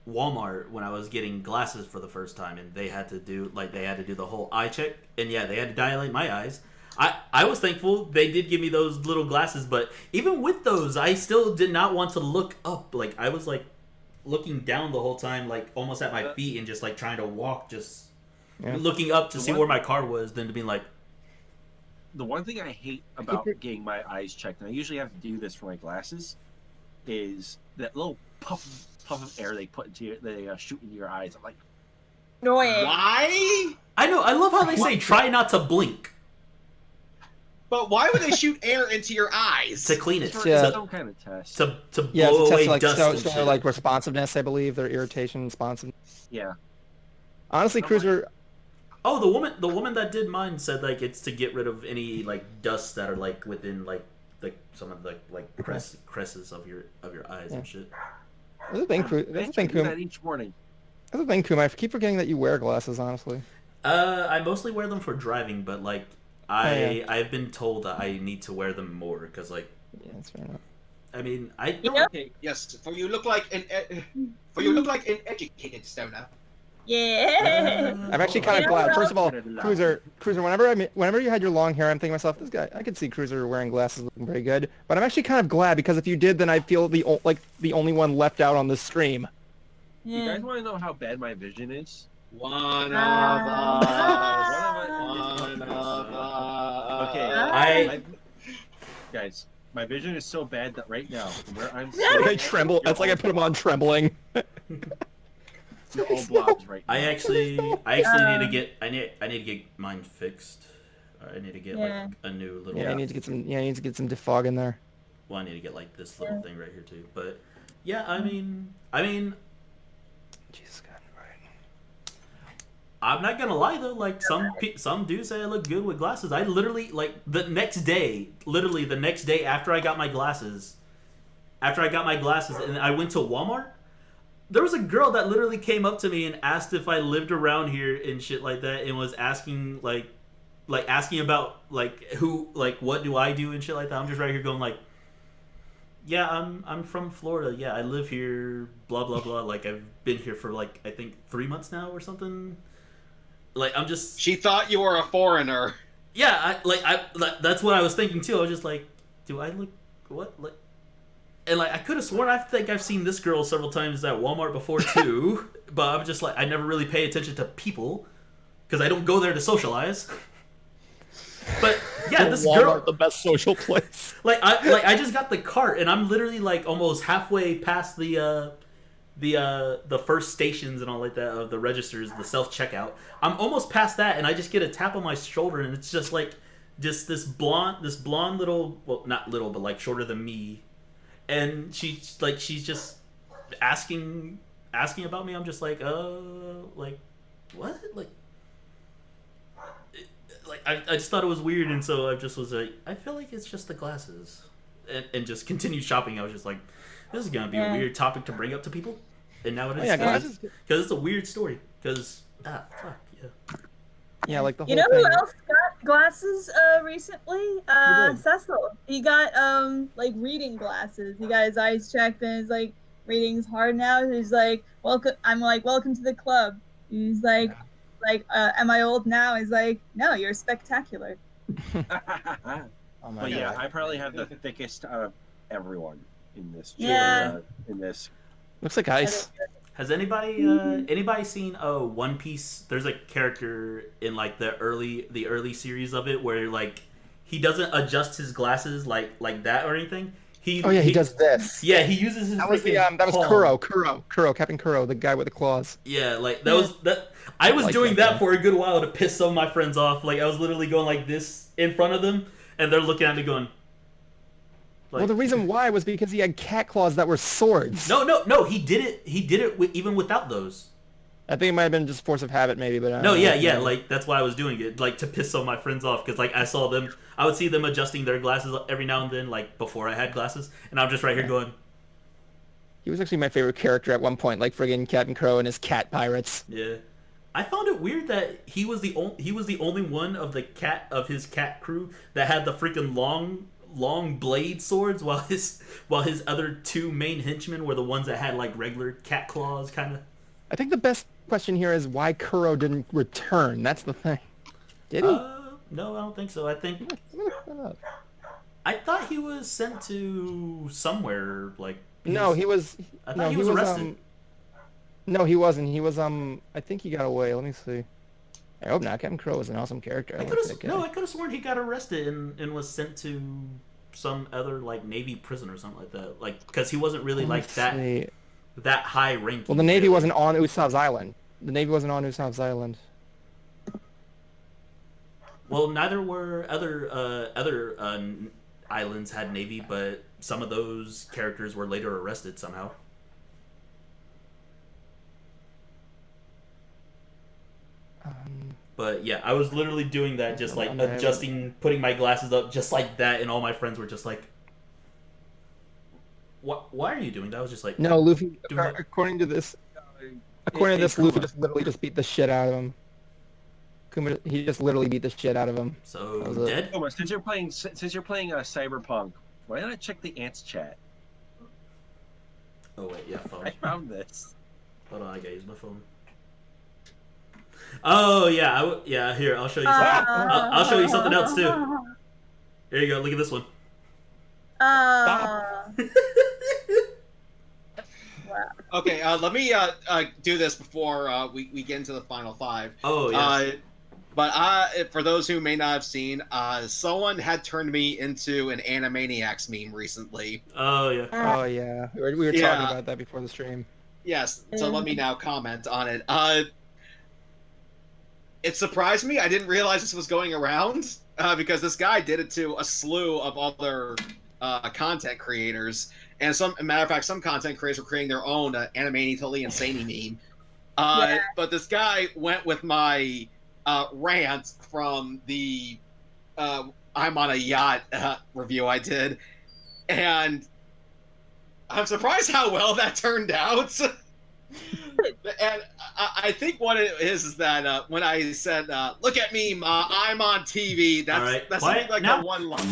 Walmart when I was getting glasses for the first time, and they had to do the whole eye check, and yeah, they had to dilate my eyes. I was thankful they did give me those little glasses, but even with those, I still did not want to look up. Like, I was like looking down the whole time, like almost at my feet, and just like trying to walk, just looking up to see where my car was, then to be like... The one thing I hate about getting my eyes checked, and I usually have to do this for my glasses, is that little puff of air they put into they shoot into your eyes. I'm like, Annoying. Why? I know. I love how they say try not to blink But why would they shoot air into your eyes? to clean it. it's Yeah. some kind of test. To blow Yeah, it's a away test like dust and so shit. like responsiveness, I believe. Their irritation, responsiveness. Yeah. Honestly, Cruiser, Oh, the woman that did mine said like it's to get rid of any like dust that are like within like some of the like cresses of your eyes and shit. that's the thing, I do that each morning. That's the thing, Kuma. I keep forgetting that you wear glasses, honestly. I mostly wear them for driving, but like I've been told that I need to wear them more because like that's fair enough. I mean I don't. Yeah. Okay. Yes, for you look like an educated stoner. Yeah. I'm actually kind of glad. First of all, Cruiser. Whenever you had your long hair, I'm thinking to myself, this guy. I could see Cruiser wearing glasses, looking pretty good. But I'm actually kind of glad because if you did, then I feel the only one left out on the stream. You guys want to know how bad my vision is? One of us. Okay. Guys, my vision is so bad that right now, from where I'm sitting, I tremble. That's like I put him on trembling. you're all blobs right now. I actually need to get I need to get mine fixed. I need to get like a new little. Yeah, I need to get some. Yeah, I need to get some defog in there. Well, I need to get like this little thing right here too. But yeah, I mean, Jesus God, right. I'm not gonna lie though. Like some do say I look good with glasses. I literally like the next day after I got my glasses, and I went to Walmart. There was a girl that literally came up to me and asked if I lived around here and shit like that, and was asking asking about like who, like what do I do and shit like that. I'm just right here going like, yeah, I'm from Florida. Yeah, I live here. Blah blah blah. Like I've been here for like I think 3 months now or something. Like I'm just. She thought you were a foreigner. Yeah, that's what I was thinking too. I was just like, do I look what like? And like I could have sworn I think I've seen this girl several times at Walmart before too. But I'm just like I never really pay attention to people because I don't go there to socialize. But yeah, this Walmart, girl, the best social place. I just got the cart and I'm literally like almost halfway past the first stations and all like that of the registers, the self checkout. I'm almost past that and I just get a tap on my shoulder and it's just like this blonde little, well not little but like shorter than me, and she's just asking about me. I'm just like like what like I just thought it was weird, and so I just was like, I feel like it's just the glasses, and just continued shopping. I was just like, this is gonna be a weird topic to bring up to people, and now it is because it's a weird story. Because fuck yeah, like the whole You know thing. who else got glasses recently? Cecil. He got like reading glasses. He got his eyes checked, and his like reading's hard now. He's like, welcome. I'm like, welcome to the club. He's like. Am I old now? He's like, no, you're spectacular. Oh my But yeah, God. I probably have the thickest out of everyone in this. Yeah. In this. Looks like ice. Has anybody seen One Piece? There's a character in like the early series of it where like he doesn't adjust his glasses like that or anything. He does this. Yeah, he uses his. That was claw. Kuro, Captain Kuro, the guy with the claws. Yeah, like that. I was like doing that that for a good while to piss some of my friends off. Like I was literally going like this in front of them, and they're looking at me going. Like, Well, the reason why was because he had cat claws that were swords. No. He did it. He did it even without those. I think it might have been just force of habit, maybe. But Yeah. Like that's why I was doing it, like to piss some of my friends off, because like I would see them adjusting their glasses every now and then, like before I had glasses, and I'm just right here going. He was actually my favorite character at one point, like friggin' Captain Crow and his cat pirates. Yeah, I found it weird that he was the only one of his cat crew that had the freaking long blade swords, while his other two main henchmen were the ones that had like regular cat claws, kind of. I think the best question here is why Kuro didn't return. That's the thing. Did he? No, I don't think so. I thought he was sent to somewhere like. No, he was. I thought he was arrested. No, he wasn't. He was. I think he got away. Let me see. I hope not. Captain Crow was an awesome character. I could have sworn he got arrested and was sent to some other like Navy prison or something like that. Like because he wasn't really like that high ranking. Well, the Navy wasn't on Usopp's island. The Navy wasn't on Usopp's island. Well, neither were other islands had Navy, but some of those characters were later arrested somehow. But yeah, I was literally doing that, just like adjusting, putting my glasses up just like that, and all my friends were just like, why are you doing that? I was just like, no, Luffy. According to this, Luffy just literally beat the shit out of him. He just literally beat the shit out of him. So dead. Oh, since you're playing Cyberpunk, why don't I check the ants chat? Oh wait, yeah, phone. I found this. Hold on, I gotta use my phone. Oh yeah, Here, I'll show you something. I'll show you something else too. Here you go. Look at this one. Okay, let me do this before we get into the final five. Oh yeah. But for those who may not have seen, someone had turned me into an Animaniacs meme recently. Oh yeah. Oh yeah. We were talking about that before the stream. Yes. So let me now comment on it. It surprised me. I didn't realize this was going around because this guy did it to a slew of other content creators, and matter of fact, some content creators were creating their own Animani Totally Insane meme. But this guy went with my rant from the I'm on a yacht review I did, and I'm surprised how well that turned out. And I think what it is that when I said, "Look at me, Ma, I'm on TV," that's right. like the one line.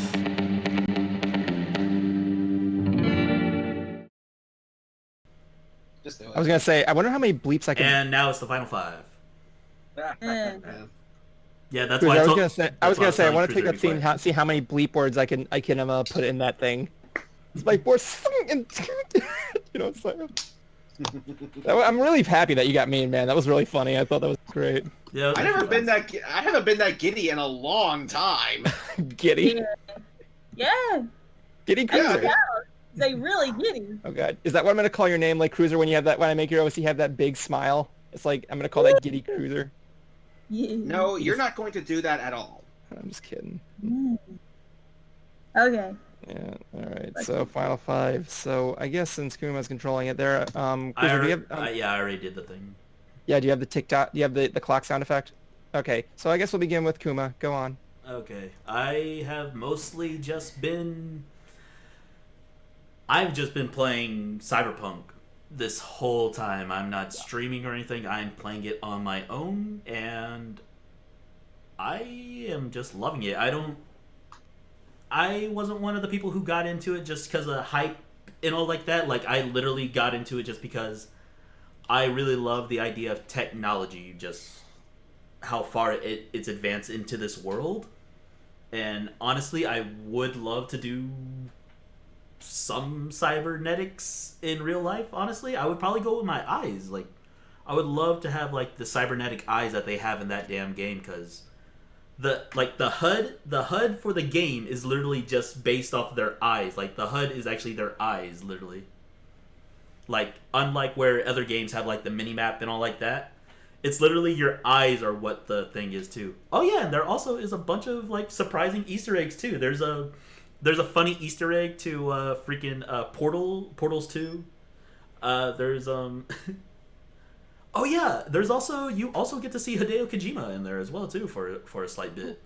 Just do it. I was gonna say, I wonder how many bleeps I can. And now it's the final 5. Eh. Yeah. Yeah, that's Cruiser, why I was told- gonna say, that's why I telling want to take Cruiser that to be scene, quiet. see how many bleep words I can put in that thing. It's like so. I'm really happy that you got mean, man. That was really funny. I thought that was great. Yeah, I haven't been that giddy in a long time. Giddy, Yeah. Giddy Yeah, Cruiser. It's like really giddy. Oh god, is that what I'm gonna call your name, like Cruiser? When I make your OC have that big smile, it's like I'm gonna call that Giddy Cruiser. Yeah. No, you're not going to do that at all. I'm just kidding. Okay. Yeah. All right. So final 5. So I guess since Kuma's controlling it, there. I Cruiser, do you already, have? yeah, I already did the thing. Yeah. Do you have the tick-tock? Do you have the clock sound effect? Okay. So I guess we'll begin with Kuma. Go on. Okay, I have mostly just been... I've just been playing Cyberpunk this whole time. I'm not streaming or anything. I'm playing it on my own, and I am just loving it. I wasn't one of the people who got into it just because of hype and all like that. Like, I literally got into it just because I really love the idea of technology, just how far it's advanced into this world. And honestly, I would love to do some cybernetics in real life. Honestly, I would probably go with my eyes. Like, I would love to have like the cybernetic eyes that they have in that damn game, because the HUD for the game is literally just based off their eyes. Like, the HUD is actually their eyes, literally. Like, unlike where other games have like the mini map and all like that, it's literally your eyes are what the thing is too. Oh yeah, and there also is a bunch of like surprising Easter eggs too. There's a funny Easter egg to freaking Portals 2. There's oh yeah, there's also, you also get to see Hideo Kojima in there as well too for a slight bit.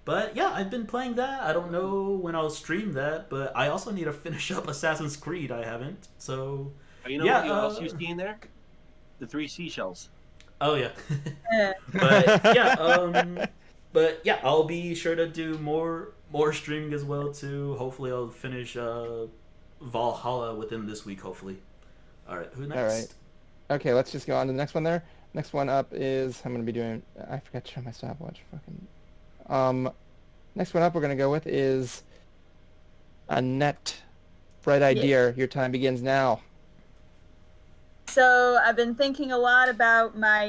But yeah, I've been playing that. I don't know when I'll stream that, but I also need to finish up Assassin's Creed. I haven't. So You know yeah, what else you see in there? The 3 seashells. oh yeah. Eh. But yeah, I'll be sure to do more streaming as well too. Hopefully I'll finish Valhalla within this week, hopefully. Alright, who next? All right. Okay, let's just go on to the next one there. Next one up is, I'm going to be doing, I forgot to show my stopwatch. Next one up we're going to go with is Annette. Bright idea. Your time begins now. So I've been thinking a lot about my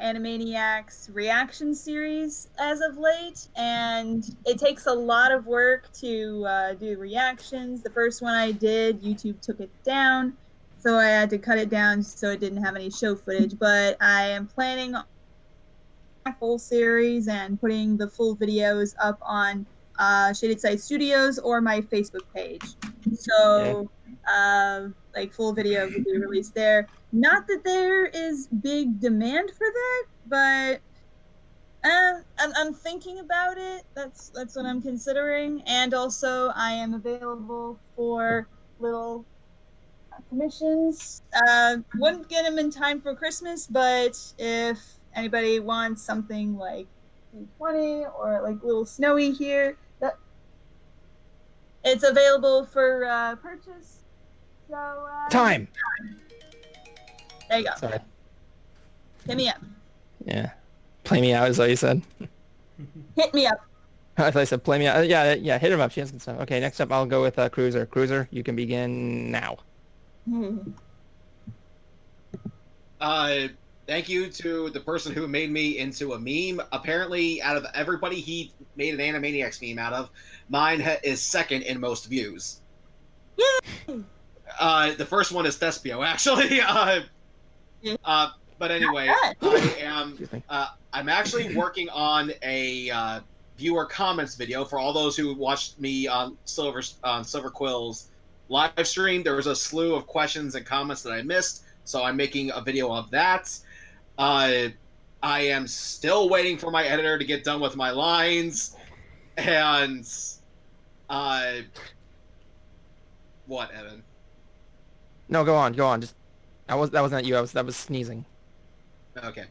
Animaniacs reaction series as of late, and it takes a lot of work to do reactions. The first one I did, YouTube took it down, so I had to cut it down so it didn't have any show footage. But I am planning on a full series and putting the full videos up on Shaded Side Studios or my Facebook page. So like full video will be released there. Not that there is big demand for that, but I'm thinking about it. That's what I'm considering. And also, I am available for little commissions. Wouldn't get them in time for Christmas, but if anybody wants something like 20 or like little snowy here, that it's available for purchase. So Time! there you go. Sorry. Hit me up. Yeah. Play me out is what you said. Hit me up. I thought I said play me out. Yeah, hit him up. She has good stuff. Okay, next up I'll go with Cruiser. Cruiser, you can begin now. Thank you to the person who made me into a meme. Apparently, out of everybody he made an Animaniacs meme out of, mine is second in most views. Yay! The first one is Thespio, actually. But anyway, I'm actually working on a viewer comments video for all those who watched me on Silver Quill's live stream. There was a slew of questions and comments that I missed, so I'm making a video of that. I am still waiting for my editor to get done with my lines, and what, Evan? No, go on. Just that wasn't you. That was sneezing. Okay.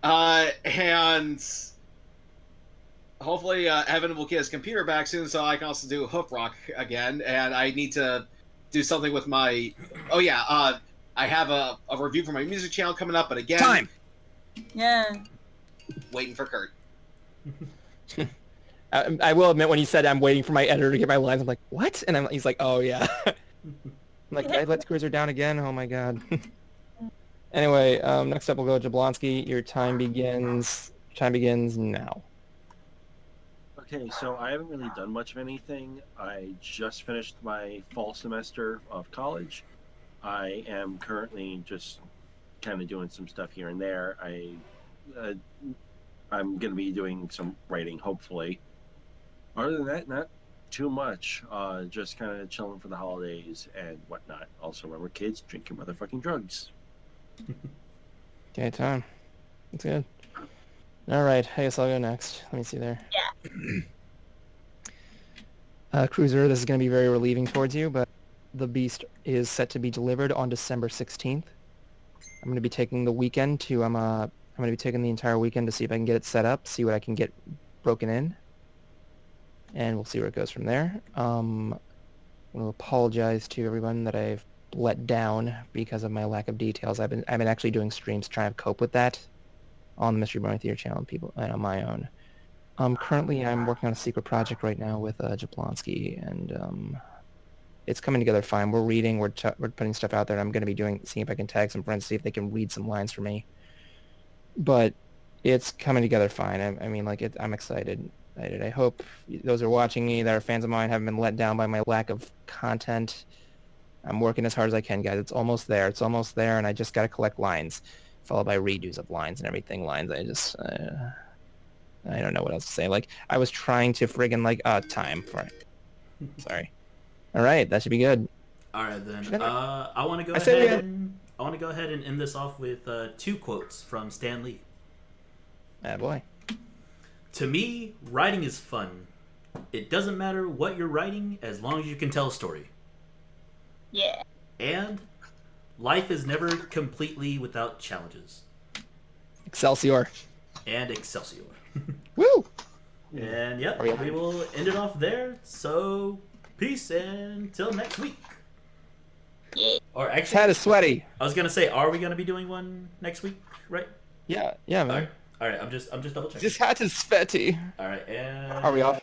And hopefully Evan will get his computer back soon so I can also do Hoof Rock again. And I need to do something with my... Oh, yeah. I have a review for my music channel coming up, but again, Time. Yeah. waiting for Kurt. I will admit, when he said I'm waiting for my editor to get my lines, I'm like, what? And he's like, oh yeah. I'm like, did I let Cruiser down again? Oh my god. Anyway, next up we'll go Jablonski. Your time begins. Time begins now. Okay, so I haven't really done much of anything. I just finished my fall semester of college. I am currently just kind of doing some stuff here and there. I'm going to be doing some writing, hopefully. Other than that, not too much. Just kind of chilling for the holidays and whatnot. Also, remember, kids, drink your motherfucking drugs. Okay, time. That's good. All right, I guess I'll go next. Let me see there. Yeah. Cruiser, this is going to be very relieving towards you, but the Beast is set to be delivered on December 16th. I'm going to be taking the weekend to I'm going to be taking the entire weekend to see if I can get it set up, see what I can get broken in, and we'll see where it goes from there. I'm going to apologize to everyone that I've let down because of my lack of details. I've been actually doing streams trying to cope with that on the Mystery Brony Theater channel and people and on my own. Currently I'm working on a secret project right now with Jablonski, and it's coming together fine. We're reading, we're putting stuff out there, and I'm going to be seeing if I can tag some friends, see if they can read some lines for me. But it's coming together fine. I mean, like, I'm excited. I hope those who are watching me that are fans of mine haven't been let down by my lack of content. I'm working as hard as I can, guys. It's almost there. It's almost there, and I just got to collect lines, followed by redos of lines and everything. Lines. I don't know what else to say. Like, I was trying to friggin' time for it. Sorry. All right, that should be good. All right then. I want to go ahead and end this off with 2 quotes from Stan Lee. Ah, boy. To me, writing is fun. It doesn't matter what you're writing as long as you can tell a story. Yeah. And life is never completely without challenges. Excelsior. And Excelsior. Woo! And yep, we will end it off there. So, peace until next week. Yeah. Or His actually, head is sweaty. I was gonna say, are we gonna be doing one next week? Right? Yeah, man. All right. I'm just double checking. His hat is sweaty. All right, and Are we off?